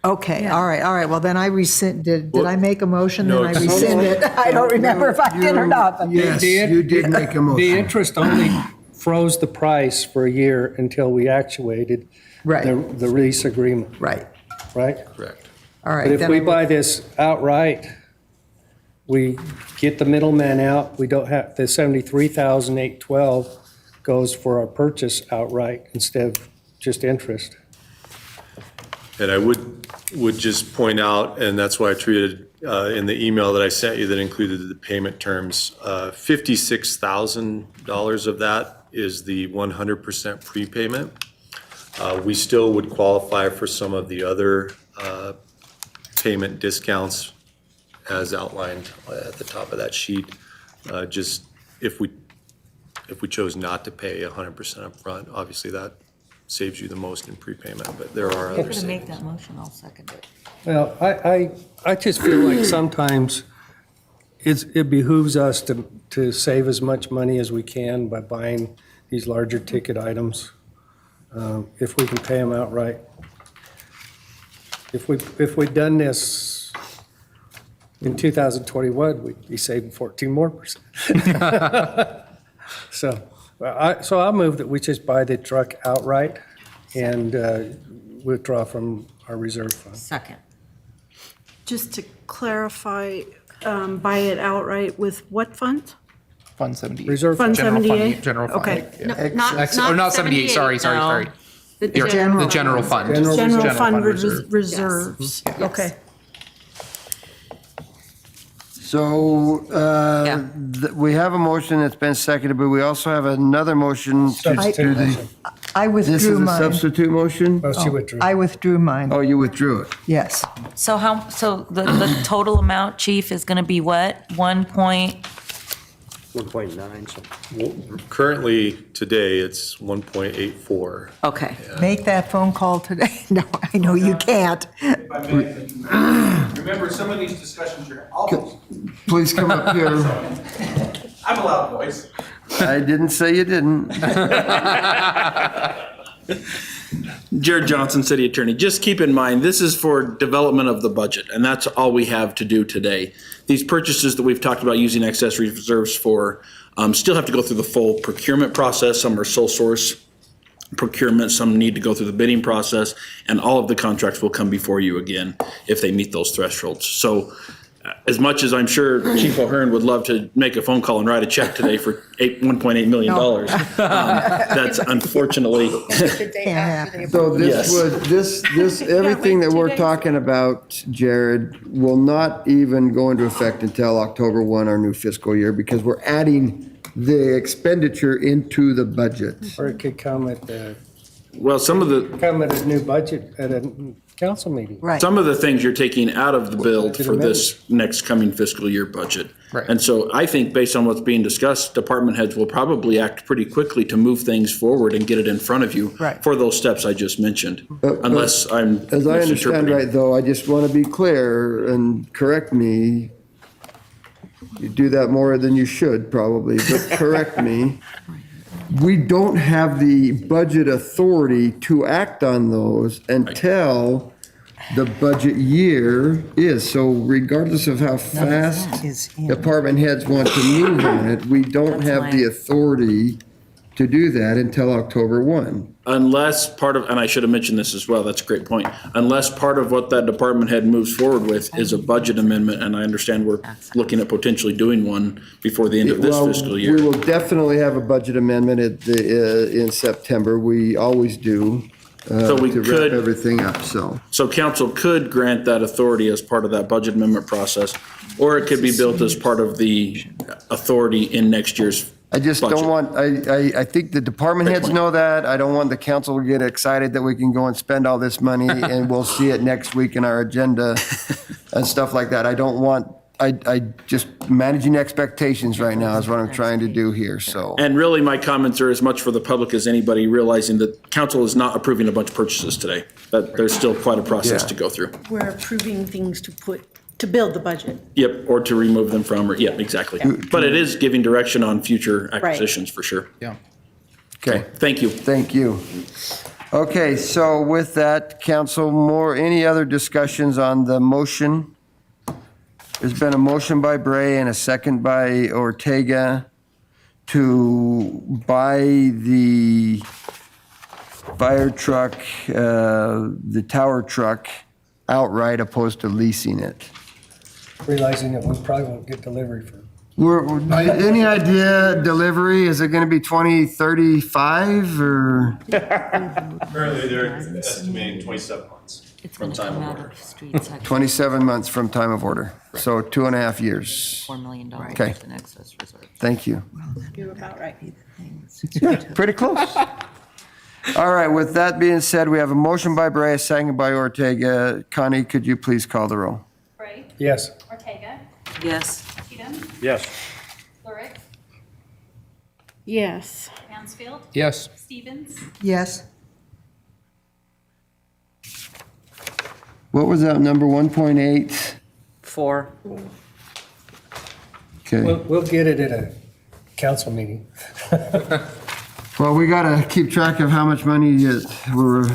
Okay, all right. Well, then I rescind, did I make a motion? Then No, I it's- rescind it. I don't remember if I did or not. but- Yes, you did make a motion. The interest only froze the price for a year until we actuated Right. the lease agreement, Right, right? Correct. all right. But if then we I will- buy this outright, we get the middleman out, we don't have, the 73,812 goes for our purchase outright instead of just interest. And I would just point out, and that's why I treated in the email that I sent you that included the payment terms, $56,000 of that is the 100% prepayment. We still would qualify for some of the other payment discounts as outlined at the top of that sheet. Just if we chose not to pay 100% upfront, obviously that saves you the most in prepayment, but there are If other you're going to make savings. that motion, I'll second it. Well, I just feel like sometimes it behooves us to save as much money as we can by buying these larger ticket items, if we can pay them outright. If we'd done this in 2021, we'd be saving 14% more. So I'll move that we just buy the truck outright and withdraw from our reserve fund. Second. Just to clarify, buy it outright with what funds? Fund 78. Reserve Fund General fund, 78? general fund. Okay. Yeah. No, Not 78, sorry. No. The You're- general The general fund. General fund reserve. reserves, okay. So we have a motion that's been seconded, but we also have another motion to Substitute do the, motion. I This is withdrew a mine. substitute motion? Oh, she withdrew. I withdrew mine, Oh, you withdrew it. yes. So the total amount, chief, is going to be what? 1.9, so. Currently, today, it's 1.84. Okay. Make that phone call today. No, I know you can't. If I may, remember, some of these discussions are almost, Please come up here. I'm a loud voice. I didn't say you didn't. Jared Johnson, City Attorney, just keep in mind, this is for development of the budget, and that's all we have to do today. These purchases that we've talked about using excess reserves for still have to go through the full procurement process. Some are sole source procurement, some need to go through the bidding process, and all of the contracts will come before you again if they meet those thresholds. So as much as I'm sure Chief O'Hearn would love to make a phone call and write a check today for $1.8 million, that's unfortunately. So this Yes. would, this, everything that we're talking about, Jared, will not even go into effect until October 1, our new fiscal year, because we're adding the expenditure into the budget. Or it could come at a new budget at a council meeting. Right. Some of the things you're taking out of the build for this next coming fiscal year budget. Right. And so I think based on what's being discussed, department heads will probably act pretty quickly to move things forward and get it in front of you Right. for those steps I just mentioned, unless I'm As I understand misinterpreting. right, though, I just want to be clear and correct me. You do that more than you should probably, but correct me. We don't have the budget authority to act on those until the budget year is. So regardless of how fast is in. department heads want to move on it, we don't have the authority to do that until October 1. Unless part of, and I should have mentioned this as well, that's a great point. Unless part of what that department head moves forward with is a budget amendment, and I understand we're looking at potentially doing one before the end of this Well, fiscal year. We will definitely have a budget amendment in September. We always do. So we to wrap could- everything up, so. So council could grant that authority as part of that budget amendment process, or it could be built as part of the authority in next year's I just budget. don't want, I think the department heads know that. I don't want the council to get excited that we can go and spend all this money and we'll see it next week in our agenda and stuff like that. I don't want, I just managing expectations right now is what I'm trying to do here, so. And really, my comments are as much for the public as anybody, realizing that council is not approving a bunch of purchases today. That there's still quite a process Yeah. to go through. We're approving things to build the budget. Yep, or to remove them from, or, yep, exactly. But it is giving direction on future acquisitions, for sure. Yeah. Okay. Thank you. Thank you. Okay, so with that, council, any other discussions on the motion? There's been a motion by Bray and a second by Ortega to buy the fire truck, the tower truck outright opposed to leasing it. Realizing that we probably won't get delivery for. Any idea delivery, is it going to be 2035 or? Currently, they're estimating 27 months It's from going to time come of out order. of streets, actually, 27 months from time of order, so 2.5 years. $4 million Okay. in excess reserve. Thank you. You're about right. Yeah, pretty close. All right, with that being said, we have a motion by Bray, a second by Ortega. Connie, could you please call the roll? Bray? Yes. Ortega? Yes. Cheatham? Yes. Lurick? Yes. Mansfield? Yes. Stevens? Yes, What was that number, 1.8? 4. Okay, We'll get it at a council meeting. well, we got to keep track of how much money we're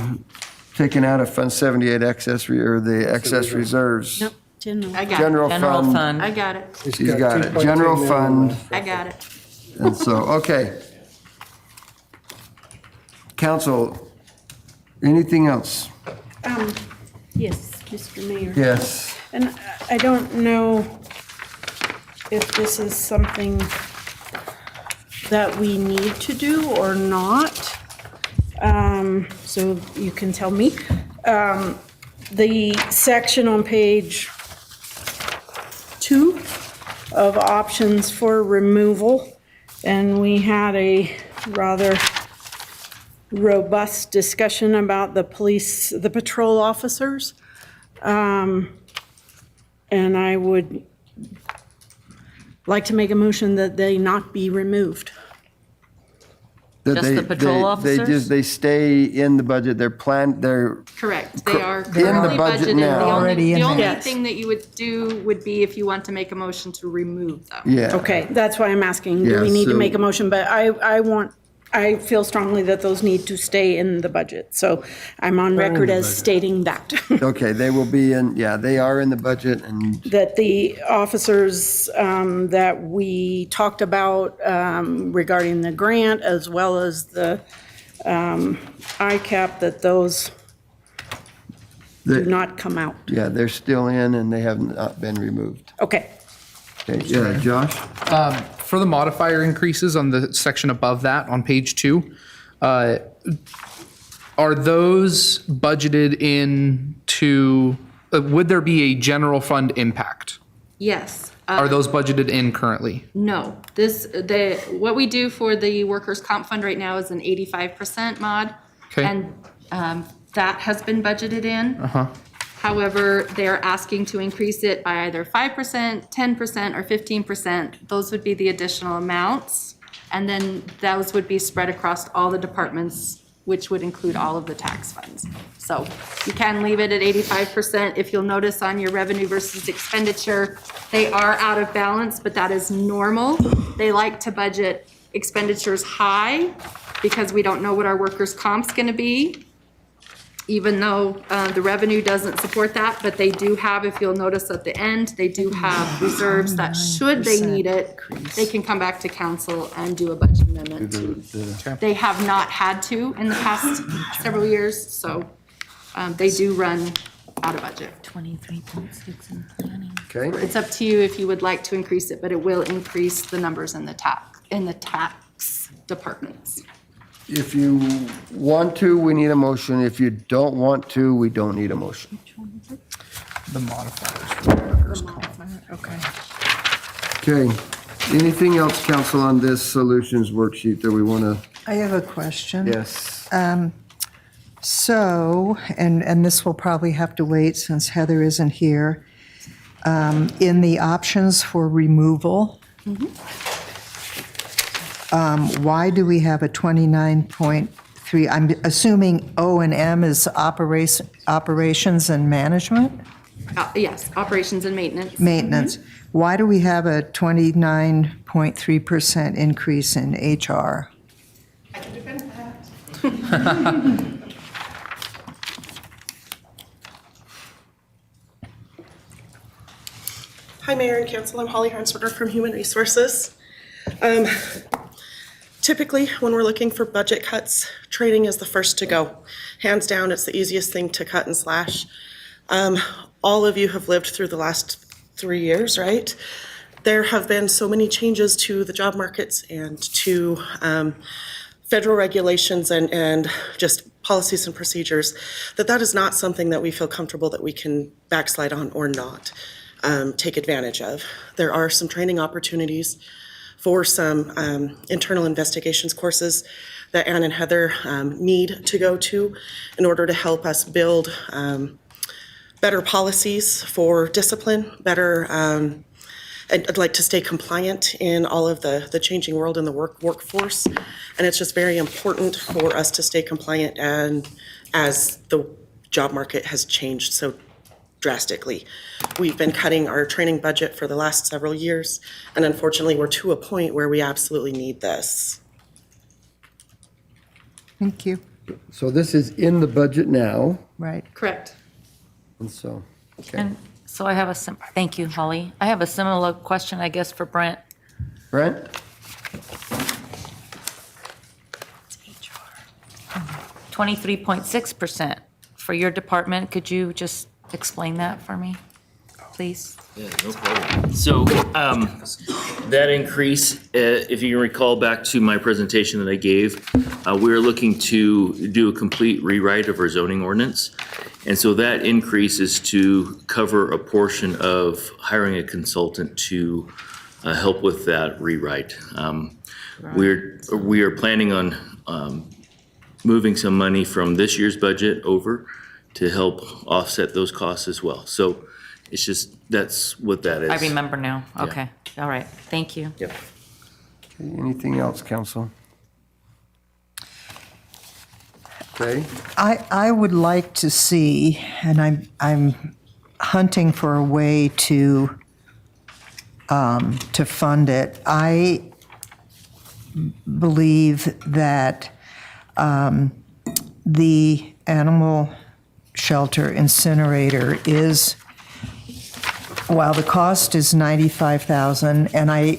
taking out of Fund 78 excess, or the excess reserves. Nope, general. I got it. General General fund. fund. I got it. She's got it. 2.2 General million fund. left. I got it. And so, okay. Council, anything else? Yes, Mr. Mayor. Yes. And I don't know if this is something that we need to do or not. So you can tell me. The section on page 2 of options for removal, and we had a rather robust discussion about the patrol officers. And I would like to make a motion that they not be removed. That Just the patrol officers? They stay in the budget, they're Correct. They are in the currently budget budgeted. now. Already in The only there. thing that you would do would be if you want to make a motion to remove them. Yeah. Okay, that's why I'm asking, do Yeah, we need to so- make a motion? But I feel strongly that those need to stay in the budget. So I'm on record as stating that. Okay, they will be in, yeah, they are in the budget and, That the officers that we talked about regarding the grant as well as the ICAP, that those do not come out. yeah, they're still in and they have not been removed. Okay. Okay, yeah, Josh? For the modifier increases on the section above that on page 2, are those budgeted into, would there be a general fund impact? Yes. Are those budgeted in currently? No, what we do for the workers' comp fund right now is an 85% mod. Okay. And that has been budgeted in. However, they're asking to increase it by either 5%, 10%, or 15%. Those would be the additional amounts. And then those would be spread across all the departments, which would include all of the tax funds. So you can leave it at 85%. If you'll notice on your revenue versus expenditure, they are out of balance, but that is normal. They like to budget expenditures high because we don't know what our workers' comp's gonna be, even though the revenue doesn't support that, but they do have, if you'll notice at the end, they do have reserves that should they need it, they can come back to council and do a budget amendment. They have not had to in the past several years, so they do run out of budget. 23.6 in planning. Okay, It's up to you if you would like to increase it, but it will increase the numbers in the tax departments. if you want to, we need a motion. If you don't want to, we don't need a motion. The modifiers for the workers' comp. Okay. Okay, anything else, council, on this solutions worksheet that we want to, I have a question. yes? So, and this will probably have to wait since Heather isn't here. In the options for removal, why do we have a 29.3? I'm assuming O&M is operations and management? Yes, operations and maintenance. Maintenance. Why do we have a 29.3% increase in HR? I can defend that. Hi, Mayor and Council. I'm Holly Harnsberger from Human Resources. Typically, when we're looking for budget cuts, training is the first to go. Hands down, it's the easiest thing to cut and slash. All of you have lived through the last 3 years, right? There have been so many changes to the job markets and to federal regulations and just policies and procedures, that is not something that we feel comfortable that we can backslide on or not take advantage of. There are some training opportunities for some internal investigations courses that Ann and Heather need to go to in order to help us build better policies for discipline, better, I'd like to stay compliant in all of the changing world in the workforce. And it's just very important for us to stay compliant and as the job market has changed so drastically. We've been cutting our training budget for the last several years, and unfortunately, we're to a point where we absolutely need this. Thank you. So this is in the budget now, Right. Correct. and so, okay. And so I have thank you, Holly. I have a similar question, I guess, for Brent. Brent? 23.6% for your department. Could you just explain that for me, please? Yeah, no problem. So that increase, if you can recall back to my presentation that I gave, we're looking to do a complete rewrite of our zoning ordinance. And so that increase is to cover a portion of hiring a consultant to help with that rewrite. We are planning on moving some money from this year's budget over to help offset those costs as well. So it's just, that's what that is. I remember now. Okay, all right, thank you. Yep. Okay, anything else, council? Okay. I would like to see, and I'm hunting for a way to fund it. I believe that the animal shelter incinerator is, while the cost is $95,000, and I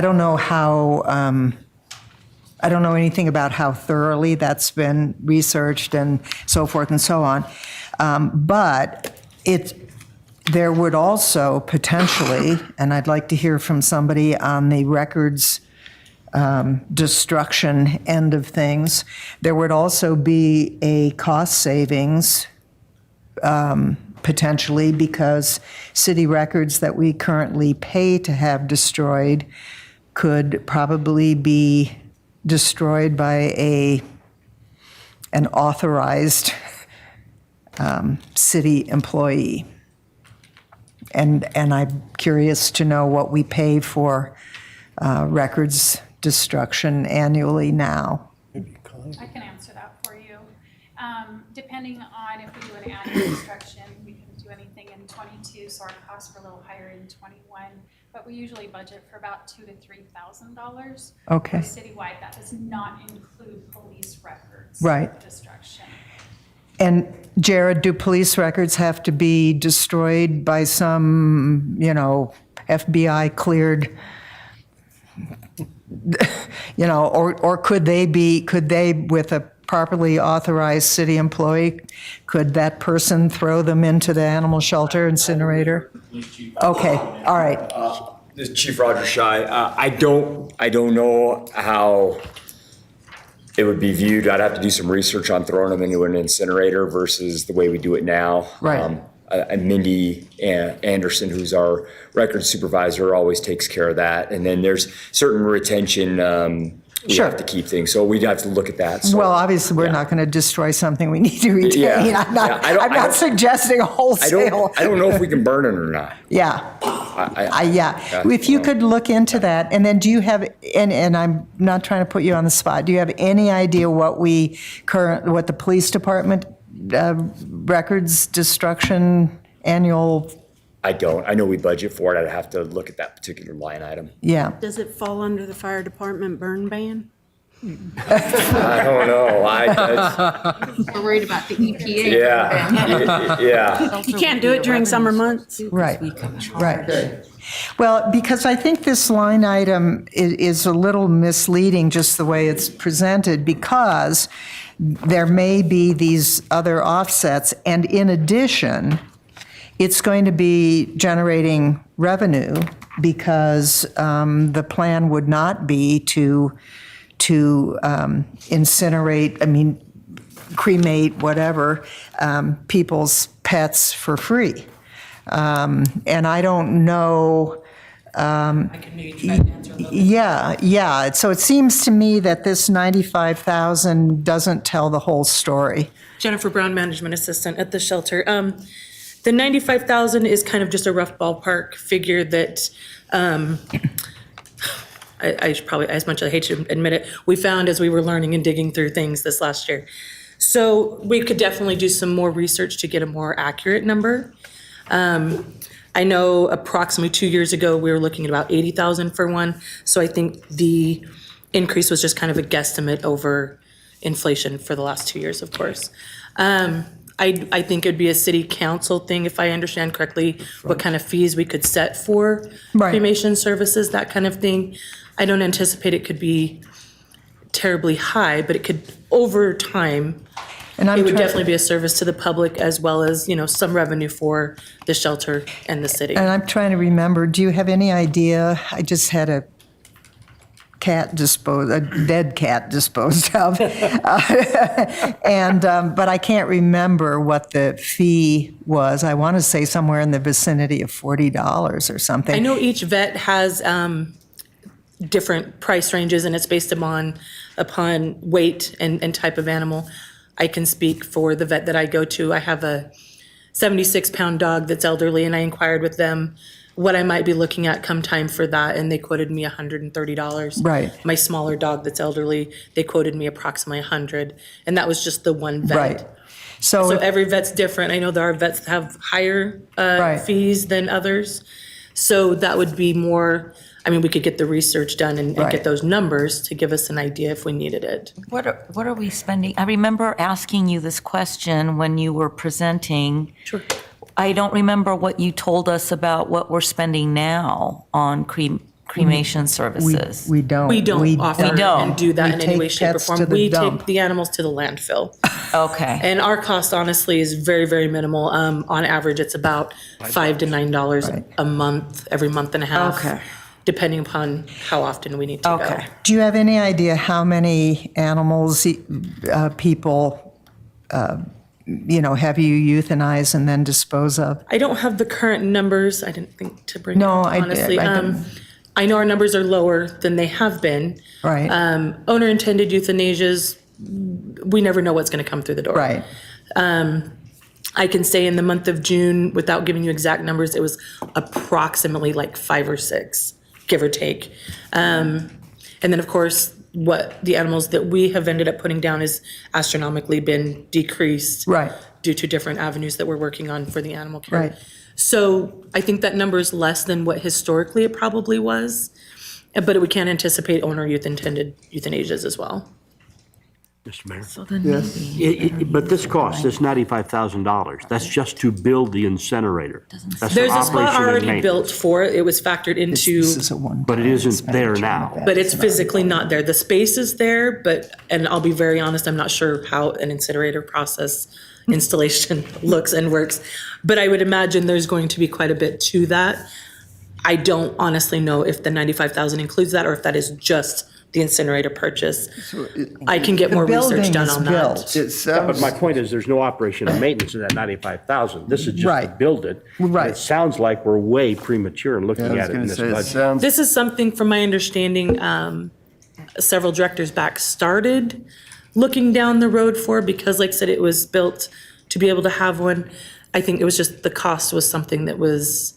don't know how. I don't know anything about how thoroughly that's been researched and so forth and so on. But there would also potentially, and I'd like to hear from somebody on the records destruction end of things, there would also be a cost savings potentially, because city records that we currently pay to have destroyed could probably be destroyed by an authorized city employee. And I'm curious to know what we pay for records destruction annually now. I can answer that for you. Depending on if we do an annual destruction, we can do anything in 22, so our costs were a little higher in 21. But we usually budget for about $2,000 to $3,000. Okay. Citywide, that does not include police records. Right. Destruction. And Jared, do police records have to be destroyed by some, FBI cleared, or could they, with a properly authorized city employee, could that person throw them into the animal shelter incinerator? Okay, all right. This is Chief Roger Shy. I don't know how it would be viewed. I'd have to do some research on throwing them into an incinerator versus the way we do it now. Right. And Mindy Anderson, who's our record supervisor, always takes care of that. And then there's certain retention. We Sure. have to keep things, so we'd have to look at that. So, Well, obviously, we're not going to destroy something we need to retain. Yeah. I'm not, Yeah, I'm not suggesting a wholesale. I don't know if we can burn it or not. Yeah. If you could look into that, and then do you have, and I'm not trying to put you on the spot, do you have any idea what the police department records destruction annual? I don't. I know we budget for it. I'd have to look at that particular line item. Yeah. Does it fall under the fire department burn ban? I don't know. We're worried about the EPA. Yeah. You can't do it during summer months. Right. Well, because I think this line item is a little misleading, just the way it's presented, because there may be these other offsets, and in addition, it's going to be generating revenue, because the plan would not be to incinerate, cremate, whatever, people's pets for free. And I don't know. I can maybe try to answer that. Yeah. So it seems to me that this 95,000 doesn't tell the whole story. Jennifer Brown, management assistant at the shelter. The 95,000 is kind of just a rough ballpark figure that I should probably, as much as I hate to admit it, we found as we were learning and digging through things this last year. So we could definitely do some more research to get a more accurate number. I know approximately 2 years ago, we were looking at about 80,000 for one. So I think the increase was just kind of a guesstimate over inflation for the last 2 years, of course. I think it'd be a city council thing, if I understand correctly, what kind of fees we could set for cremation services, that kind of thing. I don't anticipate it could be terribly high, but it could, over time, it would definitely be a service to the public, as well as, some revenue for the shelter and the city. And I'm trying to remember, do you have any idea? I just had a dead cat disposed of. But I can't remember what the fee was. I want to say somewhere in the vicinity of $40 or something. I know each vet has different price ranges, and it's based upon weight and type of animal. I can speak for the vet that I go to. I have a 76-pound dog that's elderly, and I inquired with them what I might be looking at come time for that, and they quoted me $130. Right. My smaller dog that's elderly, they quoted me approximately $100, and that was just the one vet. Right. So every vet's different. I know there are vets that have higher fees than others. So that would be more, I mean, we could get the research done and get those numbers to give us an idea if we needed it. What are we spending? I remember asking you this question when you were presenting. Sure. I don't remember what you told us about what we're spending now on cremation services. We don't. We don't offer and do that We in any way, take shape, or pets to form. the We dump. take the animals to the landfill. Okay. And our cost honestly is very, very minimal. On average, it's about $5 to $9 a month, every month and a half. Okay. Depending upon how often we need to go. Do you have any idea how many animals people, have you euthanize and then dispose of? I don't have the current numbers. I didn't think to bring No, it, I honestly. didn't. I know our numbers are lower than they have been. Right. Owner-intended euthanasias, we never know what's going to come through the door. Right. I can say in the month of June, without giving you exact numbers, it was approximately like 5 or 6, give or take. And then, of course, what the animals that we have ended up putting down has astronomically been decreased. Right. Due to different avenues that we're working on for the animal care. Right. So I think that number is less than what historically it probably was, but we can anticipate owner intended euthanasias as well. Mr. Mayor? So then Yes. maybe. But this cost, this $95,000, that's just to build the incinerator. That's There's for a spot operation and already maintenance. built for it. It was factored into, This is a one. But it isn't there now. but it's physically not there. The space is there, and I'll be very honest, I'm not sure how an incinerator process installation looks and works. But I would imagine there's going to be quite a bit to that. I don't honestly know if the 95,000 includes that or if that is just the incinerator purchase. I can get more research done on that. It sounds. But my point is, there's no operation and maintenance of that 95,000. This is just to Right. build it. And Right. it sounds like we're way premature in looking I was at it in going to this say, it budget. sounds. This is something, from my understanding, several directors back started looking down the road for, because like I said, it was built to be able to have one. I think it was just the cost was something that was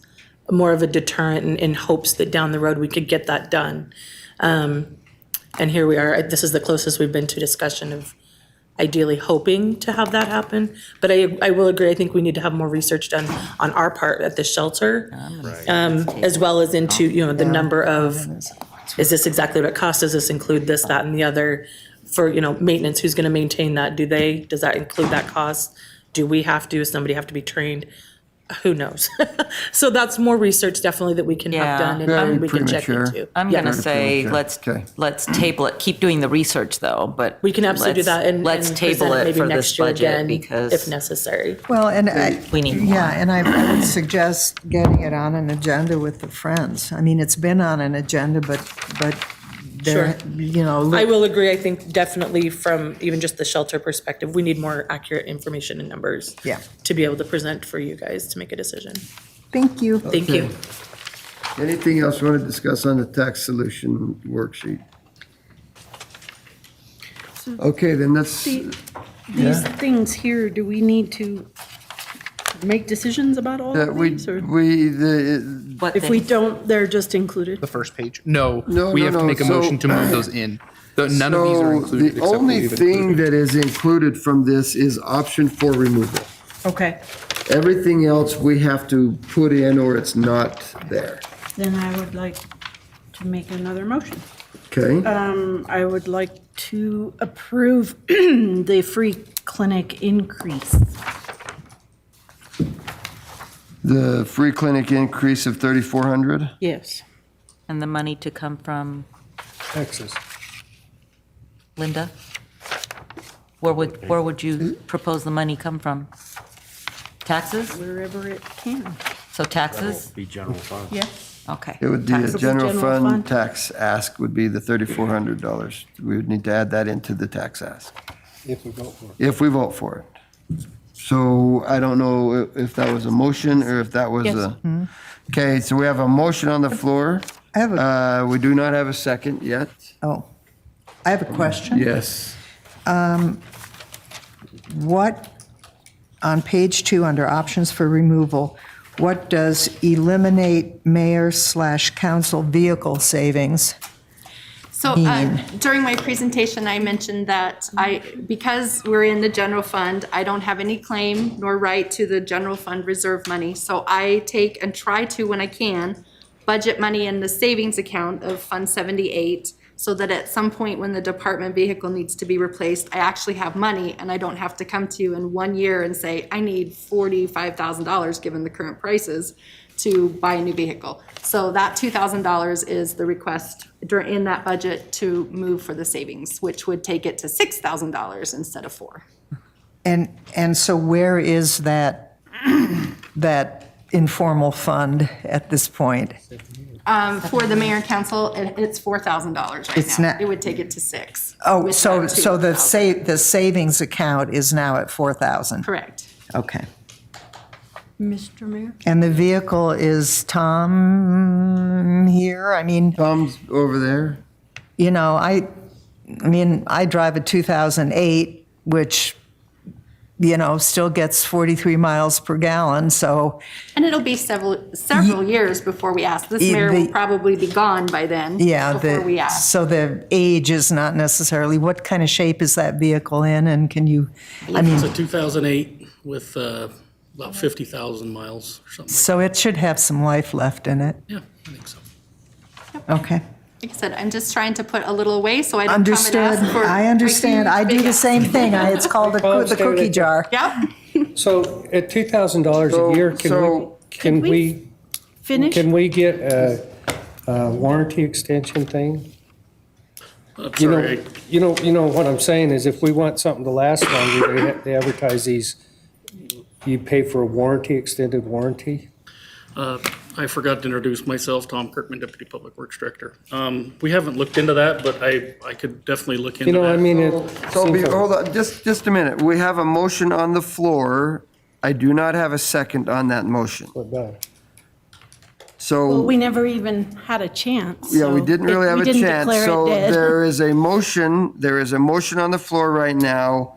more of a deterrent in hopes that down the road we could get that done. And here we are. This is the closest we've been to discussion of ideally hoping to have that happen. But I will agree, I think we need to have more research done on our part at the shelter, as well as into, the number of, is this exactly what it costs? Does this include this, that, and the other? For, maintenance, who's gonna maintain that? Does that include that cost? Do we have to? Does somebody have to be trained? Who knows? So that's more research definitely that we can have Yeah. done Very and we can check premature. into. I'm Yeah. going to say, premature. let's table it. Keep doing the research though, but. We can absolutely do that and Let's and table present it maybe for next this year budget again because. if necessary. Well, and We need more. yeah, and I would suggest getting it on an agenda with the Friends. I mean, it's been on an agenda, but there, I will agree, I think definitely from even just the shelter perspective, we need more accurate information and numbers. Yeah. To be able to present for you guys to make a decision. Thank you. Thank you. Anything else you want to discuss on the tax solution worksheet? Okay, then let's, These things here, do we need to make decisions about all of these? Or What if we things? don't, they're just included? The first page. No, No, we no, have to no, make a so- motion to move those in. None of these are included. The only thing that is included from this is option for removal. Okay, Everything else we have to put in or it's not there. then I would like to make another motion. Okay? I would like to approve the free clinic increase. The free clinic increase of 3,400? Yes. And the money to come from Texas. Linda? Where would you propose the money come from? Taxes? Wherever it can. So taxes? Be general fund. Yeah. Okay. It would be a Taxable general general fund fund. tax ask would be the $3,400. We would need to add that into the tax ask If we vote for it. if we vote for it. So I don't know if that was a motion or if that was Yes. a. Okay, so we have a motion on the floor I have a, We do not have a second yet. oh, I have a question. Yes. What, on page 2, under options for removal, what does eliminate mayor/council vehicle savings? So during my presentation, I mentioned that because we're in the general fund, I don't have any claim nor right to the general fund reserve money. So I take and try to, when I can, budget money in the savings account of Fund 78, so that at some point when the department vehicle needs to be replaced, I actually have money and I don't have to come to you in 1 year and say, I need $45,000 given the current prices to buy a new vehicle. So that $2,000 is the request in that budget to move for the savings, which would take it to $6,000 instead of $4,000. And so where is that informal fund at this point? For the mayor and council, it's $4,000 right It's now. not- It would take it to $6,000. Oh, with so that the $2,000. the savings account is now at 4,000? Correct. Okay. Mr. Mayor? And the vehicle is Tom here? I mean, Tom's over there. you know, I mean, I drive a 2008, which, you know, still gets 43 miles per gallon, so. And it'll be several years before we ask. This mayor will probably be gone by then. Yeah, Before we ask. so the age is not necessarily, what kind of shape is that vehicle in, and can you, I mean, It's a 2008 with about 50,000 miles or something. so it should have some life left in it? Yeah, I think so. Okay. Like I said, I'm just trying to put a little away so I don't Understood. come and ask for. I understand. I do the same thing. It's called the cookie jar. Yep. So at $2,000 a year, can we Finish? Can we get a warranty extension thing? I'm You sorry. know what I'm saying is if we want something to last longer, they advertise these, you pay for a warranty, extended warranty. I forgot to introduce myself, Tom Kirkman, Deputy Public Works Director. We haven't looked into that, but I could definitely look into You know, that. I mean, So, hold on, just a minute. We have a motion on the floor. I do not have a second on that motion. Well, So, we never even had a chance. yeah, we so didn't really have we a didn't chance. declare it So dead. there is a motion on the floor right now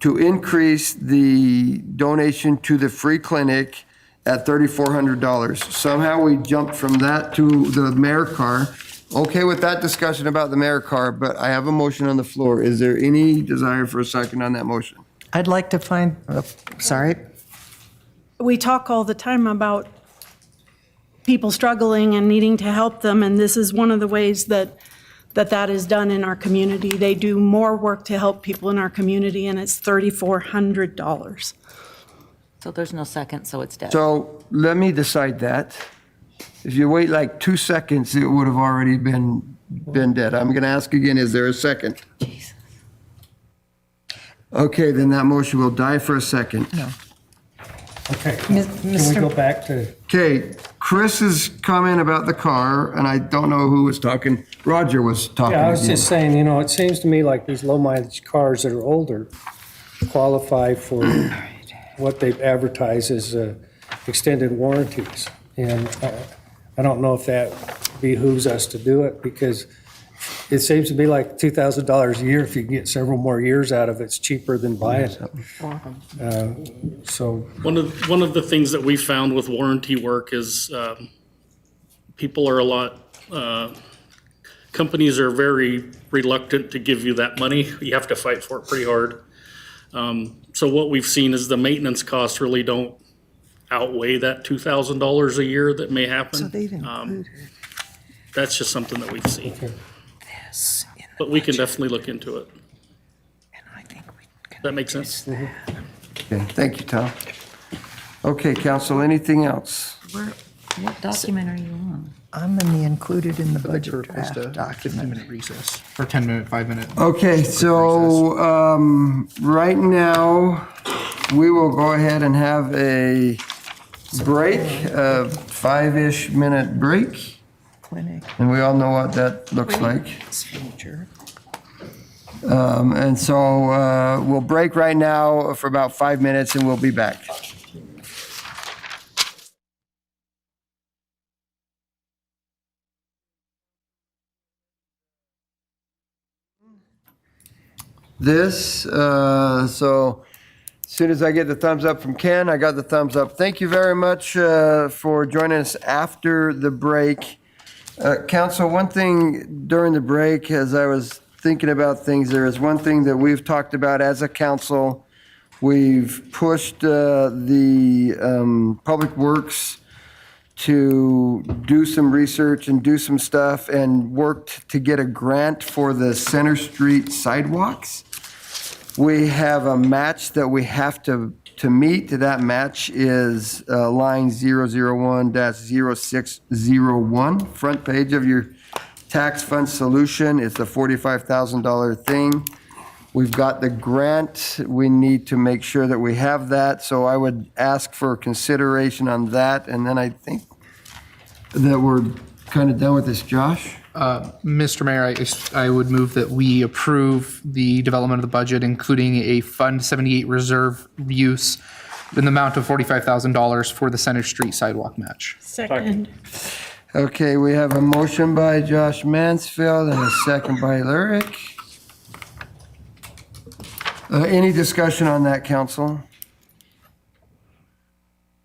to increase the donation to the free clinic at $3,400. Somehow we jumped from that to the mayor car. Okay with that discussion about the mayor car, but I have a motion on the floor. Is there any desire for a second on that motion? I'd like to find, sorry. We talk all the time about people struggling and needing to help them, and this is one of the ways that is done in our community. They do more work to help people in our community, and it's $3,400. So there's no second, so it's dead. So let me decide that. If you wait like 2 seconds, it would have already been dead. I'm going to ask again, is there a second? Okay, then that motion will die for a second. No. Okay, can we go back to? Okay, Chris's comment about the car, and I don't know who was talking. Roger was talking. Yeah, I was again. just saying, you know, it seems to me like these low mileage cars that are older qualify for what they've advertised as extended warranties. And I don't know if that behooves us to do it because it seems to be like $2,000 a year. If you can get several more years out of it, it's cheaper than buying it. So One of the things that we found with warranty work is people are companies are very reluctant to give you that money. You have to fight for it pretty hard. So what we've seen is the maintenance costs really don't outweigh that $2,000 a year that may happen. So they've included That's just something that we've seen. this in the But we can definitely look into it. and I think we can. That makes sense? Okay, thank you, Tom. Okay, council, anything else? What document are you on? I'm in the included in the budget draft document. Recess. Or 10-minute, 5-minute. Okay, so right now, we will go ahead and have a break, a 5-ish minute break. Clinic, And we all know what that looks like. expenditure. And so we'll break right now for about 5 minutes and we'll be back. this. So as soon as I get the thumbs up from Ken, I got the thumbs up. Thank you very much for joining us after the break. Council, one thing during the break, as I was thinking about things, there is one thing that we've talked about as a council. We've pushed the Public Works to do some research and do some stuff and worked to get a grant for the Center Street sidewalks. We have a match that we have to meet. That match is line 001-0601, front page of your tax fund solution. It's a $45,000 thing. We've got the grant. We need to make sure that we have that. So I would ask for consideration on that. And then I think that we're kind of done with this, Josh. Mr. Mayor, I would move that we approve the development of the budget, including a Fund 78 reserve use in the amount of $45,000 for the Center Street sidewalk match. Second. Okay, we have a motion by Josh Mansfield and a second by Lyric. Any discussion on that, council?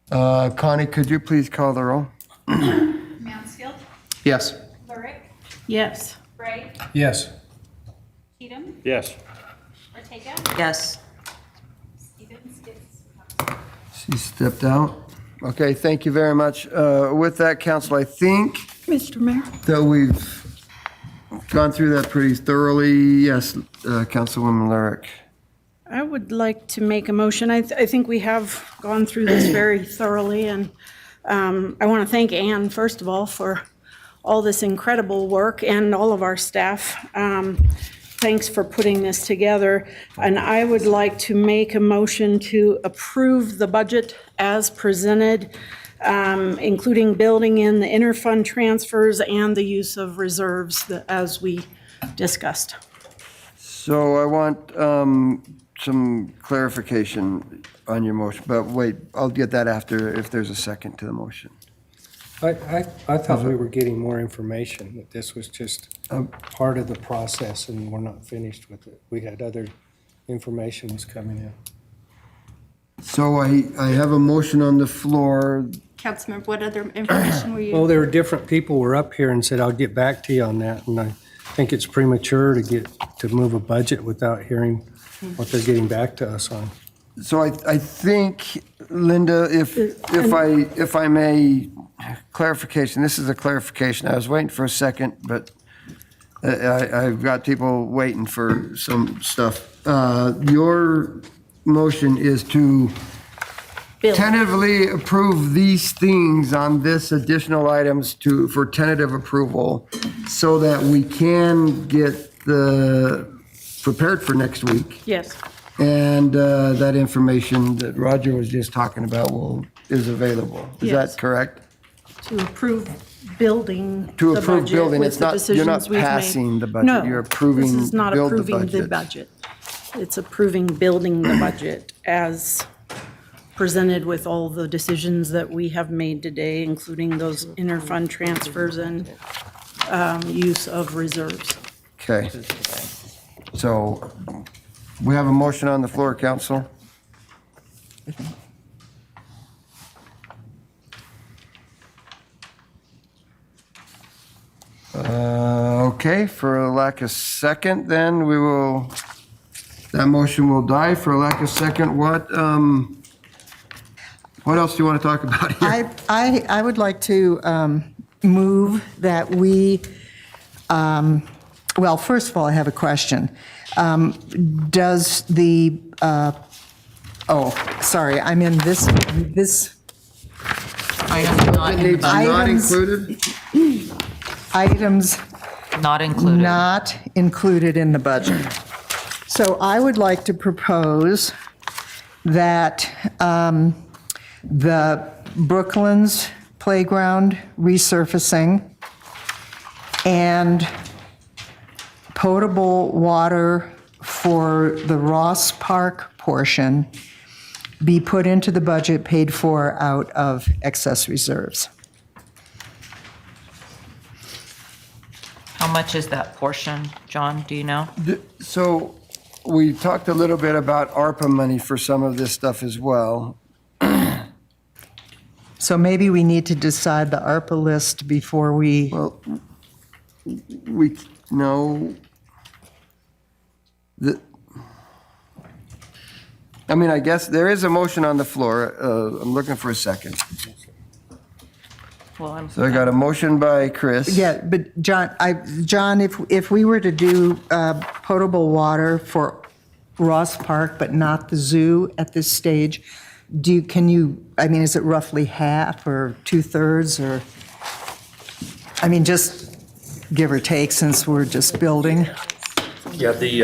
Connie, could you please call the roll? Mansfield, Yes. Lurick, Yes. Bright, Yes. Cheatham, Yes. Ortega, Yes. Stevens gets. She stepped out. Okay, thank you very much. With that, council, I think Mr. Mayor? that we've gone through that pretty thoroughly. Yes, Councilwoman Lyric. I would like to make a motion. I think we have gone through this very thoroughly, and I want to thank Ann, first of all, for all this incredible work, and all of our staff. Thanks for putting this together. And I would like to make a motion to approve the budget as presented, including building in the interfund transfers and the use of reserves as we discussed. So I want some clarification on your motion, but wait, I'll get that after if there's a second to the motion. I thought we were getting more information, that this was just part of the process and we're not finished with it. We had other information was coming in. So I have a motion on the floor. Councilmember, what other information were you? Well, there were different people were up here and said, I'll get back to you on that. And I think it's premature to move a budget without hearing what they're getting back to us on. So I think, Linda, if I may, clarification, this is a clarification. I was waiting for a second, but I've got people waiting for some stuff. Your motion is to tentatively approve these things on this additional items for tentative approval so that we can get prepared for next week. Yes. And that information that Roger was just talking about is available. Is Yes. that correct? To approve building To the approve budget building, with it's the not, you're not decisions we've made. passing the budget, No, you're approving, this is not build the approving the budget. budget. It's approving building the budget as presented with all the decisions that we have made today, including those interfund transfers and use of reserves. Okay. So we have a motion on the floor, council. Okay, for a lack of second, then that motion will die for a lack of second. What else do you want to talk about here? I would like to move that we, well, first of all, I have a question. Does the, sorry, I'm in this. Not included? Items Not included. not included in the budget. So I would like to propose that the Brooklands Playground resurfacing and potable water for the Ross Park portion be put into the budget paid for out of excess reserves. How much is that portion, John? Do you know? So we talked a little bit about ARPA money for some of this stuff as well. So maybe we need to decide the ARPA list before we, Well, we, no. I mean, I guess there is a motion on the floor. I'm looking for a second. Well, I'm. So I got a motion by Chris. yeah, but John, if we were to do potable water for Ross Park, but not the zoo at this stage, I mean, is it roughly half or 2/3 or, I mean, just give or take since we're just building? Yeah, the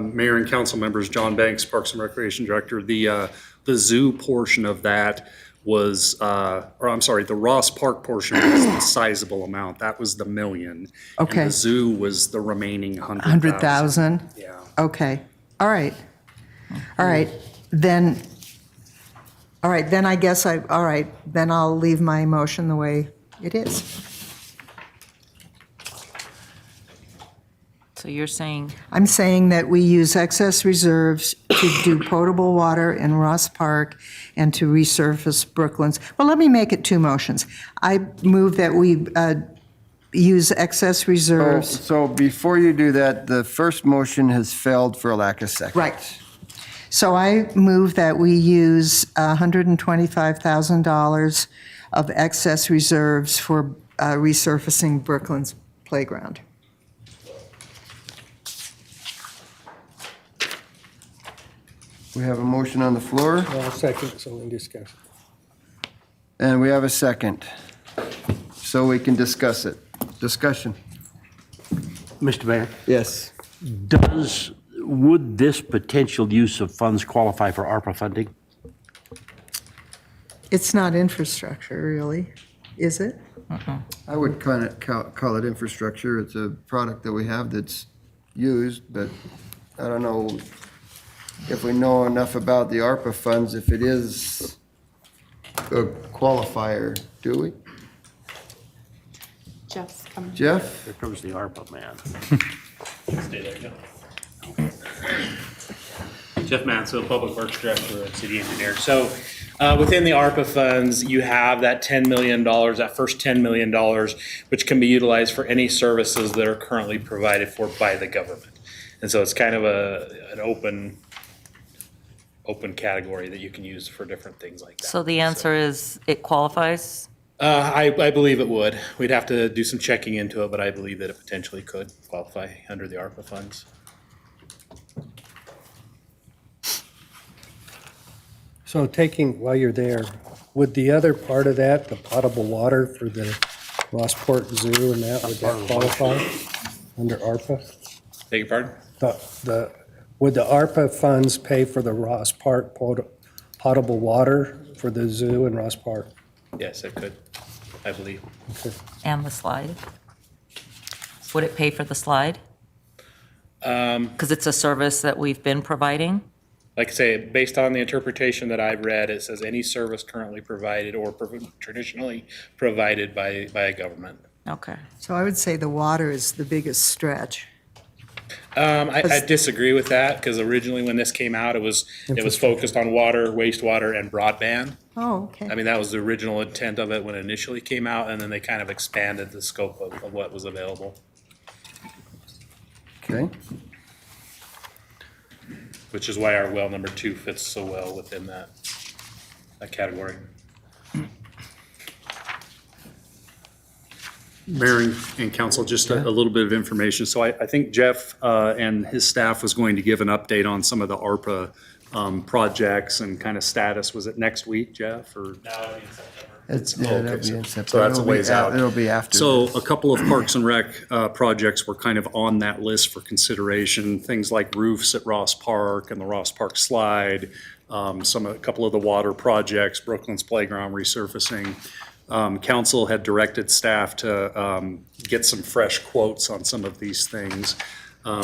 mayor and council members, John Banks, Parks and Recreation Director, the zoo portion of that was, or I'm sorry, the Ross Park portion was the sizable amount. That was the $1 million. Okay. And the zoo was the remaining 100,000. 100,000? Yeah. Okay, all right. All right, then I guess then I'll leave my motion the way it is. So you're saying, I'm saying that we use excess reserves to do potable water in Ross Park and to resurface Brooklands. Well, let me make it two motions. I move that we use excess reserves. So before you do that, the first motion has failed for a lack of second. Right. So I move that we use $125,000 of excess reserves for resurfacing Brooklands Playground. We have a motion on the floor, I'll second, so in discussion. and we have a second. So we can discuss it. Discussion. Mr. Mayor, Yes. would this potential use of funds qualify for ARPA funding? It's not infrastructure, really, is it? I would kind of call it infrastructure. It's a product that we have that's used, but I don't know if we know enough about the ARPA funds, if it is a qualifier, do we? Jeff's coming. Jeff? Here comes the ARPA man. Stay there, Jeff Mansell, Public Works Director and City Engineer. So within the ARPA funds, you have that $10 million, that first $10 million, which can be utilized for any services that are currently provided for by the government. And so it's kind of an open category that you can use for different things like that. so the answer is it qualifies? I believe it would. We'd have to do some checking into it, but I believe that it potentially could qualify under the ARPA funds. So while you're there, would the other part of that, the potable water for the Rossport Zoo and that, would that qualify under ARPA? Beg your pardon? Would the ARPA funds pay for the Ross Park potable water for the zoo in Ross Park? Yes, it could, I believe. Okay. And the slide? Would it pay for the slide? Because it's a service that we've been providing? Like I say, based on the interpretation that I've read, it says any service currently provided or traditionally provided by a government. Okay. So I would say the water is the biggest stretch. I disagree with that, because originally when this came out, it was focused on water, wastewater, and broadband. Oh, okay. I mean, that was the original intent of it when it initially came out, and then they kind of expanded the scope of what was available. Okay. Which is why our well number 2 fits so well within that category. Mayor and council, just a little bit of information. So I think Jeff and his staff was going to give an update on some of the ARPA projects and kind of status. Was it next week, Jeff, or? Now in September. That'll be in September. So that's a ways out. It'll be after. So this. a couple of Parks and Rec projects were kind of on that list for consideration. Things like roofs at Ross Park and the Ross Park slide, a couple of the water projects, Brooklands Playground resurfacing. Council had directed staff to get some fresh quotes on some of these things.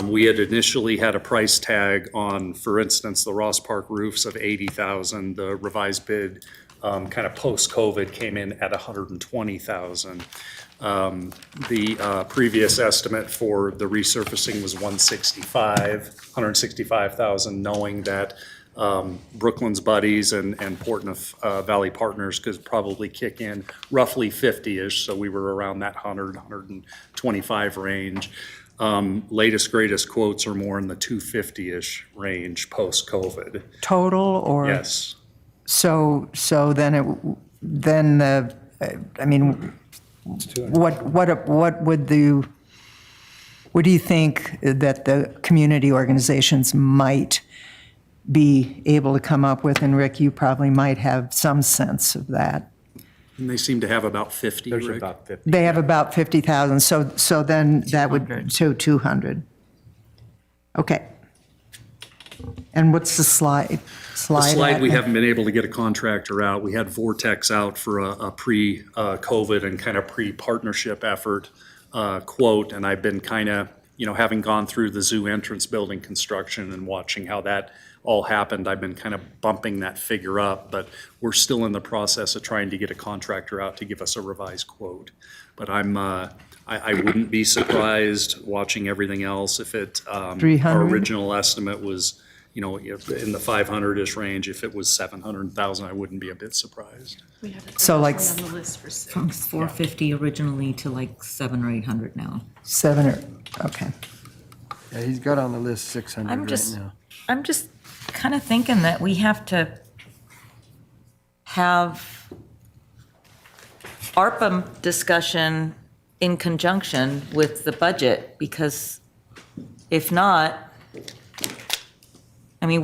We had initially had a price tag on, for instance, the Ross Park roofs of $80,000. The revised bid kind of post-COVID came in at 120,000. The previous estimate for the resurfacing was 165,000, knowing that Brooklands Buddies and Portneuf Valley Partners could probably kick in roughly 50-ish, so we were around that 125 range. Latest, greatest quotes are more in the 250-ish range post-COVID. Total or? Yes. So then I mean, what do you think that the community organizations might be able to come up with? And Rick, you probably might have some sense of that. And they seem to have about 50, There's Rick. about 50. They have about 50,000, so then that would, so 200. Okay. And what's the slide? The slide, we at? haven't been able to get a contractor out. We had Vortex out for a pre-COVID and kind of pre-partnership effort quote, and I've been kind of, having gone through the zoo entrance building construction and watching how that all happened, I've been kind of bumping that figure up, but we're still in the process of trying to get a contractor out to give us a revised quote. But I wouldn't be surprised, watching everything else, if our 300? original estimate was, in the 500-ish range. If it was 700,000, I wouldn't be a bit surprised. So like From 450 originally to like 700 or 800 now. 7 or, okay. Yeah, he's got on the list 600 I'm right just, now. I'm just kind of thinking that we have to have ARPA discussion in conjunction with the budget, because if not, I mean,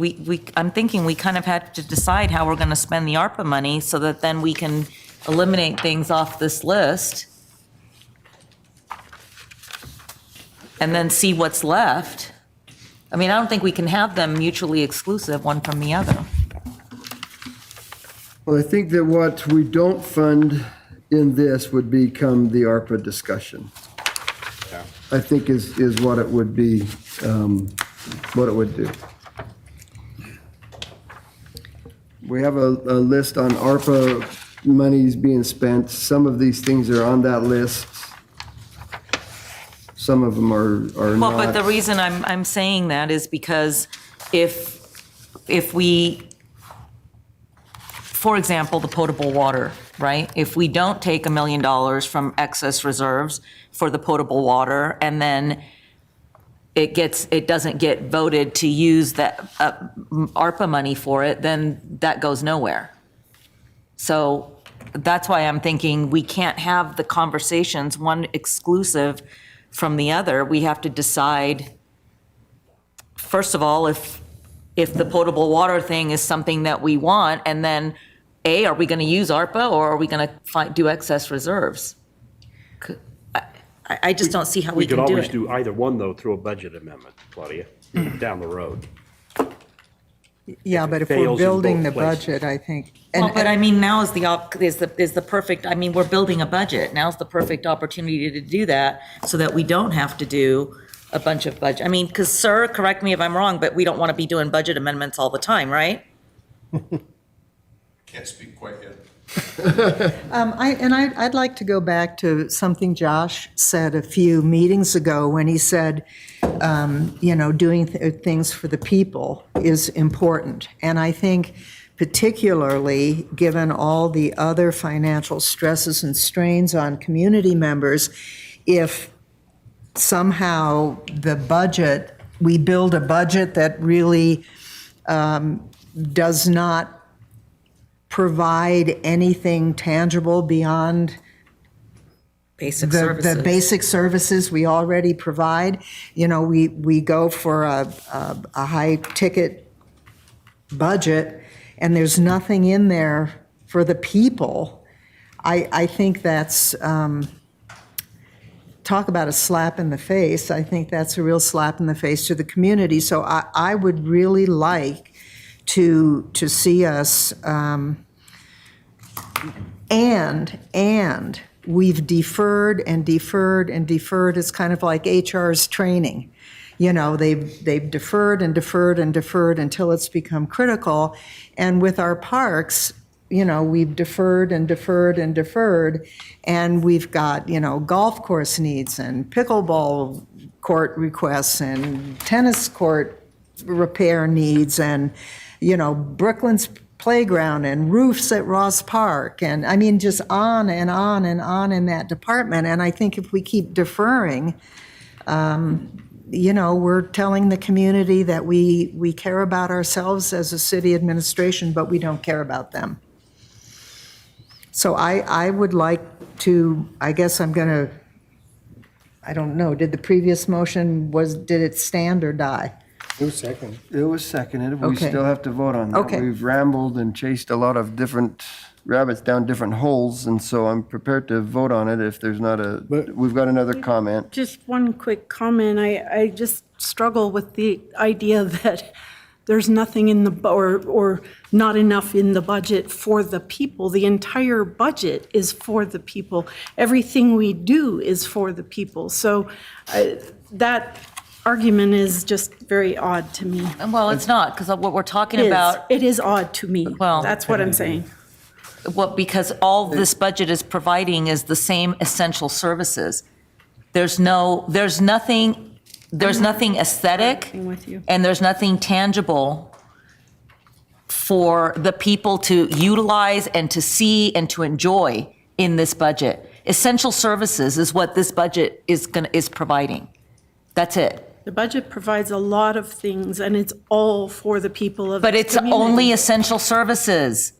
I'm thinking we kind of had to decide how we're going to spend the ARPA money so that then we can eliminate things off this list and then see what's left. I mean, I don't think we can have them mutually exclusive, one from the other. Well, I think that what we don't fund in this would become the ARPA discussion. I think is what it would be, what it would do. We have a list on ARPA monies being spent. Some of these things are on that list. Some of them are not. Well, but the reason I'm saying that is because if we, for example, the potable water, right? If we don't take $1 million from excess reserves for the potable water, and then it doesn't get voted to use that ARPA money for it, then that goes nowhere. So that's why I'm thinking we can't have the conversations, one exclusive from the other. We have to decide, first of all, if the potable water thing is something that we want, and then are we going to use ARPA, or are we going to do excess reserves? I just don't see how we can do it. We could always do either one, though, through a budget amendment, Claudia, down the road. Yeah, but if we're fails in building the both places. budget, I think. Well, but I mean, now is the perfect, I mean, we're building a budget. Now's the perfect opportunity to do that so that we don't have to do a bunch of budget. I mean, because, sir, correct me if I'm wrong, but we don't want to be doing budget amendments all the time, right? Can't speak quite yet. I'd like to go back to something Josh said a few meetings ago when he said, doing things for the people is important. And I think particularly given all the other financial stresses and strains on community members, if somehow we build a budget that really does not provide anything tangible beyond Basic the services. basic services we already provide. We go for a high-ticket budget, and there's nothing in there for the people. I think that's, talk about a slap in the face. I think that's a real slap in the face to the community. So I would really like to see us, and we've deferred and deferred and deferred. It's kind of like HR's training. They've deferred and deferred and deferred until it's become critical. And with our parks, we've deferred and deferred and deferred, and we've got, golf course needs and pickleball court requests and tennis court repair needs and, Brooklands playground and roofs at Ross Park, and I mean, just on and on and on in that department. And I think if we keep deferring, we're telling the community that we care about ourselves as a city administration, but we don't care about them. So I would like to, I guess I'm going to, I don't know, did the previous motion, did it stand or die? It was second. It was seconded. We Okay. still have to vote on that. Okay. We've rambled and chased a lot of different rabbits down different holes, and so I'm prepared to vote on it if there's not we've got another comment. Just one quick comment. I just struggle with the idea that there's nothing in the, or not enough in the budget for the people. The entire budget is for the people. Everything we do is for the people. So that argument is just very odd to me. Well, it's not, because what we're talking It is. about, It is odd to me. Well- That's what I'm saying. because all this budget is providing is the same essential services. There's nothing aesthetic, With you. and there's nothing tangible for the people to utilize and to see and to enjoy in this budget. Essential services is what this budget is providing. That's it. The budget provides a lot of things, and it's all for the people of But this it's community. only essential services.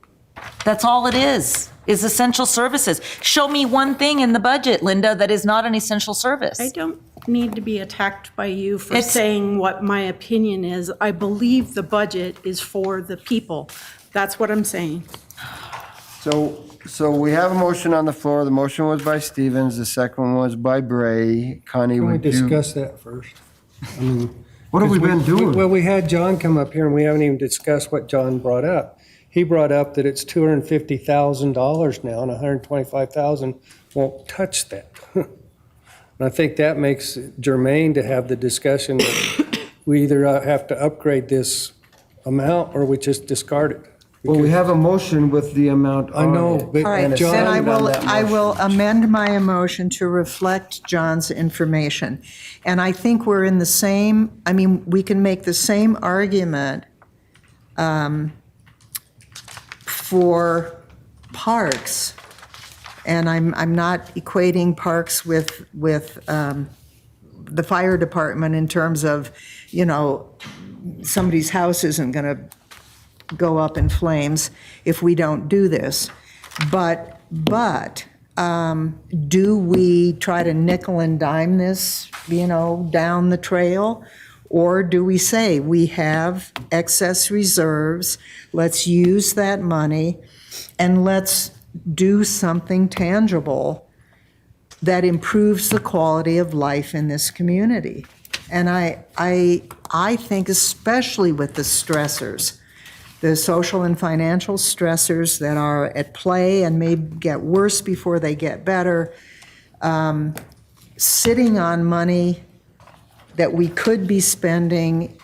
That's all it is essential services. Show me one thing in the budget, Linda, that is not an essential service. I don't need to be attacked by you for It's- saying what my opinion is. I believe the budget is for the people. That's what I'm saying. So we have a motion on the floor. The motion was by Stevens. The second one was by Bray. Connie, Can we would you? discuss that first? I mean, What have we been doing? Well, we had John come up here, and we haven't even discussed what John brought up. He brought up that it's $250,000 now, and $125,000 won't touch that. And I think that makes it germane to have the discussion that we either have to upgrade this amount or we just discard it. Well, we have a motion with the amount I on know, it. but All right, And a John- then second on that I will motion. amend my motion to reflect John's information. And I think we're in the same, we can make the same argument for parks. And I'm not equating parks with the fire department in terms of, somebody's house isn't going to go up in flames if we don't do this. But do we try to nickel and dime this, down the trail? Or do we say we have excess reserves, let's use that money, and let's do something tangible that improves the quality of life in this community? And I think especially with the stressors, the social and financial stressors that are at play and may get worse before they get better, sitting on money that we could be spending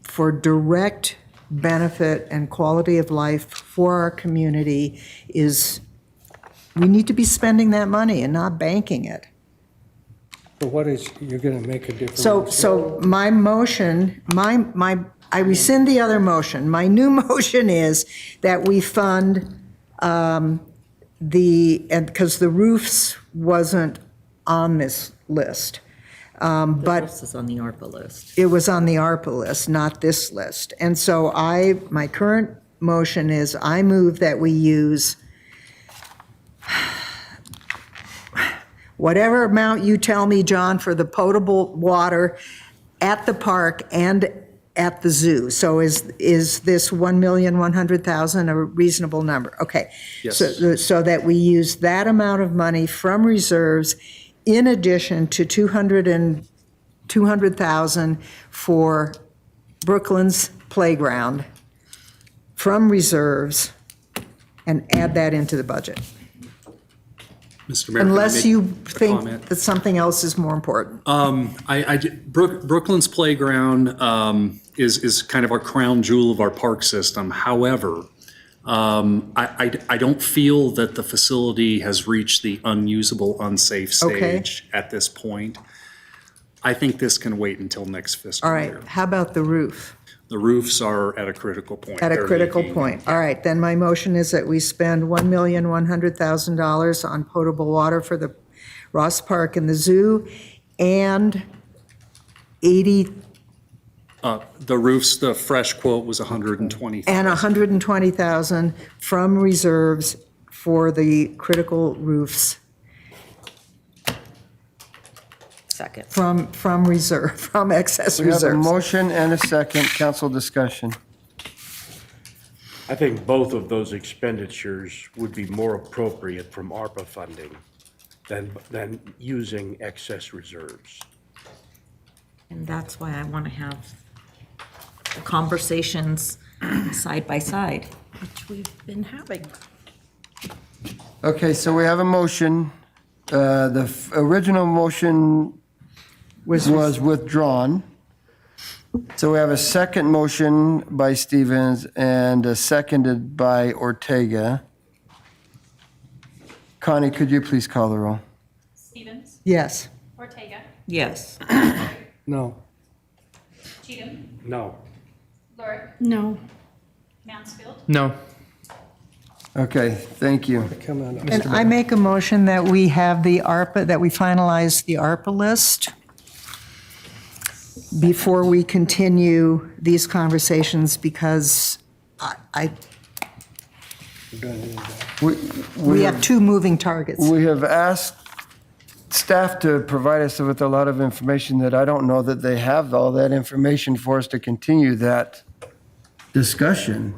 for direct benefit and quality of life for our community we need to be spending that money and not banking it. But you're going to make a difference? So my motion, I rescind the other motion. My new motion is that we fund because the roofs wasn't on this list. But This is on the ARPA list. it was on the ARPA list, not this list. And so my current motion is I move that we use whatever amount you tell me, John, for the potable water at the park and at the zoo. So is this 1,100,000 a reasonable number? Okay. Yes. So that we use that amount of money from reserves in addition to 200,000 for Brooklands Playground from reserves and add that into the budget. Mr. Mayor, can I Unless make you a think comment? that something else is more important. Brooklands Playground is kind of our crown jewel of our park system. However, I don't feel that the facility has reached the unusable, unsafe Okay. stage at this point. I think this can wait until next fiscal All year. right, how about the roof? The roofs are at a critical point. At a They're critical leaking. point. All right, then my motion is that we spend $1,100,000 on potable water for the Ross Park and the zoo, and 80, The roofs, the fresh quote was 120. and 120,000 from reserves for the critical roofs. Second. From reserve, from excess We have a reserves. motion and a second, council discussion. I think both of those expenditures would be more appropriate from ARPA funding than using excess reserves. And that's why I want to have the conversations side by side. Which we've been having. Okay, so we have a motion. The original motion was withdrawn. So we have a second motion by Stevens and a seconded by Ortega. Connie, could you please call the roll? Stevens, Yes. Ortega, Yes. No. Cheatham, No. Lurick, No. Mansfield, No. Okay, thank you. Come on. And I make a motion that we have the ARPA, that we finalize the ARPA list before we continue these conversations, because we have two moving targets. We have asked staff to provide us with a lot of information that I don't know that they have all that information for us to continue that discussion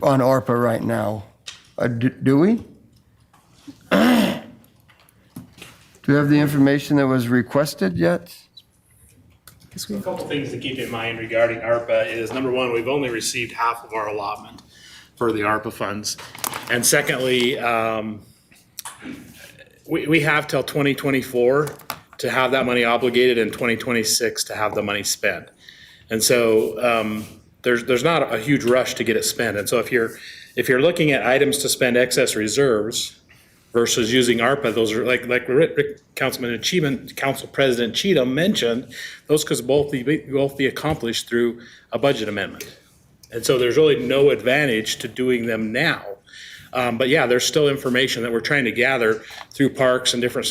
on ARPA right now. Do we? Do we have the information that was requested yet? A couple things to keep in mind regarding ARPA is, number one, we've only received half of our allotment for the ARPA funds. And secondly, we have till 2024 to have that money obligated, and 2026 to have the money spent. And so there's not a huge rush to get it spent. And so if you're looking at items to spend excess reserves versus using ARPA, those are like Council President Cheatham mentioned, those could both be accomplished through a budget amendment. And so there's really no advantage to doing them now. But yeah, there's still information that we're trying to gather through parks and different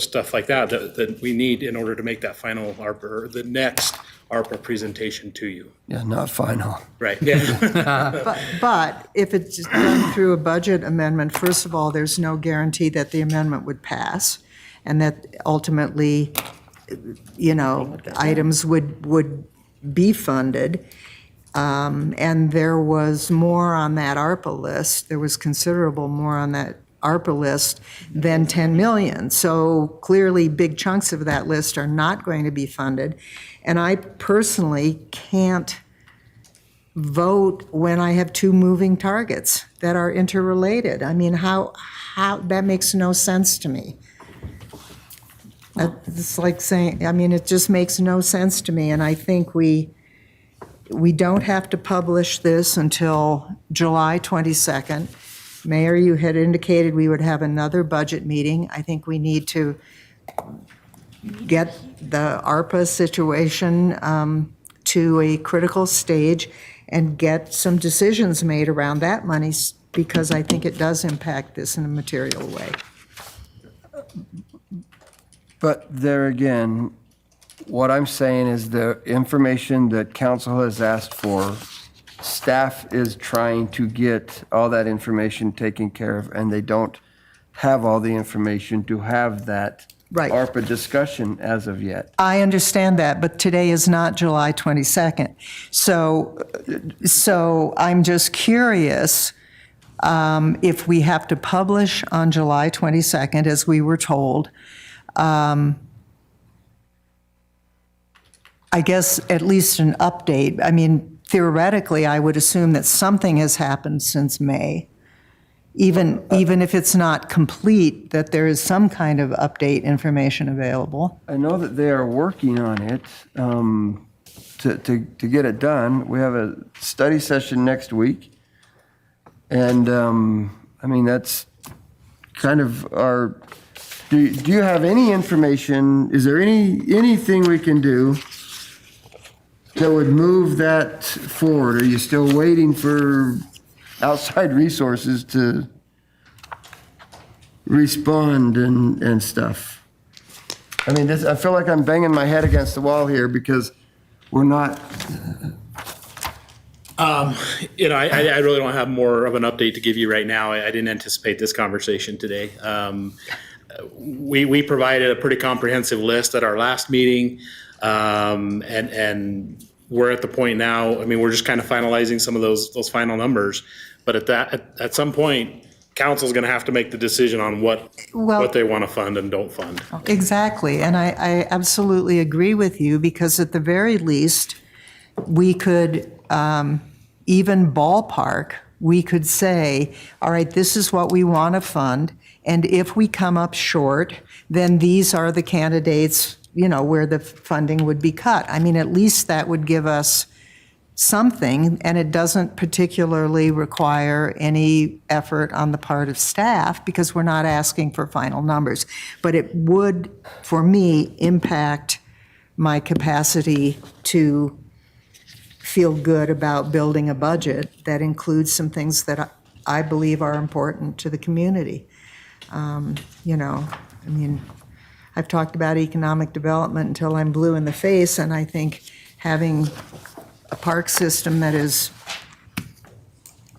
stuff like that we need in order to make that final ARPA, or the next ARPA presentation to you. Yeah, not final. Right, yeah. But if it's done through a budget amendment, first of all, there's no guarantee that the amendment would pass, and that ultimately, items would be funded. And there was more on that ARPA list, there was considerable more on that ARPA list than 10 million. So clearly, big chunks of that list are not going to be funded. And I personally can't vote when I have two moving targets that are interrelated. I mean, how that makes no sense to me. It's like saying, it just makes no sense to me, and I think we don't have to publish this until July 22nd. Mayor, you had indicated we would have another budget meeting. I think we need to get the ARPA situation to a critical stage and get some decisions made around that money, because I think it does impact this in a material way. But there again, what I'm saying is the information that council has asked for, staff is trying to get all that information taken care of, and they don't have all the information to have that Right. ARPA discussion as of yet. I understand that, but today is not July 22nd. So I'm just curious, if we have to publish on July 22nd, as we were told, I guess at least an update. I mean, theoretically, I would assume that something has happened since May. Even if it's not complete, that there is some kind of update information available. I know that they are working on it. to get it done. We have a study session next week. And, I mean, that's kind of our, do you have any information, is there anything we can do that would move that forward? Are you still waiting for outside resources to respond and stuff? I mean, I feel like I'm banging my head against the wall here because we're not. I really don't have more of an update to give you right now. I didn't anticipate this conversation today. We provided a pretty comprehensive list at our last meeting, and we're at the point now. I mean, we're just kind of finalizing some of those final numbers. But at some point, council's going to have to make the decision on what they want to fund and don't fund. Exactly, and I absolutely agree with you, because at the very least, we could, even ballpark, we could say, all right, this is what we want to fund, and if we come up short, then these are the candidates, where the funding would be cut. I mean, at least that would give us something, and it doesn't particularly require any effort on the part of staff because we're not asking for final numbers. But it would, for me, impact my capacity to feel good about building a budget that includes some things that I believe are important to the community. I've talked about economic development until I'm blue in the face, and I think having a park system that is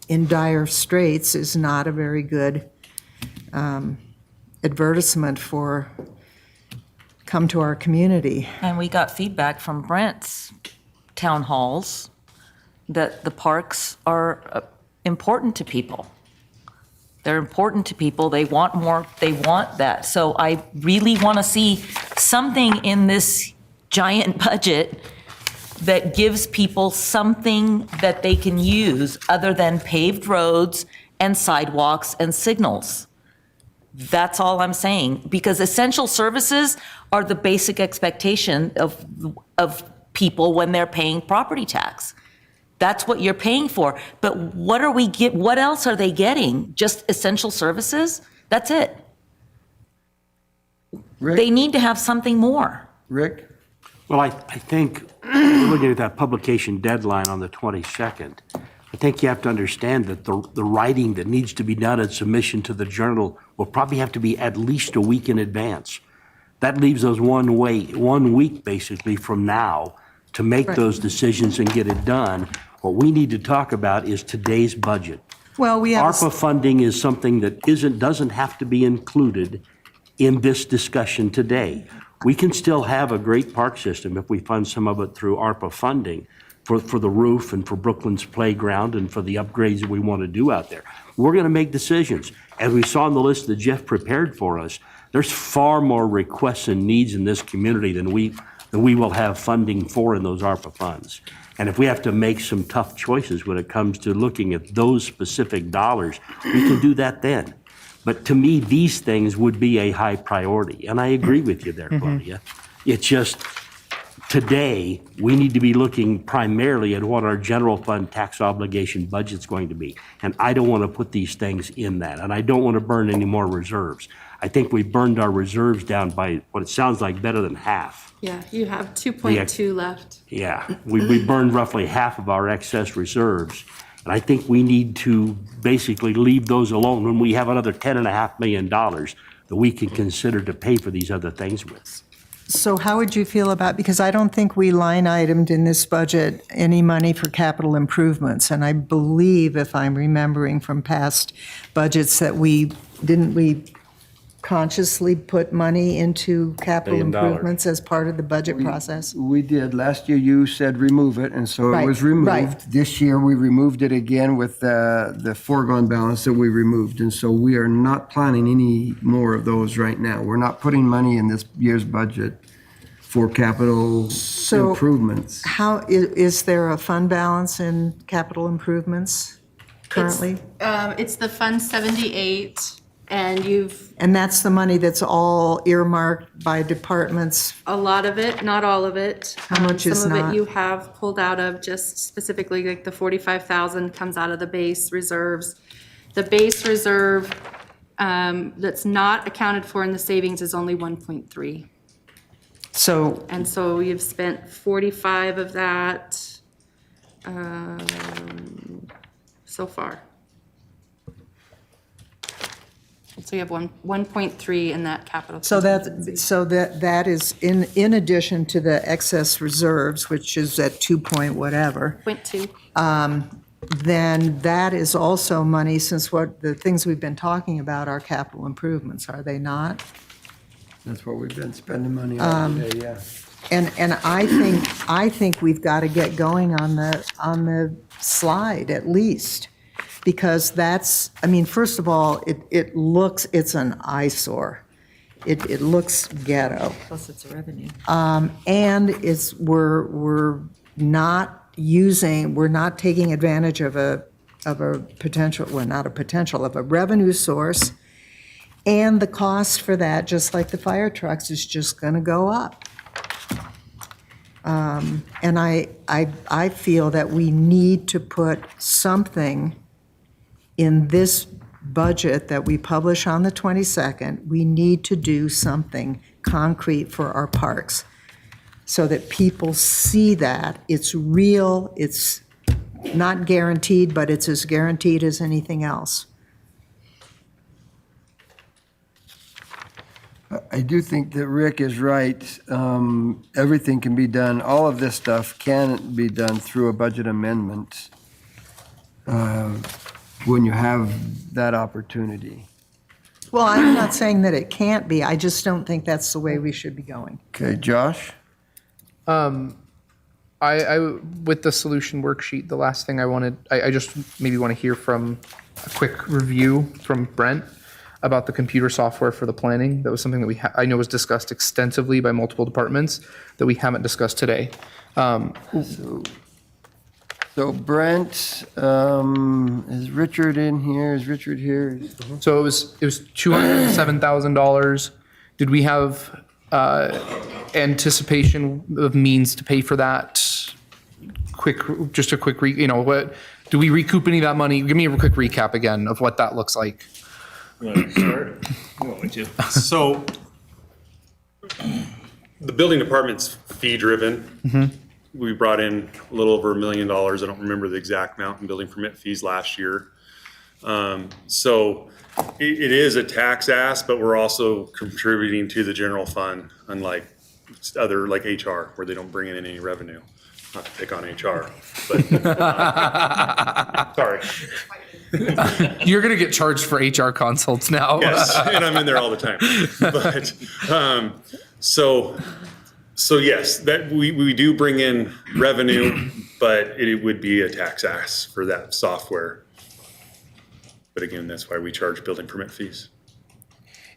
in dire straits is not a very good advertisement for come to our community. And we got feedback from Brent's town halls that the parks are important to people. They're important to people. They want more. They want that. So I really want to see something in this giant budget that gives people something that they can use other than paved roads and sidewalks and signals. That's all I'm saying, because essential services are the basic expectation of people when they're paying property tax. That's what you're paying for. But what else are they getting? Just essential services? That's it. Rick? They need to have something more. Rick? Well, I think, looking at that publication deadline on the 22nd, I think you have to understand that the writing that needs to be done at submission to the journal will probably have to be at least a week in advance. That leaves us 1 week basically from now to make those decisions and get it done. What we need to talk about is today's budget. Well, we have ARPA funding is something that doesn't have to be included in this discussion today. We can still have a great park system if we fund some of it through ARPA funding for the roof and for Brooklyn's playground and for the upgrades that we want to do out there. We're going to make decisions. As we saw on the list that Jeff prepared for us, there's far more requests and needs in this community than we will have funding for in those ARPA funds. And if we have to make some tough choices when it comes to looking at those specific dollars, we can do that then. But to me, these things would be a high priority. And I agree with you there, Claudia. It's just, today, we need to be looking primarily at what our general fund tax obligation budget's going to be. And I don't want to put these things in that. And I don't want to burn any more reserves. I think we burned our reserves down by what it sounds like better than half. Yeah, you have 2.2 left. Yeah, we burned roughly half of our excess reserves. And I think we need to basically leave those alone when we have another $10.5 million that we can consider to pay for these other things with. So how would you feel about, because I don't think we line itemed in this budget any money for capital improvements. And I believe, if I'm remembering from past budgets, that we consciously put money into capital $1 billion. improvements as part of the budget process? We did. Last year you said remove it, and so it was removed. Right. This year we removed it again with the foregone balance that we removed. And so we are not planning any more of those right now. We're not putting money in this year's budget for capital improvements. How, is there a fund balance in capital improvements currently? It's the Fund 78, And that's the money that's all earmarked by departments? A lot of it, not all of it. How much is Some of not? it you have pulled out of, just specifically like the 45,000 comes out of the base reserves. The base reserve that's not accounted for in the savings is only 1.3. So, And so you've spent 45 of that so far. So you have 1.3 in that capital. so contingency. that is in addition to the excess reserves, which is at 2 point whatever. 0.2. Then that is also money, since what the things we've been talking about are capital improvements, are they not? That's what we've been spending money on today, yeah. And I think we've got to get going on the slide at least, because that's, I mean, first of all, it's an eyesore. It looks ghetto. Plus it's a revenue. And we're not taking advantage of a potential, well, not a potential, of a revenue source. And the cost for that, just like the fire trucks, is just going to go up. And I feel that we need to put something in this budget that we publish on the 22nd. We need to do something concrete for our parks so that people see that it's real, it's not guaranteed, but it's as guaranteed as anything else. I do think that Rick is right. Everything can be done, all of this stuff can be done through a budget amendment when you have that opportunity. Well, I'm not saying that it can't be, I just don't think that's the way we should be going. Okay, Josh? I with the solution worksheet, the last thing I just maybe want to hear from a quick review from Brent about the computer software for the planning. That was something that I know was discussed extensively by multiple departments that we haven't discussed today. So Brent, is Richard in here? Is Richard here? So it was $207,000. Did we have anticipation of means to pay for that? Just a quick, do we recoup any of that money? Give me a quick recap again of what that looks like. You want to start? You want me to? So the building department's fee-driven. We brought in a little over $1 million. I don't remember the exact amount in building permit fees last year. So it is a tax ask, but we're also contributing to the general fund, unlike other, like HR, where they don't bring in any revenue. Not to pick on HR, but sorry. You're going to get charged for HR consults now. Yes, and I'm in there all the time. But so yes, that we do bring in revenue, but it would be a tax ask for that software. But again, that's why we charge building permit fees.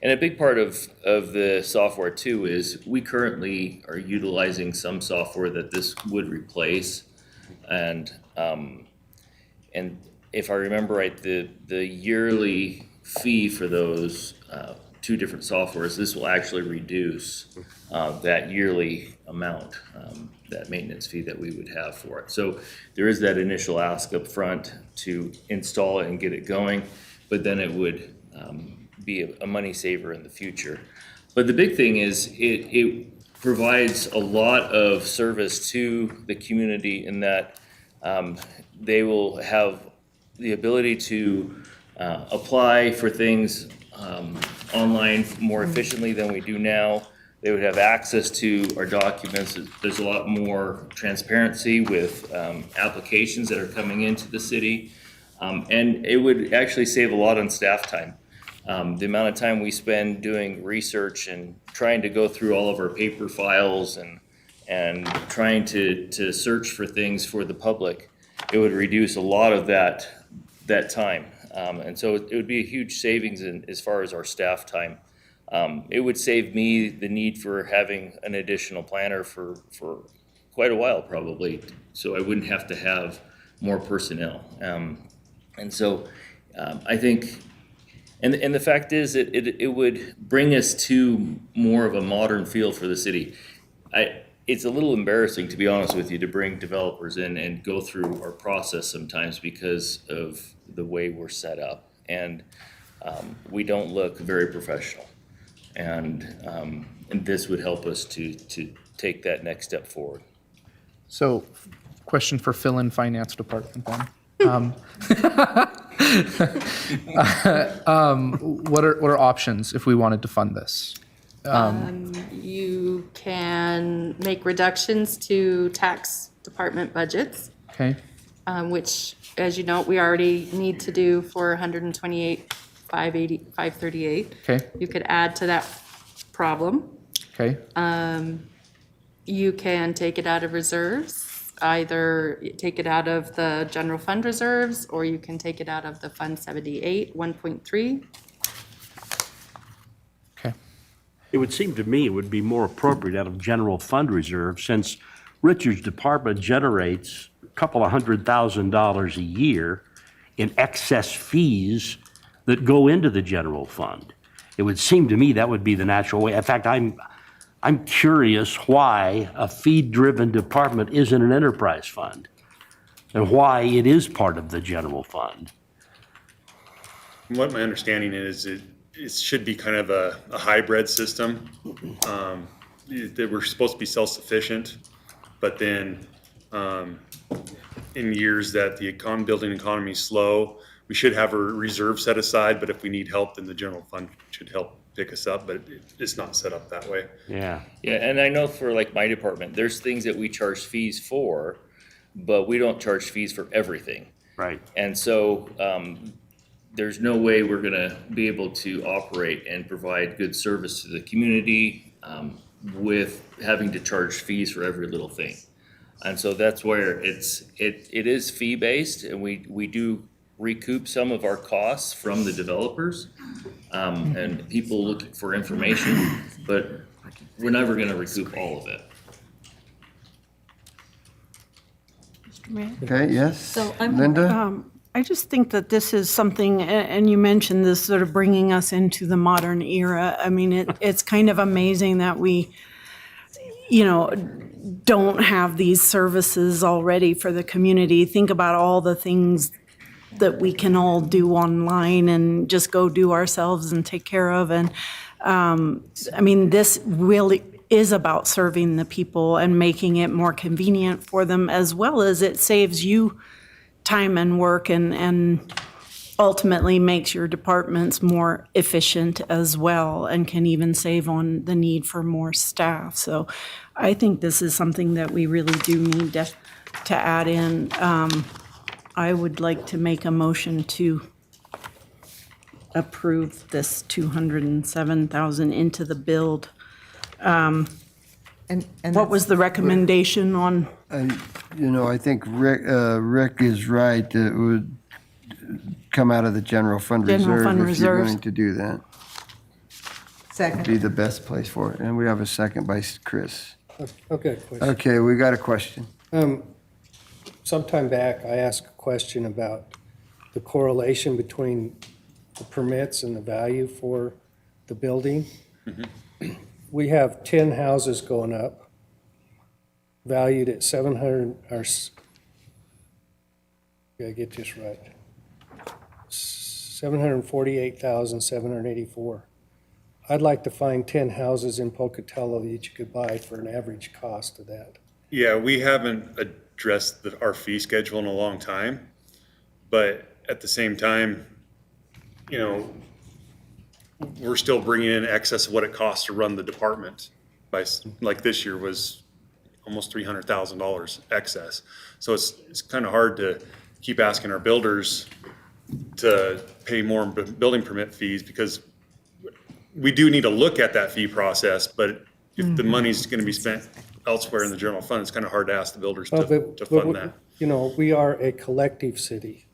And a big part of the software too is we currently are utilizing some software that this would replace. And if I remember right, the yearly fee for those two different softwares, this will actually reduce that yearly amount, that maintenance fee that we would have for it. So there is that initial ask up front to install it and get it going, but then it would be a money saver in the future. But the big thing is it provides a lot of service to the community in that they will have the ability to apply for things online more efficiently than we do now. They would have access to our documents. There's a lot more transparency with applications that are coming into the city. And it would actually save a lot on staff time. The amount of time we spend doing research and trying to go through all of our paper files and trying to search for things for the public, it would reduce a lot of that time. And so it would be a huge savings as far as our staff time. It would save me the need for having an additional planner for quite a while probably, so I wouldn't have to have more personnel. And so I think, And the fact is, it would bring us to more of a modern feel for the city. It's a little embarrassing, to be honest with you, to bring developers in and go through our process sometimes because of the way we're set up. And we don't look very professional. And this would help us to take that next step forward. So, question for Phil in Finance Department then. What are options if we wanted to fund this? You can make reductions to tax department budgets, Okay. which, as you know, we already need to do for 128,538. Okay. You could add to that problem. Okay. You can take it out of reserves, either take it out of the general fund reserves, or you can take it out of the Fund 78, 1.3. Okay. It would seem to me it would be more appropriate out of general fund reserve, since Richard's department generates a couple of $100,000 a year in excess fees that go into the general fund. It would seem to me that would be the natural way. In fact, I'm curious why a fee-driven department isn't an enterprise fund and why it is part of the general fund. What my understanding is, it should be kind of a hybrid system. That we're supposed to be self-sufficient, but then in years that the building economy is slow, we should have a reserve set aside, but if we need help, then the general fund should help pick us up, but it's not set up that way. Yeah. Yeah, and I know for like my department, there's things that we charge fees for, but we don't charge fees for everything. Right. And so there's no way we're gonna be able to operate and provide good service to the community with having to charge fees for every little thing. And so that's where it is fee-based, and we do recoup some of our costs from the developers and people looking for information, but we're never gonna recoup all of it. Okay, yes. So Linda? I just think that this is something, and you mentioned this sort of bringing us into the modern era. I mean, it's kind of amazing that we, don't have these services already for the community. Think about all the things that we can all do online and just go do ourselves and take care of. And I mean, this really is about serving the people and making it more convenient for them, as well as it saves you time and work and ultimately makes your departments more efficient as well, and can even save on the need for more staff. So I think this is something that we really do need to add in. I would like to make a motion to approve this 207,000 into the build. And What was the recommendation on? I think Rick is right. It would come out of the general fund General reserve fund if you're reserves. willing to do that. second. Be the best place for it. And we have a second by Chris. Okay, question. Okay, we got a question. Sometime back, I asked a question about the correlation between the permits and the value for the building. We have 10 houses going up, valued at 700, or, gotta get this right, 748,784. I'd like to find 10 houses in Pocatello that you could buy for an average cost of that. Yeah, we haven't addressed our fee schedule in a long time, but at the same time, we're still bringing in excess of what it costs to run the department. Like this year was almost $300,000 excess. So it's kind of hard to keep asking our builders to pay more building permit fees, because we do need to look at that fee process, but if the money's going to be spent elsewhere in the general fund, it's kind of hard to ask the builders to fund that. We are a collective city,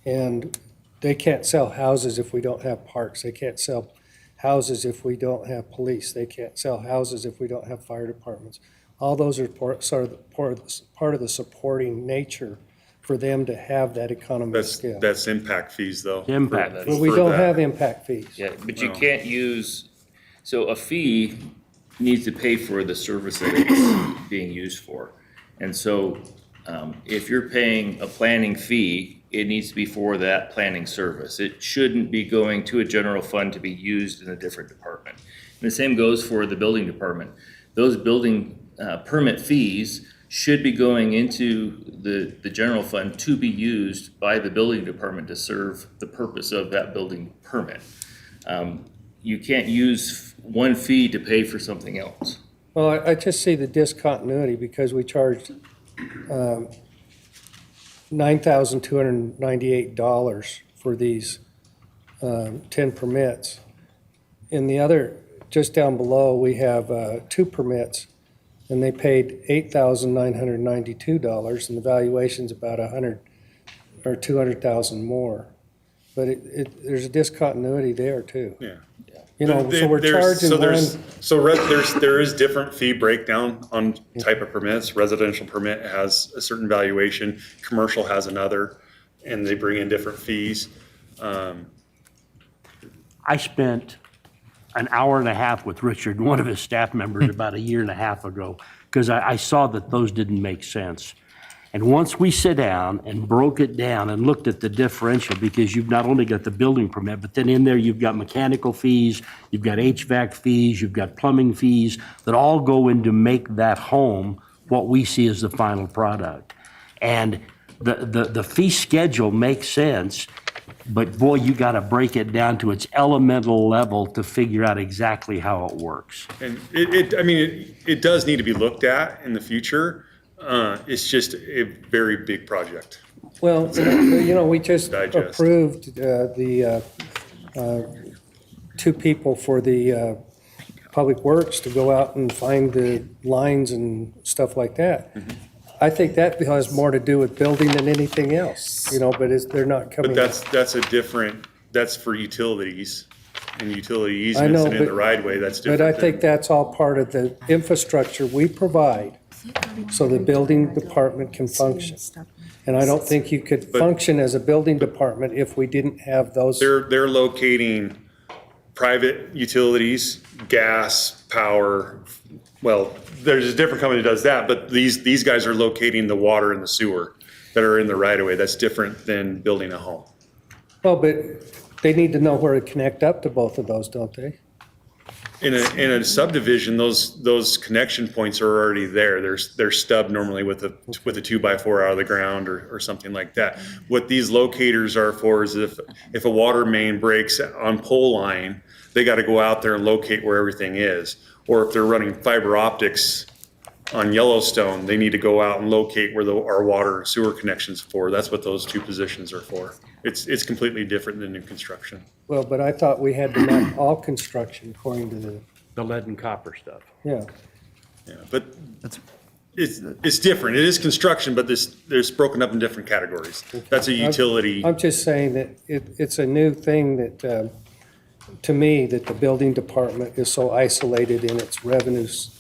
and they can't sell houses if we don't have parks. They can't sell houses if we don't have police. They can't sell houses if we don't have fire departments. All those are part of the supporting nature for them to have that economy of scale. That's impact fees, though. Impact. But we don't have impact fees. Yeah, but you can't use, so a fee needs to pay for the service that it's being used for. And so, if you're paying a planning fee, it needs to be for that planning service. It shouldn't be going to a general fund to be used in a different department. And the same goes for the building department. Those building permit fees should be going into the general fund to be used by the building department to serve the purpose of that building permit. You can't use one fee to pay for something else. Well, I just see the discontinuity because we charged $9,298 for these 10 permits. In the other, just down below, we have 2 permits, and they paid $8,992, and the valuation's about 100 or 200,000 more. But there's a discontinuity there too. Yeah. You know, so we're charging one. There is different fee breakdown on type of permits. Residential permit has a certain valuation, commercial has another, and they bring in different fees. I spent an hour and a half with Richard, one of his staff members, about a year and a half ago, because I saw that those didn't make sense. And once we sat down and broke it down and looked at the differential, because you've not only got the building permit, but then in there you've got mechanical fees, you've got HVAC fees, you've got plumbing fees that all go in to make that home what we see as the final product. And the fee schedule makes sense, but boy, you got to break it down to its elemental level to figure out exactly how it works. And it does need to be looked at in the future. It's just a very big project. Well, you know, we just approved the 2 people for the Public Works to go out and find the lines and stuff like that. Mm-hmm. I think that has more to do with building than anything else, you know, but they're not coming. But that's for utilities and utility I know, easements and in the right way, that's different. But I think that's all part of the infrastructure we provide so the building department can function. And I don't think you could function as a building department if we didn't have those. They're locating private utilities, gas, power. Well, there's a different company that does that, but these guys are locating the water and the sewer that are in the right of way. That's different than building a home. Well, but they need to know where to connect up to both of those, don't they? In a subdivision, those connection points are already there. They're stubbed normally with a 2x4 out of the ground or something like that. What these locators are for is if a water main breaks on pole line, they got to go out there and locate where everything is. Or if they're running fiber optics on Yellowstone, they need to go out and locate where our water and sewer connections for. That's what those 2 positions are for. It's completely different than new construction. Well, but I thought we had to map all construction according to the lead and copper stuff. Yeah. Yeah, but it's different. It is construction, but there's broken up in different categories. That's a utility. I'm just saying that it's a new thing that, to me, that the building department is so isolated in its revenues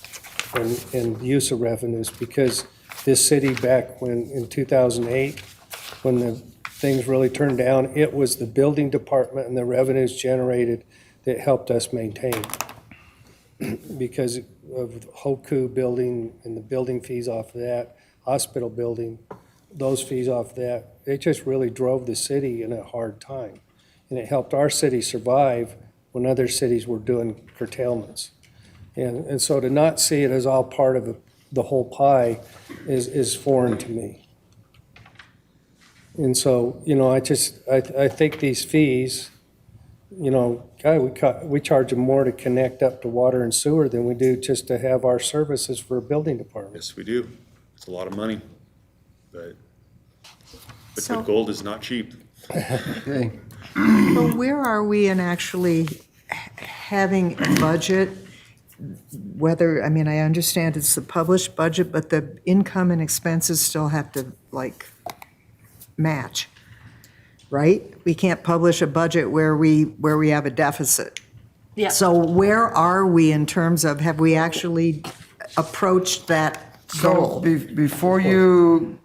and use of revenues, because this city back in 2008, when the things really turned down, it was the building department and the revenues generated that helped us maintain. Because of Hoku building and the building fees off of that, hospital building, those fees off that, they just really drove the city in a hard time. And it helped our city survive when other cities were doing curtailments. And so to not see it as all part of the whole pie is foreign to me. And so, you know, I think these fees, you know, we charge them more to connect up to water and sewer than we do just to have our services for a building department. Yes, we do. It's a lot of money, but So- good gold is not cheap. Okay. Well, where are we in actually having a budget? Whether, I mean, I understand it's the published budget, but the income and expenses still have to, like, match, right? We can't publish a budget where we have a deficit. Yeah. So where are we in terms of, have we actually approached that So goal? before you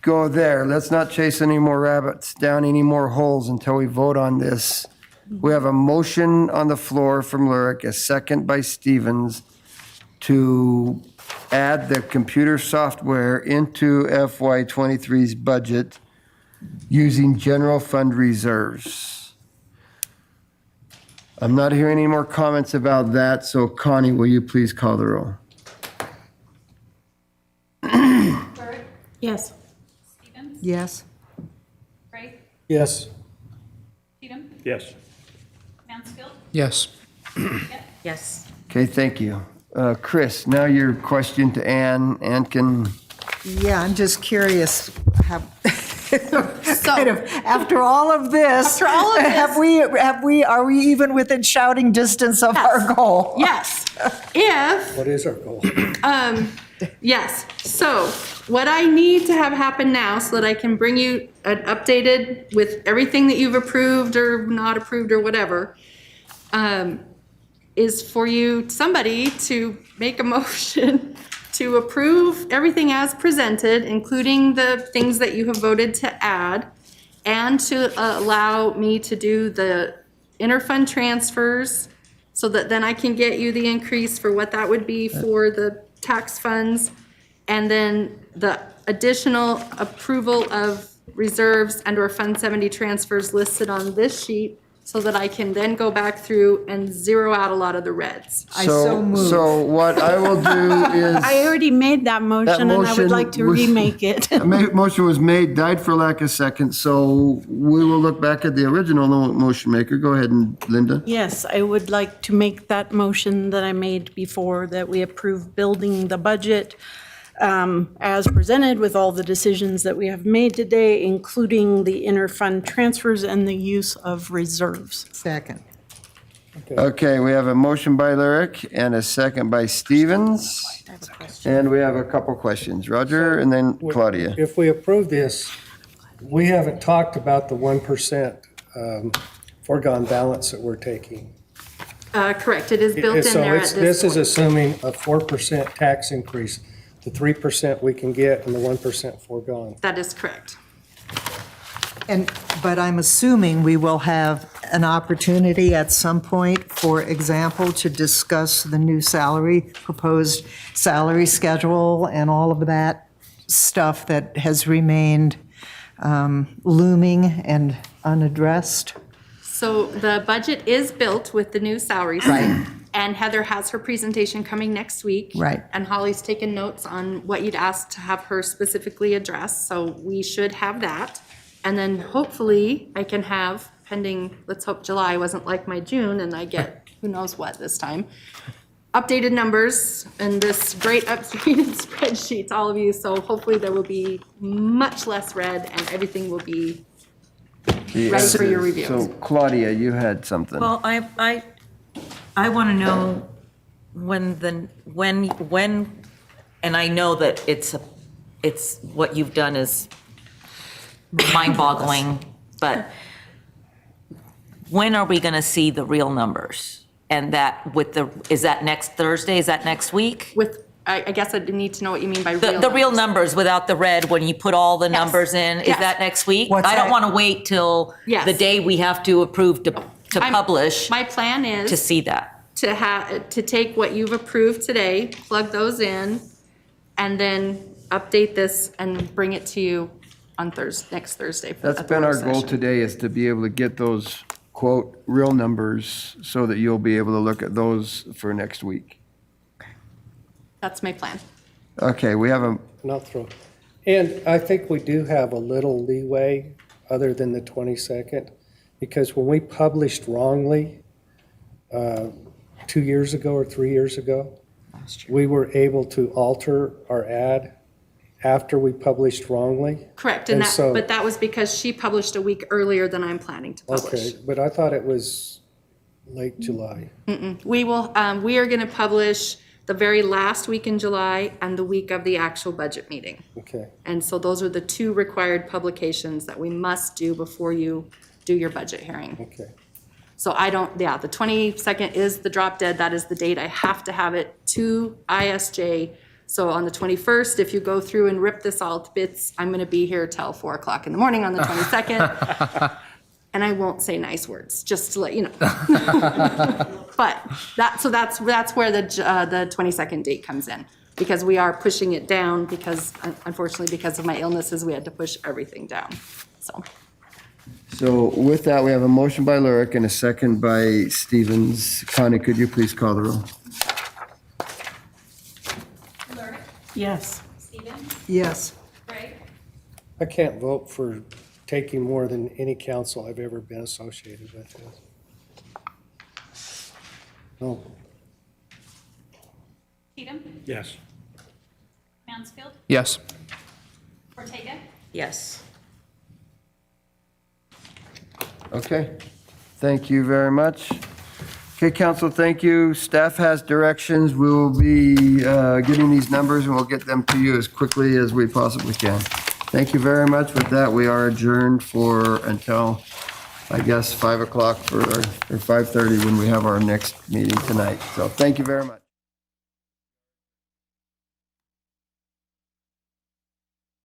go there. Let's not chase any more rabbits down any more holes until we vote on this. We have a motion on the floor from Lurick, a second by Stevens, to add the computer software into FY23's budget using general fund reserves. I'm not hearing any more comments about that, so Connie, will you please call the roll? Burke, Yes. Stevens, Yes? Craig, Yes. Cheatham, Yes. Mansfield, Yes. Yes. Okay, thank you. Chris, now your question to Ann. Ann can, Yeah, I'm just curious, kind of, after all of this, are we even within shouting distance of our goal? Yes. If What is our goal? Yes, so what I need to have happen now so that I can bring you an updated with everything that you've approved or not approved or whatever, is for somebody to make a motion to approve everything as presented, including the things that you have voted to add, and to allow me to do the interfund transfers so that then I can get you the increase for what that would be for the tax funds, and then the additional approval of reserves and/or Fund 70 transfers listed on this sheet, so that I can then go back through and zero out a lot of the reds. so what I will do is. I already made that motion, and I would like to remake it. Motion was made, died for lack of second, so we will look back at the original motion maker. Go ahead, and Linda. Yes, I would like to make that motion that I made before, that we approve building the budget as presented with all the decisions that we have made today, including the interfund transfers and the use of reserves. Second. Okay, we have a motion by Lyric and a second by Stevens. And we have a couple questions. Roger and then Claudia. If we approve this, we haven't talked about the 1% foregone balance that we're taking. Correct, it is built in So there at this this is point. assuming a 4% tax increase, the 3% we can get and the 1% foregone. That is correct. But I'm assuming we will have an opportunity at some point, for example, to discuss the new proposed salary schedule and all of that stuff that has remained looming and unaddressed. So the budget is built with the new salaries. Right. And Heather has her presentation coming next week. Right. And Holly's taken notes on what you'd asked to have her specifically address, so we should have that. And then hopefully I can have, pending, let's hope July wasn't like my June and I get who knows what this time, updated numbers and this great updated spreadsheet to all of you. So hopefully there will be much less red and everything will be ready for your review. So Claudia, you had something. Well, I want to know when, and I know that it's what you've done is mind-boggling, but when are we going to see the real numbers? And that is that next Thursday? Is that next week? I guess I need to know what you mean by real The real numbers without the red, when you put all the numbers in, is Yes. that next week? What's I don't that? want to wait till Yes. the day we have to approve to publish My plan is to see that. to take what you've approved today, plug those in, and then update this and bring it to you on next Thursday. That's at the been our work goal session. today, is to be able to get those, quote, real numbers so that you'll be able to look at those for next week. That's my plan. Okay, we have And I think we do have a little leeway, other than the 22nd, because when we published wrongly 2 years ago or 3 years ago, we were able to alter our ad after we published wrongly. Correct, And and so- but that was because she published a week earlier than I'm planning to publish. Okay, but I thought it was late July. We are going to publish the very last week in July and the week of the actual budget meeting. Okay. And so those are the two required publications that we must do before you do your budget hearing. Okay. So the 22nd is the drop dead. That is the date. I have to have it to ISJ So on the 21st, if you go through and rip this all to bits, I'm going to be here till 4 o'clock in the morning on the 22nd. And I won't say nice words, just to let you know. But that's where the 22nd date comes in, because we are pushing it down because, unfortunately, because of my illnesses, we had to push everything down, so. So with that, we have a motion by Lurick and a second by Stevens. Connie, could you please call the roll? Lurick, Yes. Stevens, Yes. Gray, I can't vote for taking more than any council I've ever been associated with. No. Cheatham, Yes. Mansfield, Yes. Ortega, Yes. Okay, thank you very much. Okay, council, thank you. Staff has directions. We will be getting these numbers and we'll get them to you as quickly as we possibly can. Thank you very much. With that, we are adjourned for until, I guess, 5 o'clock or 5:30 when we have our next meeting tonight. So thank you very much.